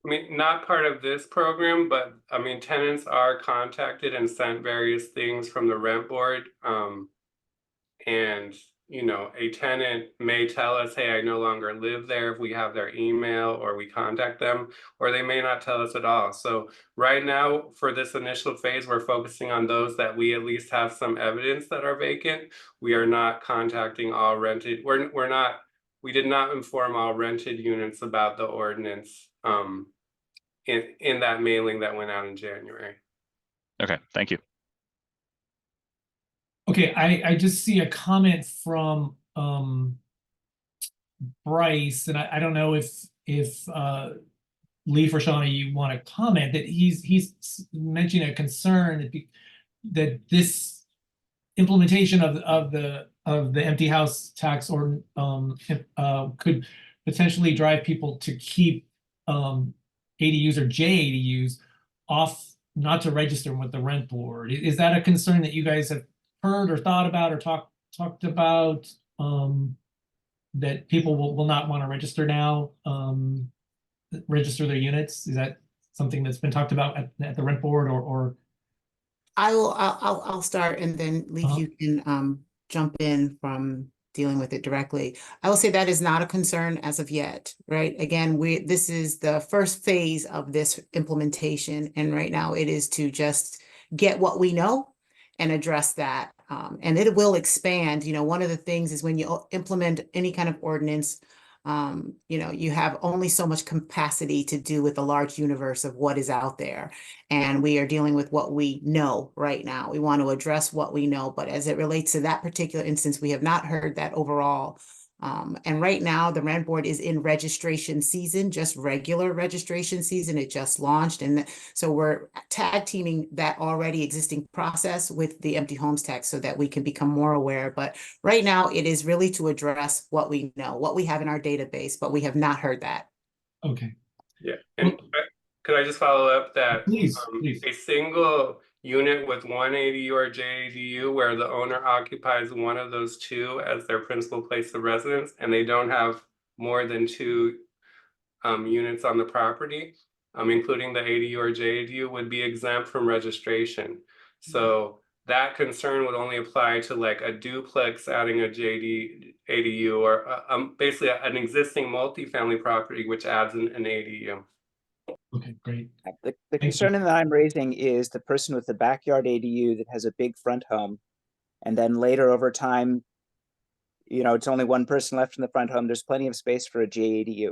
I mean, not part of this program, but I mean, tenants are contacted and sent various things from the rent board. And, you know, a tenant may tell us, hey, I no longer live there if we have their email or we contact them, or they may not tell us at all. So right now, for this initial phase, we're focusing on those that we at least have some evidence that are vacant. We are not contacting all rented. We did not inform all rented units about the ordinance in that mailing that went out in January. Okay, thank you. Okay, I just see a comment from Bryce, and I don't know if Leaf or Shauna, you want to comment that he's mentioning a concern that this implementation of the empty house tax or could potentially drive people to keep ADUs or JADUs off, not to register with the rent board. Is that a concern that you guys have heard or thought about or talked about, that people will not want to register now, register their units? Is that something that's been talked about at the rent board, or? I'll start, and then Leaf, you can jump in from dealing with it directly. I will say that is not a concern as of yet, right? Again, this is the first phase of this implementation, and right now it is to just get what we know and address that. And it will expand. You know, one of the things is when you implement any kind of ordinance, you know, you have only so much capacity to do with a large universe of what is out there. And we are dealing with what we know right now. We want to address what we know, but as it relates to that particular instance, we have not heard that overall. And right now the rent board is in registration season, just regular registration season. It just launched. And so we're tag teaming that already existing process with the empty homes tax so that we can become more aware. But right now it is really to address what we know, what we have in our database, but we have not heard that. Okay. Yeah. And could I just follow up that please. a single unit with one ADU or JADU where the owner occupies one of those two as their principal place of residence, and they don't have more than two units on the property, including the ADU or JADU, would be exempt from registration. So that concern would only apply to like a duplex adding a ADU, or basically an existing multifamily property which adds an ADU. Okay, great. The concern that I'm raising is the person with the backyard ADU that has a big front home, and then later over time, you know, it's only one person left in the front home. There's plenty of space for a JADU.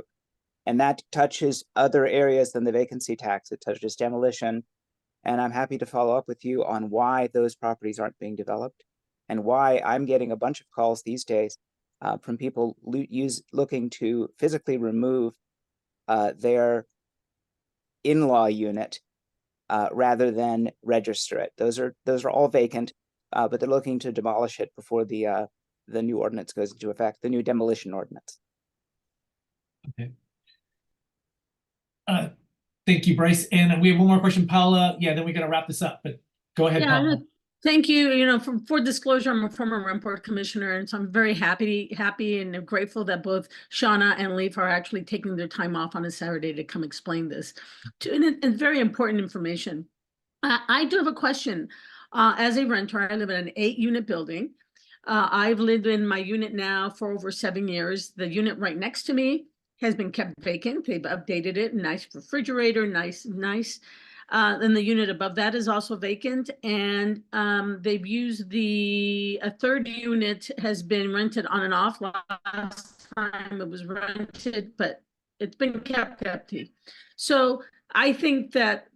And that touches other areas than the vacancy tax. It touches demolition. And I'm happy to follow up with you on why those properties aren't being developed and why I'm getting a bunch of calls these days from people looking to physically remove their in-law unit rather than register it. Those are all vacant, but they're looking to demolish it before the new ordinance goes into effect, the new demolition ordinance. Okay. Thank you, Bryce. And we have one more question, Paula. Yeah, then we got to wrap this up, but go ahead, Paula. Thank you. You know, for disclosure, I'm a former rent board commissioner, and so I'm very happy and grateful that both Shauna and Leif are actually taking their time off on a Saturday to come explain this. And very important information. I do have a question. As a renter, I live in an 8-unit building. I've lived in my unit now for over 7 years. The unit right next to me has been kept vacant. They've updated it, nice refrigerator, nice. Then the unit above that is also vacant, and they've used a third unit has been rented on and off. Last time it was rented, but it's been kept empty. So I think that,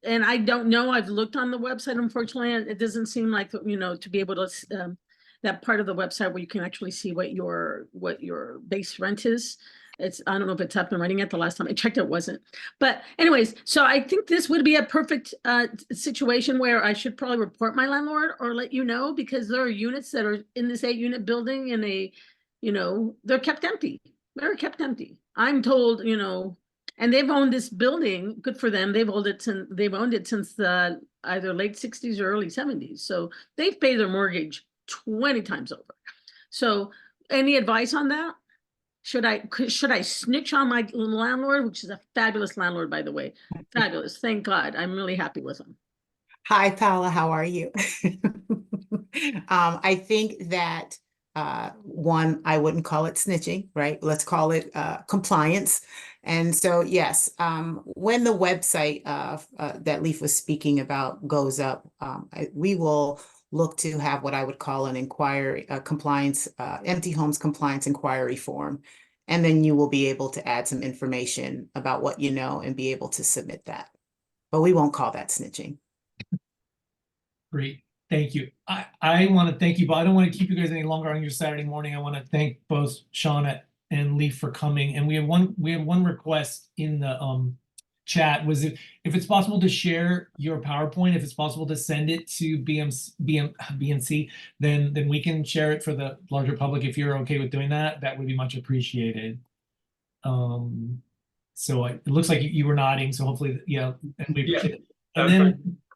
and I don't know, I've looked on the website, unfortunately, and it doesn't seem like, you know, to be able to, that part of the website where you can actually see what your base rent is. I don't know if it's up and running yet. The last time I checked, it wasn't. But anyways, so I think this would be a perfect situation where I should probably report my landlord or let you know, because there are units that are in this 8-unit building and they're kept empty. They're kept empty. I'm told, you know, and they've owned this building. Good for them. They've owned it since the either late 60s or early 70s. So they've paid their mortgage 20 times over. So any advice on that? Should I snitch on my landlord, which is a fabulous landlord, by the way? Fabulous. Thank God. I'm really happy with him. Hi, Paula. How are you? I think that one, I wouldn't call it snitching, right? Let's call it compliance. And so, yes, when the website that Leif was speaking about goes up, we will look to have what I would call an inquiry, compliance, empty homes compliance inquiry form. And then you will be able to add some information about what you know and be able to submit that. But we won't call that snitching. Great. Thank you. I want to thank you, but I don't want to keep you guys any longer on your Saturday morning. I want to thank both Shauna and Leif for coming. And we have one request in the chat. Was if it's possible to share your PowerPoint, if it's possible to send it to BNC, then we can share it for the larger public. If you're okay with doing that, that would be much appreciated. So it looks like you were nodding, so hopefully, yeah, and we appreciate it.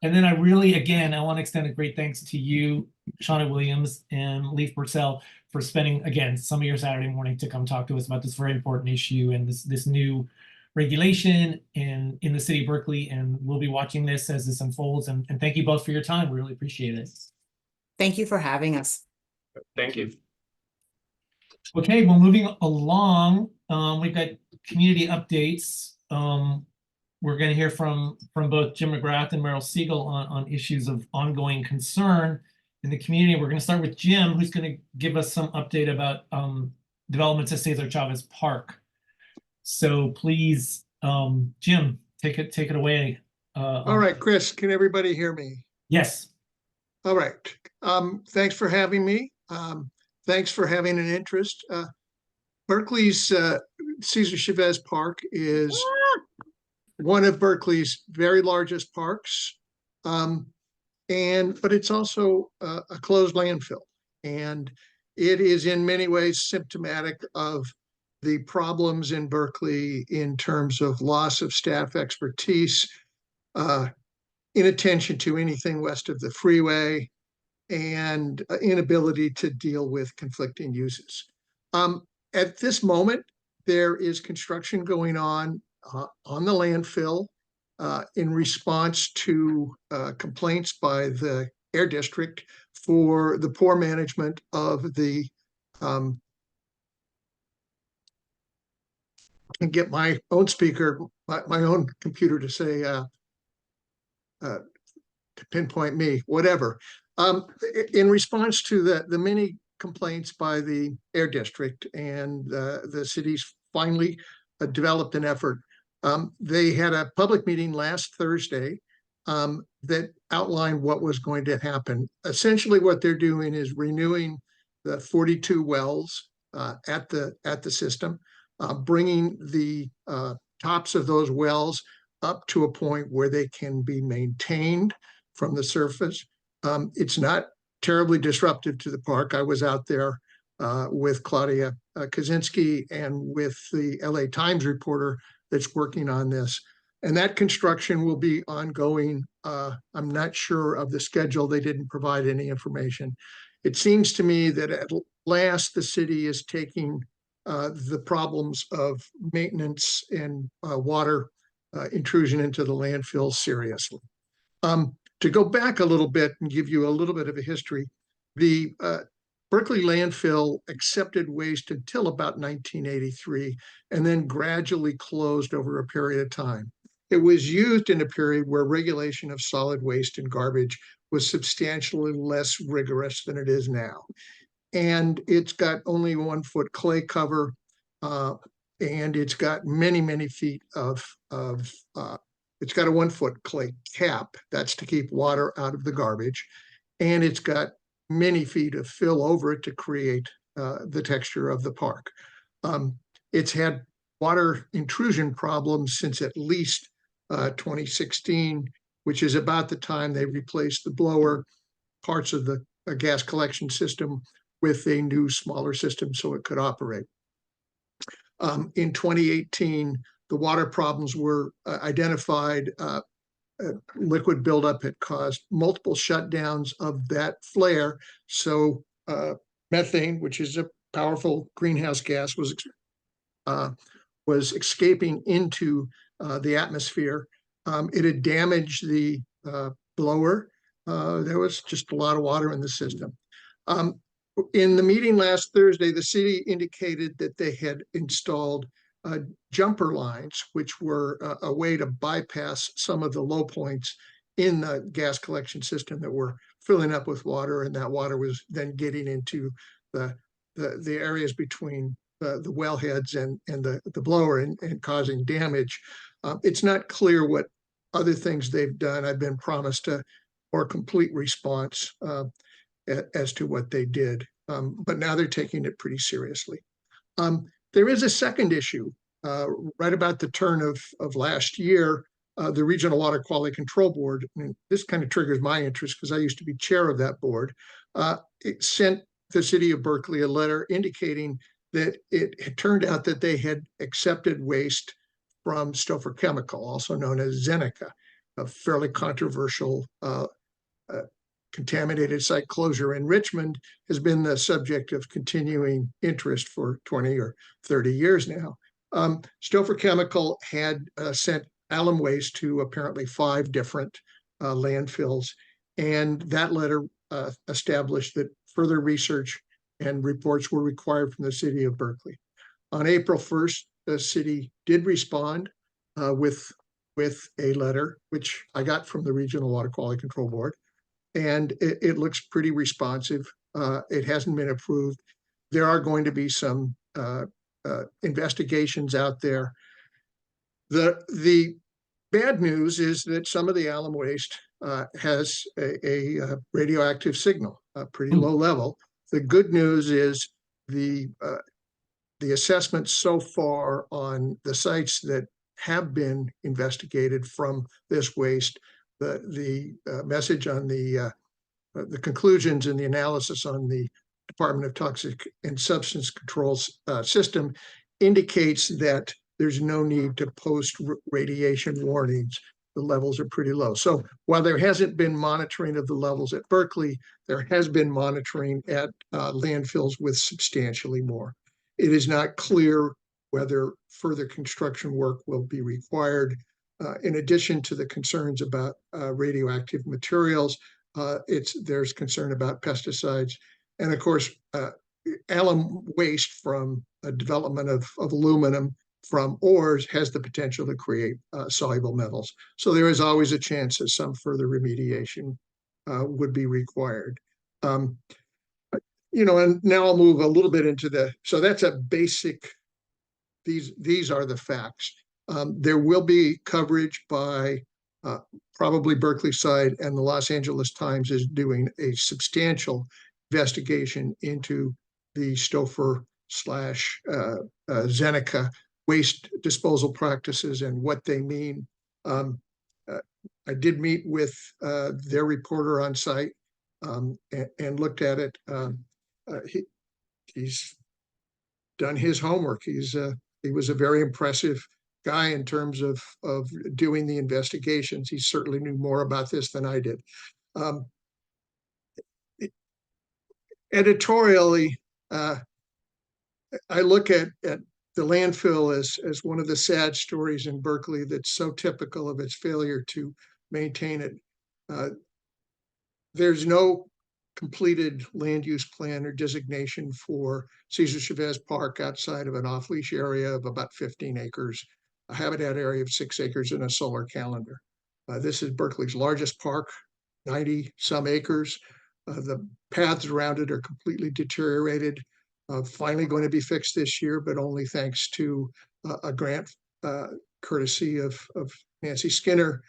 And then I really, again, I want to extend a great thanks to you, Shauna Williams and Leif Purcell, for spending, again, some of your Saturday morning to come talk to us about this very important issue and this new regulation in the city of Berkeley. And we'll be watching this as this unfolds. And thank you both for your time. We really appreciate it. Thank you for having us. Thank you. Okay, well, moving along, we've got community updates. We're going to hear from both Jim McGrath and Meryl Siegel on issues of ongoing concern in the community. We're going to start with Jim, who's going to give us some update about developments at Cesar Chavez Park. So please, Jim, take it away. All right, Chris, can everybody hear me? Yes. All right. Thanks for having me. Thanks for having an interest. Berkeley's Cesar Chavez Park is one of Berkeley's very largest parks, but it's also a closed landfill, and it is in many ways symptomatic of the problems in Berkeley in terms of loss of staff expertise, inattention to anything west of the freeway, and inability to deal with conflicting uses. At this moment, there is construction going on the landfill in response to complaints by the Air District for the poor management of the I can get my own speaker, my own computer to say to pinpoint me, whatever. In response to the many complaints by the Air District, and the city's finally developed an effort. They had a public meeting last Thursday that outlined what was going to happen. Essentially, what they're doing is renewing the 42 wells at the system, bringing the tops of those wells up to a point where they can be maintained from the surface. It's not terribly disruptive to the park. I was out there with Claudia Kaczynski and with the LA Times reporter that's working on this. And that construction will be ongoing. I'm not sure of the schedule. They didn't provide any information. It seems to me that at last the city is taking the problems of maintenance and water intrusion into the landfill seriously. To go back a little bit and give you a little bit of a history, the Berkeley landfill accepted waste until about 1983 and then gradually closed over a period of time. It was used in a period where regulation of solid waste and garbage was substantially less rigorous than it is now. And it's got only 1 foot clay cover, and it's got many feet of it's got a 1 foot clay cap. That's to keep water out of the garbage. And it's got many feet of fill over it to create the texture of the park. It's had water intrusion problems since at least 2016, which is about the time they replaced the blower parts of the gas collection system with a new, smaller system so it could operate. In 2018, the water problems were identified. Liquid buildup had caused multiple shutdowns of that flare. So methane, which is a powerful greenhouse gas, was escaping into the atmosphere. It had damaged the blower. There was just a lot of water in the system. In the meeting last Thursday, the city indicated that they had installed jumper lines, which were a way to bypass some of the low points in the gas collection system that were filling up with water, and that water was then getting into the areas between the wellheads and the blower and causing damage. It's not clear what other things they've done. I've been promised a more complete response as to what they did, but now they're taking it pretty seriously. There is a second issue. Right about the turn of last year, the Regional Water Quality Control Board, and this kind of triggers my interest because I used to be chair of that board, it sent the city of Berkeley a letter indicating that it had turned out that they had accepted waste from Stouffer Chemical, also known as Zeneca, a fairly controversial contaminated site closure in Richmond, has been the subject of continuing interest for 20 or 30 years now. Stouffer Chemical had sent alum waste to apparently 5 different landfills, and that letter established that further research and reports were required from the city of Berkeley. On April 1st, the city did respond with a letter, which I got from the Regional Water Quality Control Board, and it looks pretty responsive. It hasn't been approved. There are going to be some investigations out there. The bad news is that some of the alum waste has a radioactive signal, a pretty low level. The good news is the assessments so far on the sites that have been investigated from this waste, the message on the conclusions and the analysis on the Department of Toxic and Substance Control's system indicates that there's no need to post radiation warnings the levels are pretty low. So while there hasn't been monitoring of the levels at Berkeley, there has been monitoring at landfills with substantially more. It is not clear whether further construction work will be required. In addition to the concerns about radioactive materials, there's concern about pesticides. And of course, alum waste from a development of aluminum from ores has the potential to create soluble metals. So there is always a chance that some further remediation would be required. And now I'll move a little bit into so that's a basic, these are the facts. There will be coverage by probably Berkeley side, and the Los Angeles Times is doing a substantial investigation into the Stouffer / Zeneca waste disposal practices and what they mean. I did meet with their reporter on site and looked at it. He's done his homework. He was a very impressive guy in terms of doing the investigations. He certainly knew more about this than I did. Editorially, I look at the landfill as one of the sad stories in Berkeley that's so typical of its failure to maintain it. There's no completed land use plan or designation for Cesar Chavez Park outside of an off-leash area of about 15 acres, a habitat area of 6 acres, and a solar calendar. This is Berkeley's largest park, 90 some acres. The paths around it are completely deteriorated. Finally going to be fixed this year, but only thanks to a grant courtesy of Nancy Skinner.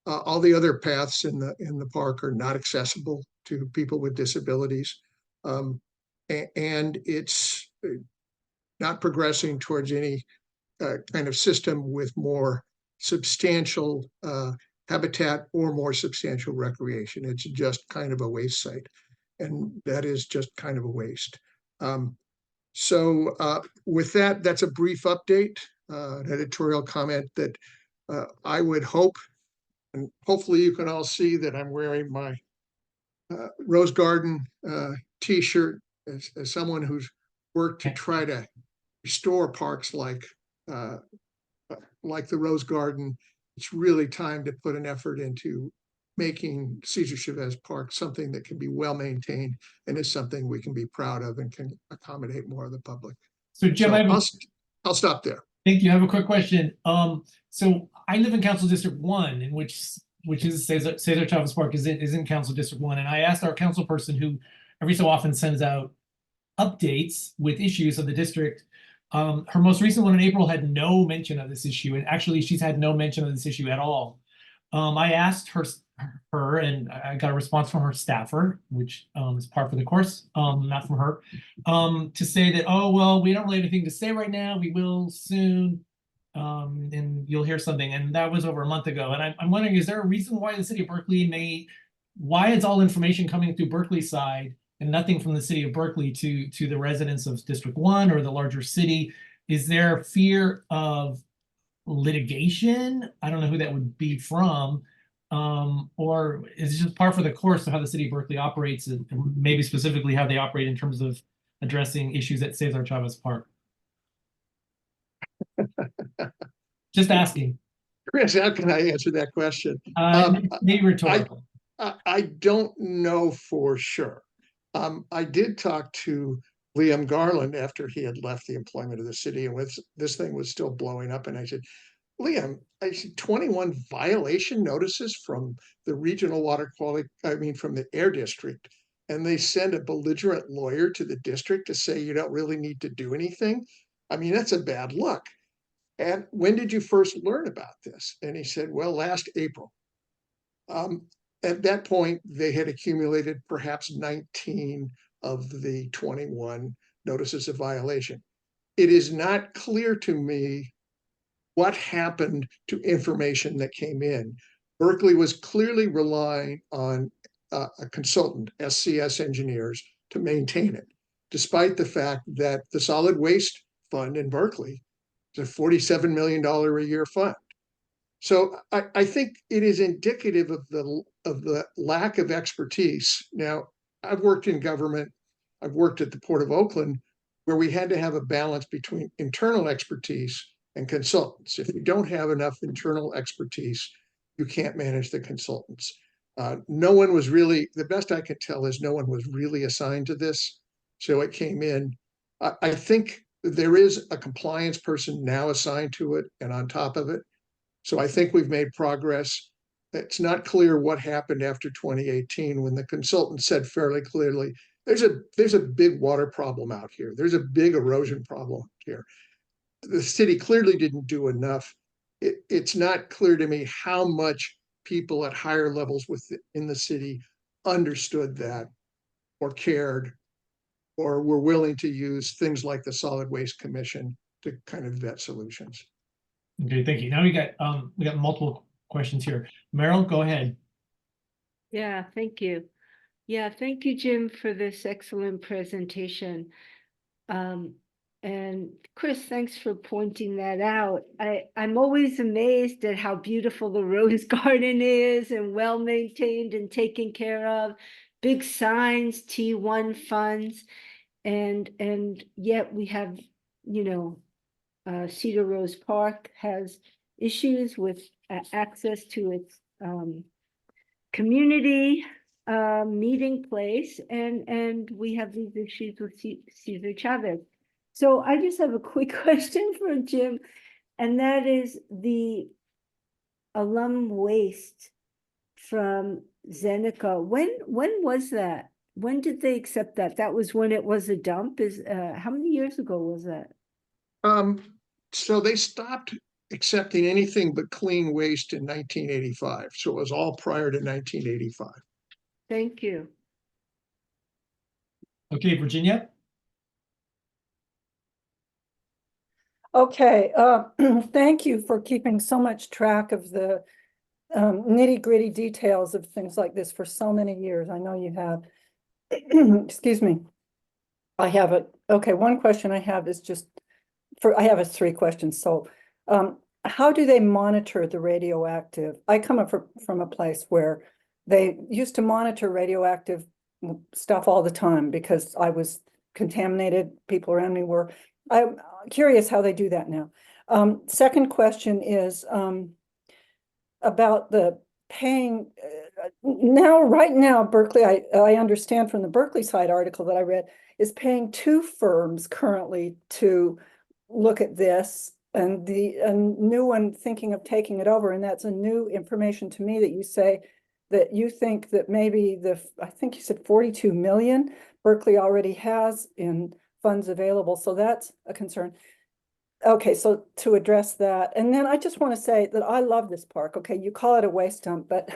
All the other paths in the park are not accessible to people with disabilities. And it's not progressing towards any kind of system with more substantial habitat or more substantial recreation. It's just kind of a waste site. And that is just kind of a waste. So with that, that's a brief update, an editorial comment that I would hope, and hopefully you can all see that I'm wearing my Rose Garden t-shirt as someone who's worked to try to restore parks like the Rose Garden. It's really time to put an effort into making Cesar Chavez Park something that can be well maintained and is something we can be proud of and can accommodate more of the public. So Jim, I'll stop there. Thank you. I have a quick question. So I live in Council District 1, in which is Cesar Chavez Park is in Council District 1. And I asked our council person, who every so often sends out updates with issues of the district. Her most recent one in April had no mention of this issue. And actually, she's had no mention of this issue at all. I asked her and I got a response from her staffer, which is par for the course, not from her, to say that, oh, well, we don't really have anything to say right now. We will soon. And you'll hear something. And that was over a month ago. And I'm wondering, is there a reason why the city of Berkeley why is all information coming through Berkeley side and nothing from the city of Berkeley to the residents of District 1 or the larger city? Is there fear of litigation? I don't know who that would be from. Or is it just par for the course of how the city of Berkeley operates, and maybe specifically how they operate in terms of addressing issues at Cesar Chavez Park? Just asking. Chris, how can I answer that question? Maybe rhetorical. I don't know for sure. I did talk to Liam Garland after he had left the employment of the city, and this thing was still blowing up. And I said, Liam, I see 21 violation notices from the regional water quality, from the air district. And they send a belligerent lawyer to the district to say you don't really need to do anything. I mean, that's a bad look. And when did you first learn about this? And he said, well, last April. At that point, they had accumulated perhaps 19 of the 21 notices of violation. It is not clear to me what happened to information that came in. Berkeley was clearly relying on a consultant, SCS engineers, to maintain it, despite the fact that the solid waste fund in Berkeley is a $47 million a year fund. So I think it is indicative of the lack of expertise. Now, I've worked in government. I've worked at the Port of Oakland, where we had to have a balance between internal expertise and consultants. If you don't have enough internal expertise, you can't manage the consultants. No one was really, the best I could tell is no one was really assigned to this. So it came in. I think there is a compliance person now assigned to it and on top of it. So I think we've made progress. It's not clear what happened after 2018 when the consultant said fairly clearly, there's a big water problem out here. There's a big erosion problem here. The city clearly didn't do enough. It's not clear to me how much people at higher levels within the city understood that or cared or were willing to use things like the Solid Waste Commission to kind of vet solutions. Okay, thank you. Now we got multiple questions here. Meryl, go ahead. Yeah, thank you. Yeah, thank you, Jim, for this excellent presentation. And Chris, thanks for pointing that out. I'm always amazed at how beautiful the rose garden is and well maintained and taken care of. Big signs, T1 funds, and yet we have, Cedar Rose Park has issues with access to its community meeting place, and we have these issues with Cesar Chavez. So I just have a quick question for Jim, and that is the alum waste from Zeneca. When was that? When did they accept that? That was when it was a dump? How many years ago was that? So they stopped accepting anything but clean waste in 1985. So it was all prior to 1985. Thank you. Okay, Virginia. Okay, thank you for keeping so much track of the nitty-gritty details of things like this for so many years. I know you have. Excuse me. I have it. Okay, one question I have is just I have 3 questions. So how do they monitor the radioactive? I come up from a place where they used to monitor radioactive stuff all the time because I was contaminated. People around me were. I'm curious how they do that now. Second question is about the paying. Right now, Berkeley, I understand from the Berkeley side article that I read, is paying 2 firms currently to look at this, and a new one thinking of taking it over. And that's a new information to me that you say that you think that maybe I think you said 42 million Berkeley already has in funds available. So that's a concern. Okay, so to address that, and then I just want to say that I love this park. Okay, you call it a waste dump, but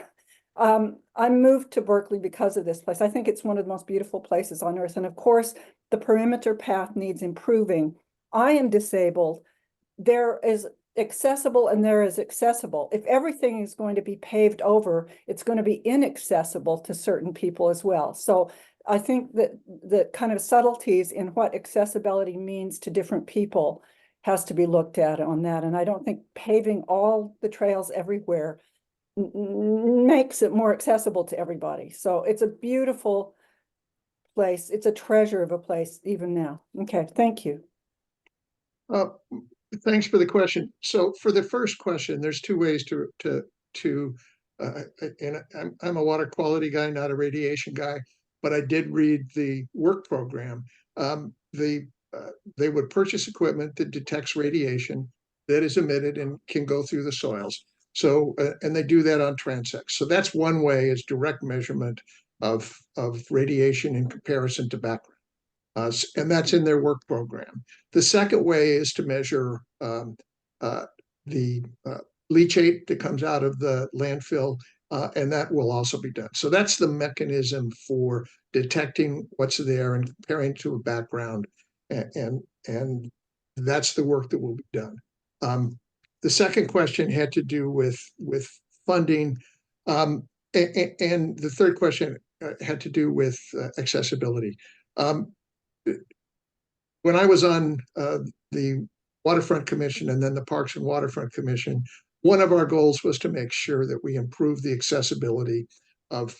I moved to Berkeley because of this place. I think it's one of the most beautiful places on earth. And of course, the perimeter path needs improving. I am disabled. There is accessible and there is accessible. If everything is going to be paved over, it's going to be inaccessible to certain people as well. So I think that the kind of subtleties in what accessibility means to different people has to be looked at on that. And I don't think paving all the trails everywhere makes it more accessible to everybody. So it's a beautiful place. It's a treasure of a place even now. Okay, thank you. Thanks for the question. So for the first question, there's 2 ways and I'm a water quality guy, not a radiation guy, but I did read the work program. They would purchase equipment that detects radiation that is emitted and can go through the soils. So, and they do that on transects. So that's one way, is direct measurement of radiation in comparison to background. And that's in their work program. The second way is to measure the leachate that comes out of the landfill, and that will also be done. So that's the mechanism for detecting what's there and comparing to a background, and that's the work that will be done. The second question had to do with funding, and the third question had to do with accessibility. When I was on the Waterfront Commission and then the Parks and Waterfront Commission, one of our goals was to make sure that we improve the accessibility of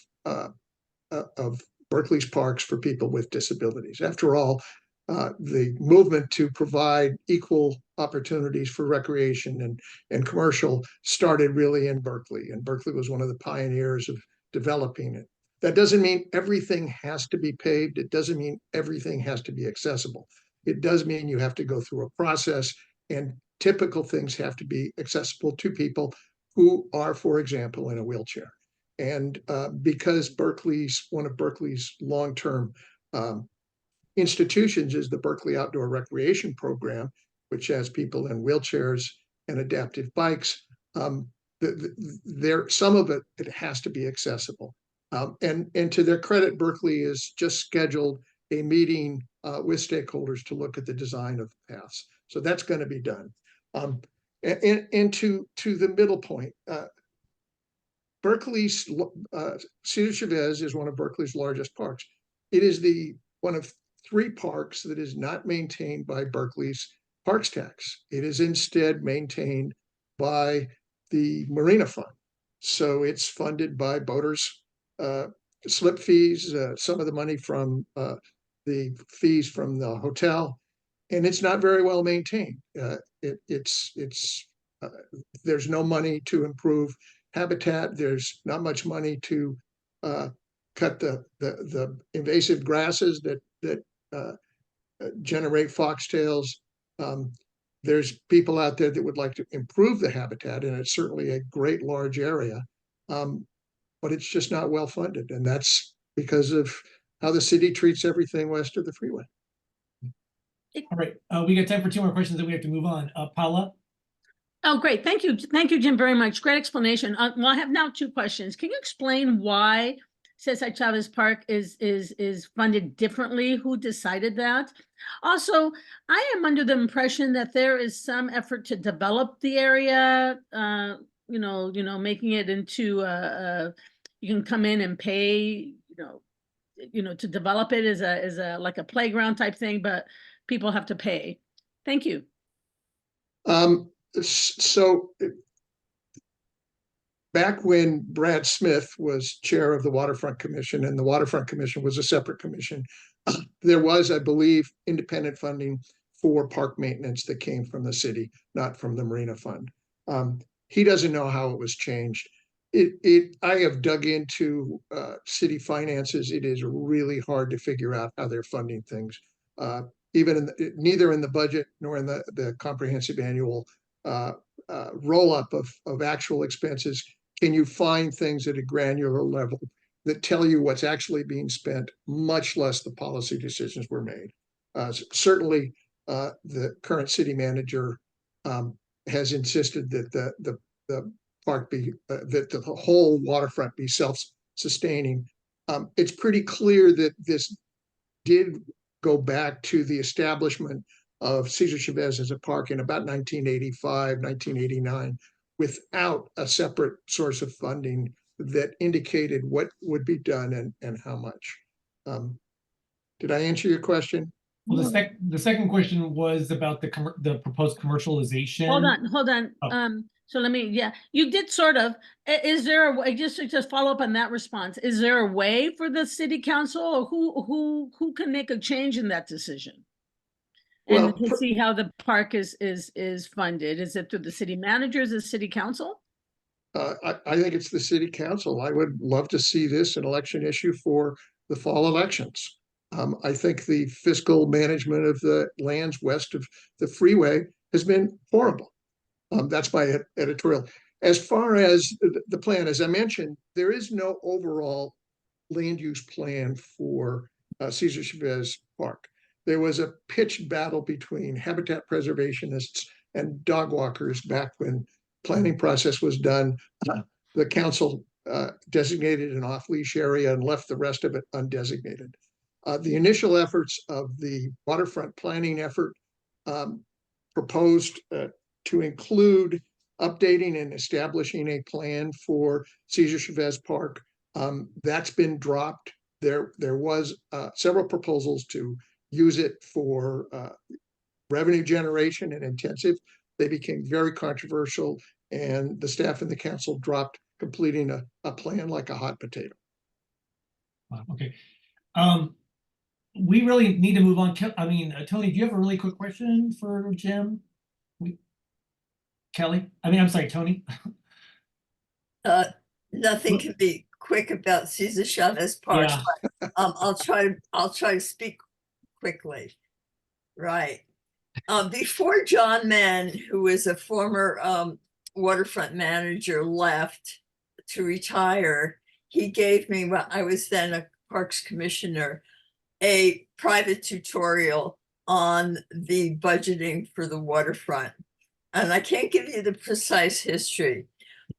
Berkeley's parks for people with disabilities. After all, the movement to provide equal opportunities for recreation and commercial started really in Berkeley, and Berkeley was one of the pioneers of developing it. That doesn't mean everything has to be paved. It doesn't mean everything has to be accessible. It does mean you have to go through a process, and typical things have to be accessible to people who are, for example, in a wheelchair. And because one of Berkeley's long-term institutions is the Berkeley Outdoor Recreation Program, which has people in wheelchairs and adaptive bikes, some of it has to be accessible. And to their credit, Berkeley has just scheduled a meeting with stakeholders to look at the design of the paths. So that's going to be done. And to the middle point, Berkeley's Cesar Chavez is one of Berkeley's largest parks. It is one of 3 parks that is not maintained by Berkeley's parks tax. It is instead maintained by the Marina Fund. So it's funded by boaters' slip fees, some of the money from the fees from the hotel, and it's not very well maintained. There's no money to improve habitat. There's not much money to cut the invasive grasses that generate foxtails. There's people out there that would like to improve the habitat, and it's certainly a great large area, but it's just not well funded, and that's because of how the city treats everything west of the freeway. All right, we got time for 2 more questions, then we have to move on. Paula? Oh, great. Thank you. Thank you, Jim, very much. Great explanation. Well, I have now 2 questions. Can you explain why Cesar Chavez Park is funded differently? Who decided that? Also, I am under the impression that there is some effort to develop the area, making it into you can come in and pay, to develop it as a like a playground type thing, but people have to pay. Thank you. So back when Brad Smith was chair of the Waterfront Commission, and the Waterfront Commission was a separate commission, there was, I believe, independent funding for park maintenance that came from the city, not from the Marina Fund. He doesn't know how it was changed. I have dug into city finances. It is really hard to figure out how they're funding things. Neither in the budget nor in the comprehensive annual roll-up of actual expenses can you find things at a granular level that tell you what's actually being spent, much less the policy decisions were made. Certainly, the current city manager has insisted that the park be that the whole waterfront be self-sustaining. It's pretty clear that this did go back to the establishment of Cesar Chavez as a park in about 1985, 1989, without a separate source of funding that indicated what would be done and how much. Did I answer your question? Well, the second question was about the proposed commercialization. Hold on. Oh. So let me, you did sort of, is there a way, just follow up on that response. Is there a way for the city council, or who can make a change in that decision? And to see how the park is funded? Is it through the city managers, the city council? I think it's the city council. I would love to see this an election issue for the fall elections. I think the fiscal management of the lands west of the freeway has been horrible. That's my editorial. As far as the plan, as I mentioned, there is no overall land use plan for Cesar Chavez Park. There was a pitched battle between habitat preservationists and dog walkers back when planning process was done. The council designated an off-leash area and left the rest of it undesignated. The initial efforts of the waterfront planning effort proposed to include updating and establishing a plan for Cesar Chavez Park. That's been dropped. There was several proposals to use it for revenue generation and intensive. They became very controversial and the staff and the council dropped completing a plan like a hot potato. Wow, okay. We really need to move on. Tony, do you have a really quick question for Jim? Kelly? I'm sorry, Tony. Nothing can be quick about Cesar Chavez Park, Yeah. but I'll try to speak quickly. Right. Before John Mann, who is a former waterfront manager, left to retire, he gave me, when I was then a Parks Commissioner, a private tutorial on the budgeting for the waterfront. And I can't give you the precise history,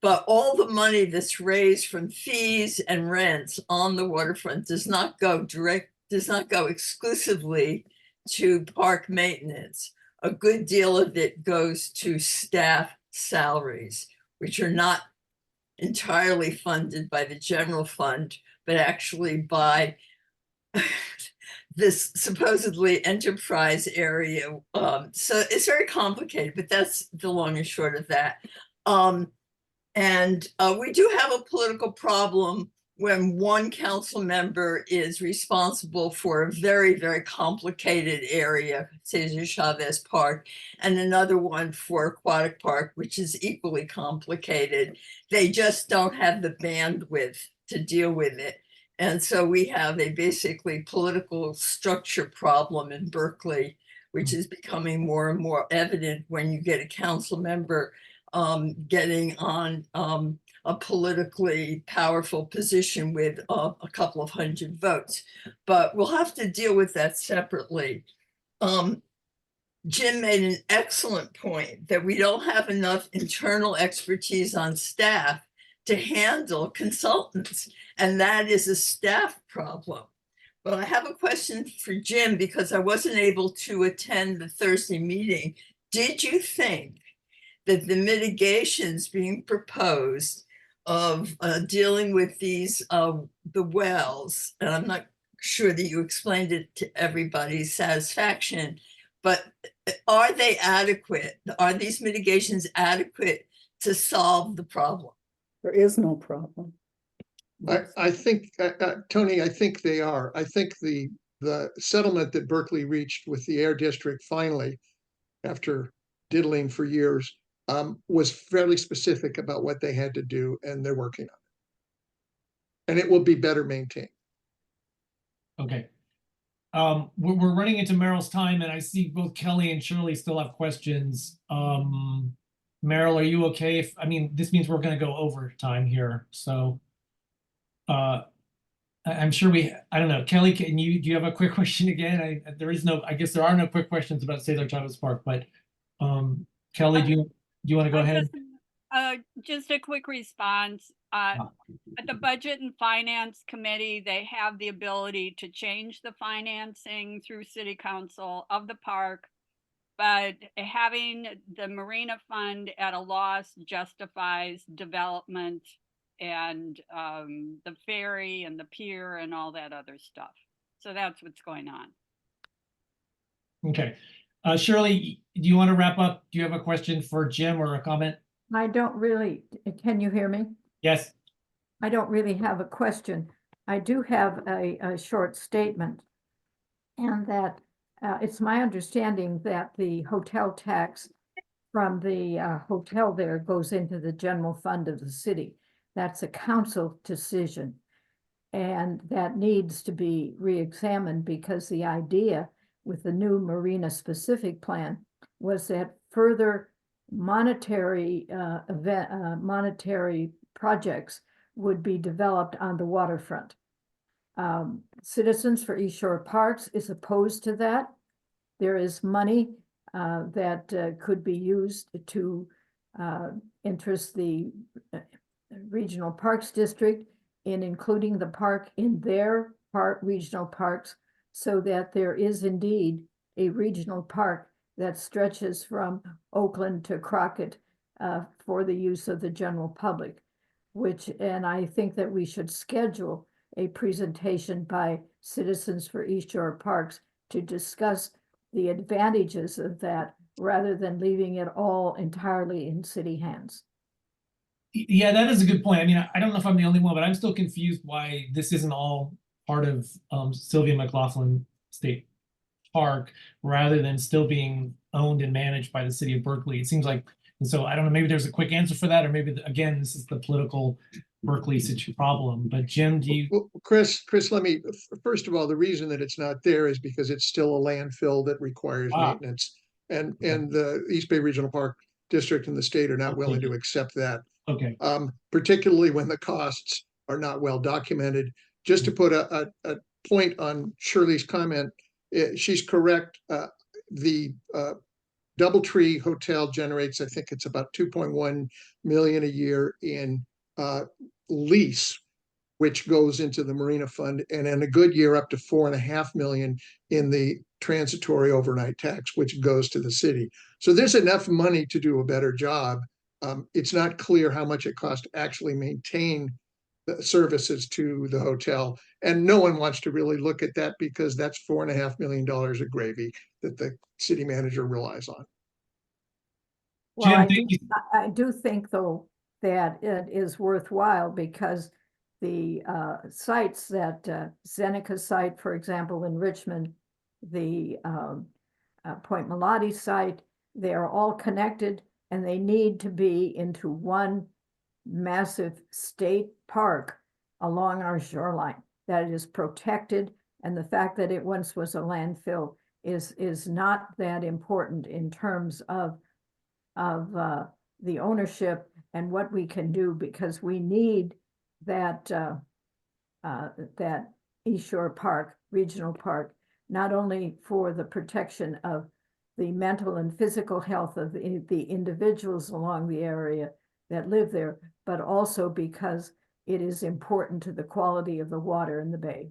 but all the money that's raised from fees and rents on the waterfront does not go exclusively to park maintenance. A good deal of it goes to staff salaries, which are not entirely funded by the general fund, but actually by this supposedly enterprise area. So it's very complicated, but that's the long and short of that. We do have a political problem when one council member is responsible for a very, very complicated area, Cesar Chavez Park, and another one for Aquatic Park, which is equally complicated. They just don't have the bandwidth to deal with it. And so we have a basically political structure problem in Berkeley, which is becoming more and more evident when you get a council member getting on a politically powerful position with a couple of hundred votes. But we'll have to deal with that separately. Jim made an excellent point that we don't have enough internal expertise on staff to handle consultants, and that is a staff problem. But I have a question for Jim, because I wasn't able to attend the Thursday meeting. Did you think that the mitigations being proposed of dealing with these, the wells, and I'm not sure that you explained it to everybody's satisfaction, but are they adequate? Are these mitigations adequate to solve the problem? There is no problem. I think, Tony, I think they are. I think the settlement that Berkeley reached with the Air District finally, after diddling for years, was fairly specific about what they had to do, and they're working on it. And it will be better maintained. Okay. We're running into Meryl's time, and I see both Kelly and Shirley still have questions. Meryl, are you okay? This means we're going to go over time here. So I'm sure I don't know. Kelly, do you have a quick question again? I guess there are no quick questions about Cesar Chavez Park, but Kelly, do you want to go ahead? Just a quick response. At the Budget and Finance Committee, they have the ability to change the financing through City Council of the park, but having the Marina Fund at a loss justifies development and the ferry and the pier and all that other stuff. So that's what's going on. Okay. Shirley, do you want to wrap up? Do you have a question for Jim or a comment? I don't really, can you hear me? Yes. I don't really have a question. I do have a short statement. And that it's my understanding that the hotel tax from the hotel there goes into the general fund of the city. That's a council decision. And that needs to be re-examined, because the idea with the new marina specific plan was that further monetary projects would be developed on the waterfront. Citizens for East Shore Parks is opposed to that. There is money that could be used to interest the Regional Parks District in including the park in their regional parks, so that there is indeed a regional park that stretches from Oakland to Crockett for the use of the general public, and I think that we should schedule a presentation by Citizens for East Shore Parks to discuss the advantages of that, rather than leaving it all entirely in city hands. Yeah, that is a good point. I mean, I don't know if I'm the only one, but I'm still confused why this isn't all part of Sylvia McLaughlin State Park rather than still being owned and managed by the city of Berkeley. It seems like, and so I don't know, maybe there's a quick answer for that, or maybe again, this is the political Berkeley problem. But Jim, do you? Well, Chris, let me, first of all, the reason that it's not there is because it's still a landfill that requires maintenance. And the East Bay Regional Park District and the state are not willing to accept that. Okay. Particularly when the costs are not well documented. Just to put a point on Shirley's comment, she's correct. The DoubleTree Hotel generates, I think it's about 2.1 million a year in lease, which goes into the Marina Fund, and in a good year up to 4.5 million in the transitory overnight tax, which goes to the city. So there's enough money to do a better job. It's not clear how much it costs to actually maintain the services to the hotel. And no one wants to really look at that because that's $4.5 million of gravy that the city manager relies on. Well, Jim, I do think though that it is worthwhile because the sites that Zeneca site, for example, in Richmond, the Point Melati site, they are all connected and they need to be into one massive state park along our shoreline that is protected. And the fact that it once was a landfill is not that important in terms of the ownership and what we can do, because we need that that East Shore Park, Regional Park, not only for the protection of the mental and physical health of the individuals along the area that live there, but also because it is important to the quality of the water in the bay.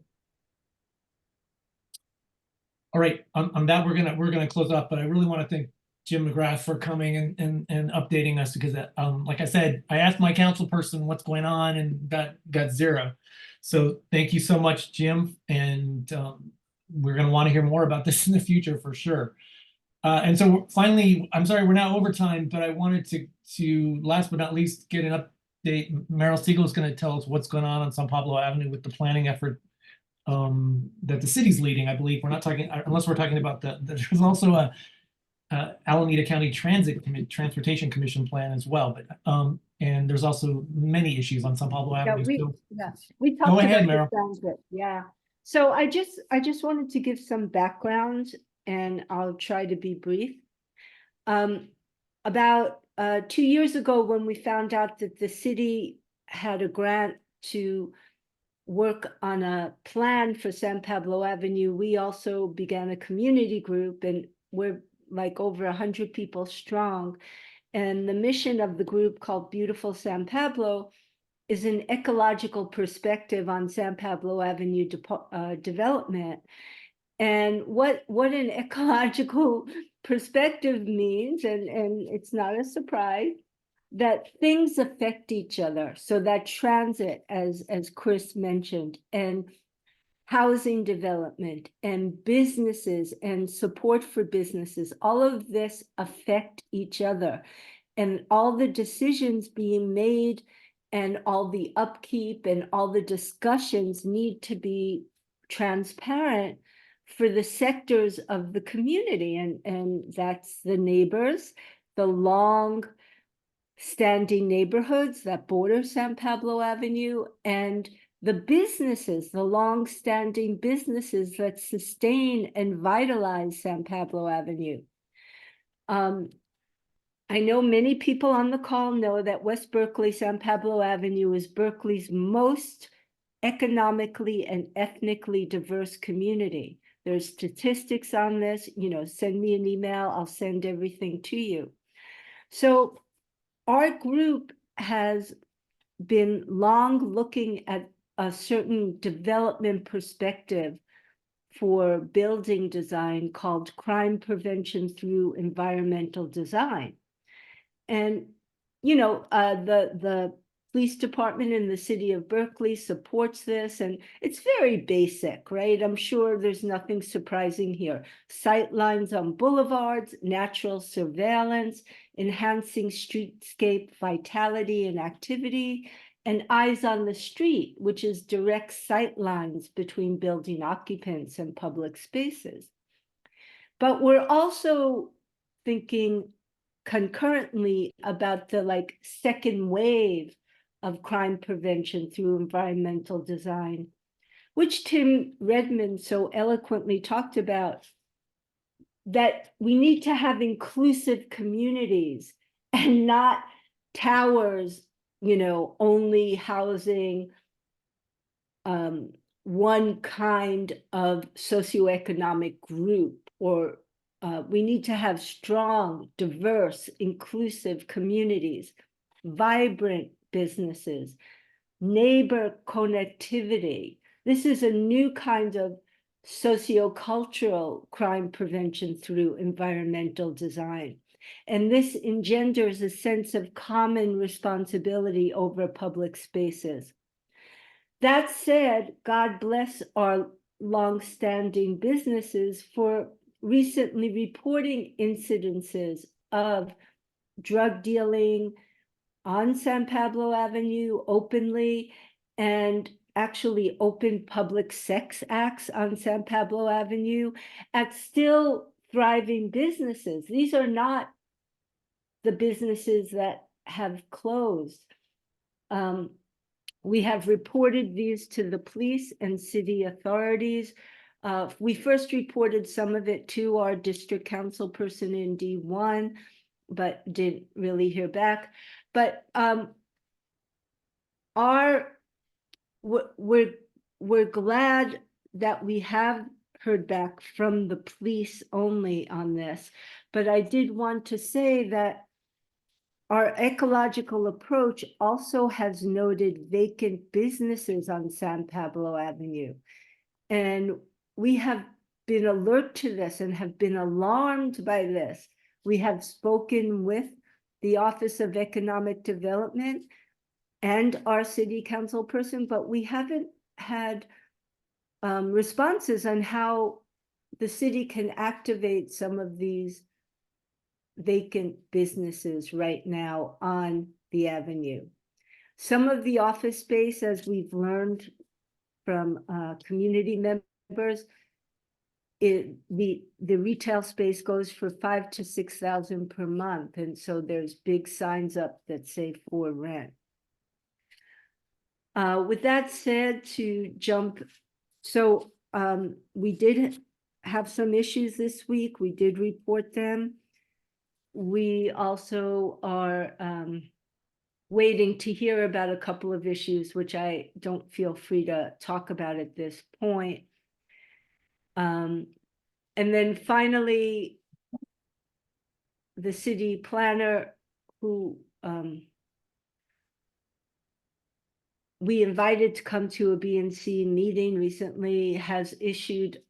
all right, on that we're gonna close up, but I really want to thank Jim McGrath for coming and updating us, because like I said, I asked my council person what's going on and got zero. So thank you so much, Jim, and we're gonna want to hear more about this in the future for sure. And so finally, I'm sorry we're now over time, but I wanted to last but not least get an update. Meryl Siegel is going to tell us what's going on San Pablo Avenue with the planning effort that the city's leading. I believe we're not talking, unless we're talking about there's also a Alameda County Transportation Commission plan as well, but and there's also many issues on San Pablo Avenue. We talked Go ahead, about Meryl. this. Yeah. So I just wanted to give some background, and I'll try to be brief. About 2 years ago, when we found out that the city had a grant to work on a plan for San Pablo Avenue, we also began a community group, and we're like over 100 people strong. And the mission of the group, called Beautiful San Pablo, is an ecological perspective on San Pablo Avenue development. And what an ecological perspective means, and it's not a surprise, that things affect each other. So that transit, as Chris mentioned, and housing development and businesses and support for businesses, all of this affect each other. And all the decisions being made and all the upkeep and all the discussions need to be transparent for the sectors of the community. And that's the neighbors, the long standing neighborhoods that border San Pablo Avenue, and the businesses, the long-standing businesses that sustain and vitalize San Pablo Avenue. I know many people on the call know that West Berkeley, San Pablo Avenue is Berkeley's most economically and ethnically diverse community. There's statistics on this, send me an email, I'll send everything to you. So our group has been long looking at a certain development perspective for building design called crime prevention through environmental design. And, the police department in the city of Berkeley supports this, and it's very basic, right? I'm sure there's nothing surprising here. Sight lines on boulevards, natural surveillance, enhancing streetscape vitality and activity, and eyes on the street, which is direct sight lines between building occupants and public spaces. But we're also thinking concurrently about the second wave of crime prevention through environmental design, which Tim Redmont so eloquently talked about, that we need to have inclusive communities and not towers, only housing one kind of socioeconomic group, or we need to have strong, diverse, inclusive communities, vibrant businesses, neighbor connectivity. This is a new kind of sociocultural crime prevention through environmental design. And this engenders a sense of common responsibility over public spaces. That said, God bless our longstanding businesses for recently reporting incidences of drug dealing on San Pablo Avenue openly, and actually open public sex acts on San Pablo Avenue at still thriving businesses. These are not the businesses that have closed. We have reported these to the police and city authorities. We first reported some of it to our district council person in D1, but didn't really hear back. But we're glad that we have heard back from the police only on this. But I did want to say that our ecological approach also has noted vacant businesses on San Pablo Avenue. And we have been alert to this and have been alarmed by this. We have spoken with the Office of Economic Development and our city council person, but we haven't had responses on how the city can activate some of these vacant businesses right now on the avenue. Some of the office space, as we've learned from community members, the retail space goes for $5,000 to $6,000 per month, and so there's big signs up that say for rent. With that said, we did have some issues this week. We did report them. We also are waiting to hear about a couple of issues, which I don't feel free to talk about at this point. And then finally, the city planner, who we invited to come to a BNC meeting recently, has issued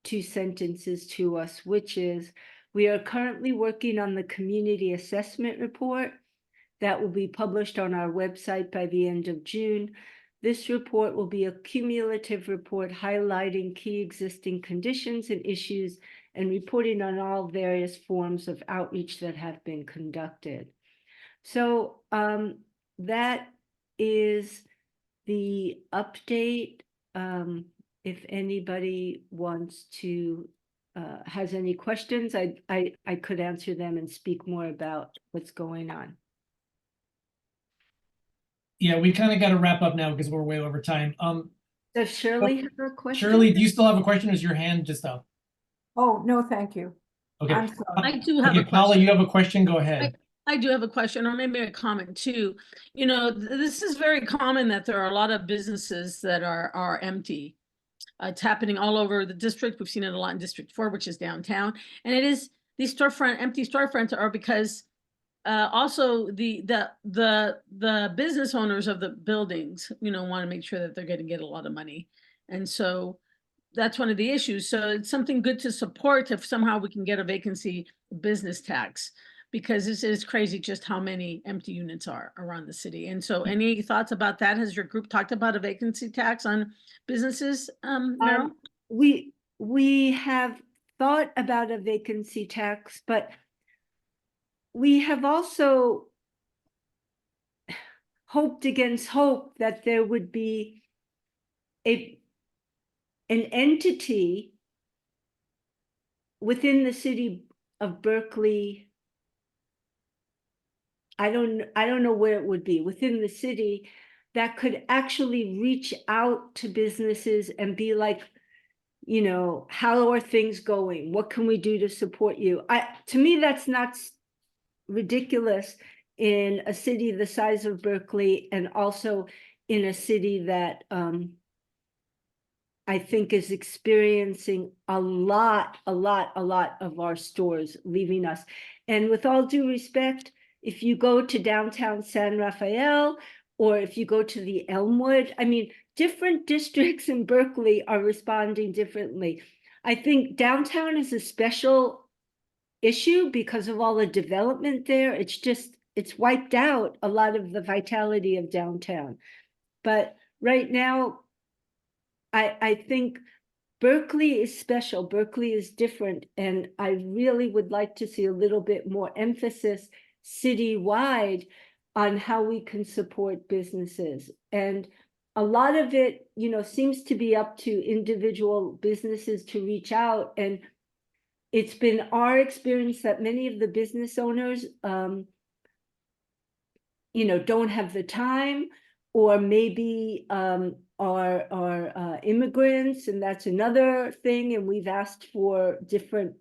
2 sentences to us, which is, we are currently working on the community assessment report that will be published on our website by the end of June. This report will be a cumulative report highlighting key existing conditions and issues and reporting on all various forms of outreach that have been conducted. So that is the update. If anybody wants to has any questions, I could answer them and speak more about what's going on. Yeah, we kind of got to wrap up now because we're way over time. Does Shirley have a question? Shirley, do you still have a question? Is your hand just up? Oh, no, thank you. Okay. I'm sorry. I do have Okay, a Paula, question. you have a question? Go ahead. I do have a question, or maybe a comment too. This is very common that there are a lot of businesses that are empty. It's happening all over the district. We've seen it a lot in District 4, which is downtown. And it is, these empty storefronts are because also the business owners of the buildings, want to make sure that they're going to get a lot of money. And so that's one of the issues. So it's something good to support if somehow we can get a vacancy business tax. because this is crazy just how many empty units are around the city. And so any thoughts about that? Has your group talked about a vacancy tax on businesses? Mary? We have thought about a vacancy tax, but we have also hoped against hope that there would be an entity within the city of Berkeley. I don't know where it would be within the city that could actually reach out to businesses and be like, you know, how are things going? What can we do to support you? To me, that's not ridiculous in a city the size of Berkeley, and also in a city that I think is experiencing a lot of our stores leaving us. And with all due respect, if you go to downtown San Rafael, or if you go to the Elmwood, I mean, different districts in Berkeley are responding differently. I think downtown is a special issue because of all the development there. It's wiped out a lot of the vitality of downtown. But right now, I think Berkeley is special. Berkeley is different. And I really would like to see a little bit more emphasis citywide on how we can support businesses. And a lot of it, you know, seems to be up to individual businesses to reach out. And it's been our experience that many of the business owners, you know, don't have the time, or maybe are immigrants, and that's another thing. And we've asked for different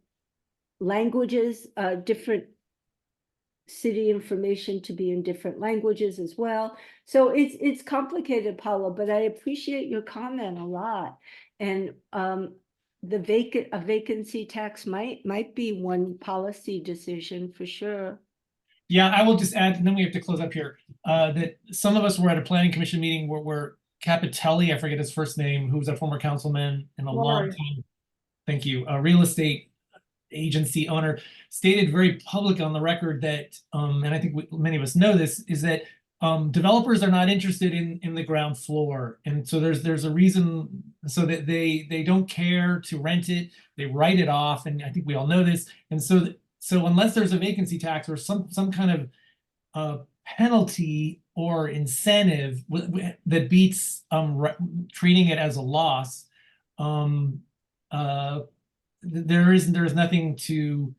languages, different city information to be in different languages as well. So it's complicated, Paula, but I appreciate your comment a lot. And a vacancy tax might be one policy decision for sure. Yeah, I will just add, and then we have to close up here, that some of us were at a planning commission meeting where Capitelli, I forget his first name, who was a former councilman and a long time, thank you, a real estate agency owner, stated very public on the record that, and I think many of us know this, is that developers are not interested in the ground floor. And so there's a reason, so that they don't care to rent it, they write it off, and I think we all know this. And so unless there's a vacancy tax or some kind of penalty or incentive that beats treating it as a loss, there's nothing to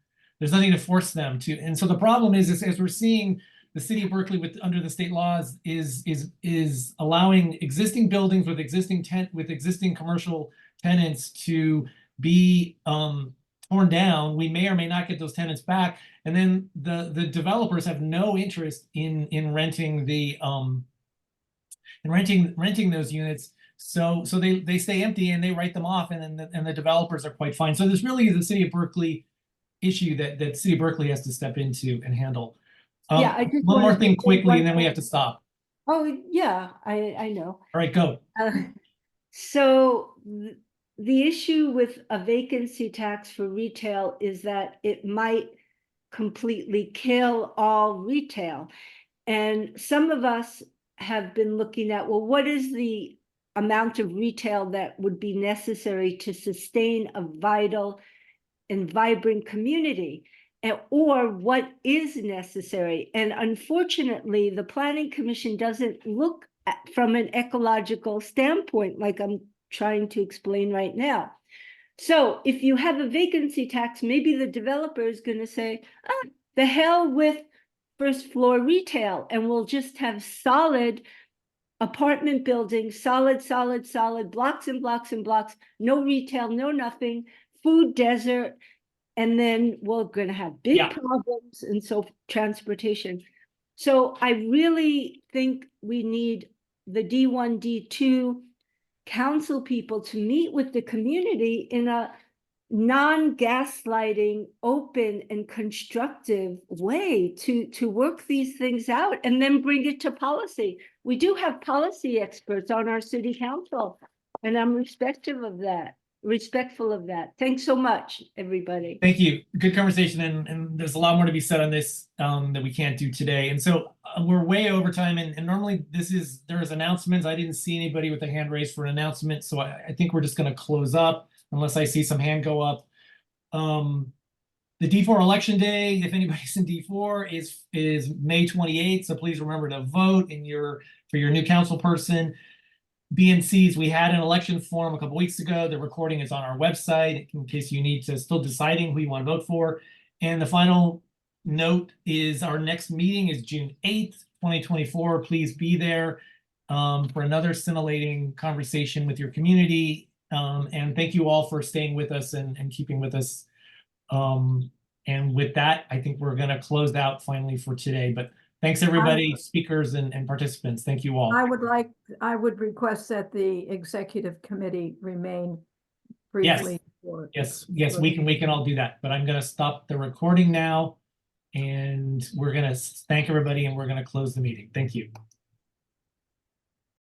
force them to. And so the problem is as we're seeing the city of Berkeley under the state laws is allowing existing buildings with existing commercial tenants to be torn down. We may or may not get those tenants back, and then the developers have no interest in renting renting those units. So they stay empty and they write them off, and the developers are quite fine. So there's really the city of Berkeley issue that city of Berkeley has to step into and handle. Yeah, I just one more wanted to thing say quickly, one and then we thing. have to stop. Oh, yeah, I know. All right, go. So the issue with a vacancy tax for retail is that it might completely kill all retail. And some of us have been looking at, well, what is the amount of retail that would be necessary to sustain a vital and vibrant community? Or what is necessary? And unfortunately, the Planning Commission doesn't look at from an ecological standpoint, like I'm trying to explain right now. So if you have a vacancy tax, maybe the developer is going to say, the hell with first floor retail, and we'll just have solid apartment buildings, solid, blocks and blocks and blocks, no retail, no nothing, food desert. And then we're going to have big problems, and so transportation. So I really think we need the D1, D2 council people to meet with the community in a non-gaslighting, open and constructive way to work these things out and then bring it to policy. We do have policy experts on our city council, and I'm respectful of that. respectful of that. Thanks so much, everybody. Thank you. Good conversation, and there's a lot more to be said on this that we can't do today. And so we're way over time, and normally there's announcements. I didn't see anybody with a hand raised for an announcement, so I think we're just going to close up unless I see some hand go up. The D4 election day, if anybody's in D4, is May 28th. So please remember to vote for your new council person. BNCs, we had an election form a couple weeks ago. The recording is on our website in case you need to still deciding who you want to vote for. And the final note is our next meeting is June 8th, 2024. Please be there for another scintillating conversation with your community. And thank you all for staying with us and keeping with us. And with that, I think we're going to close out finally for today. But thanks everybody, speakers and participants. Thank you all. I would request that the executive committee remain Yes. briefly. Yes, we can all do that. But I'm going to stop the recording now, and we're going to thank everybody, and we're going to close the meeting. Thank you.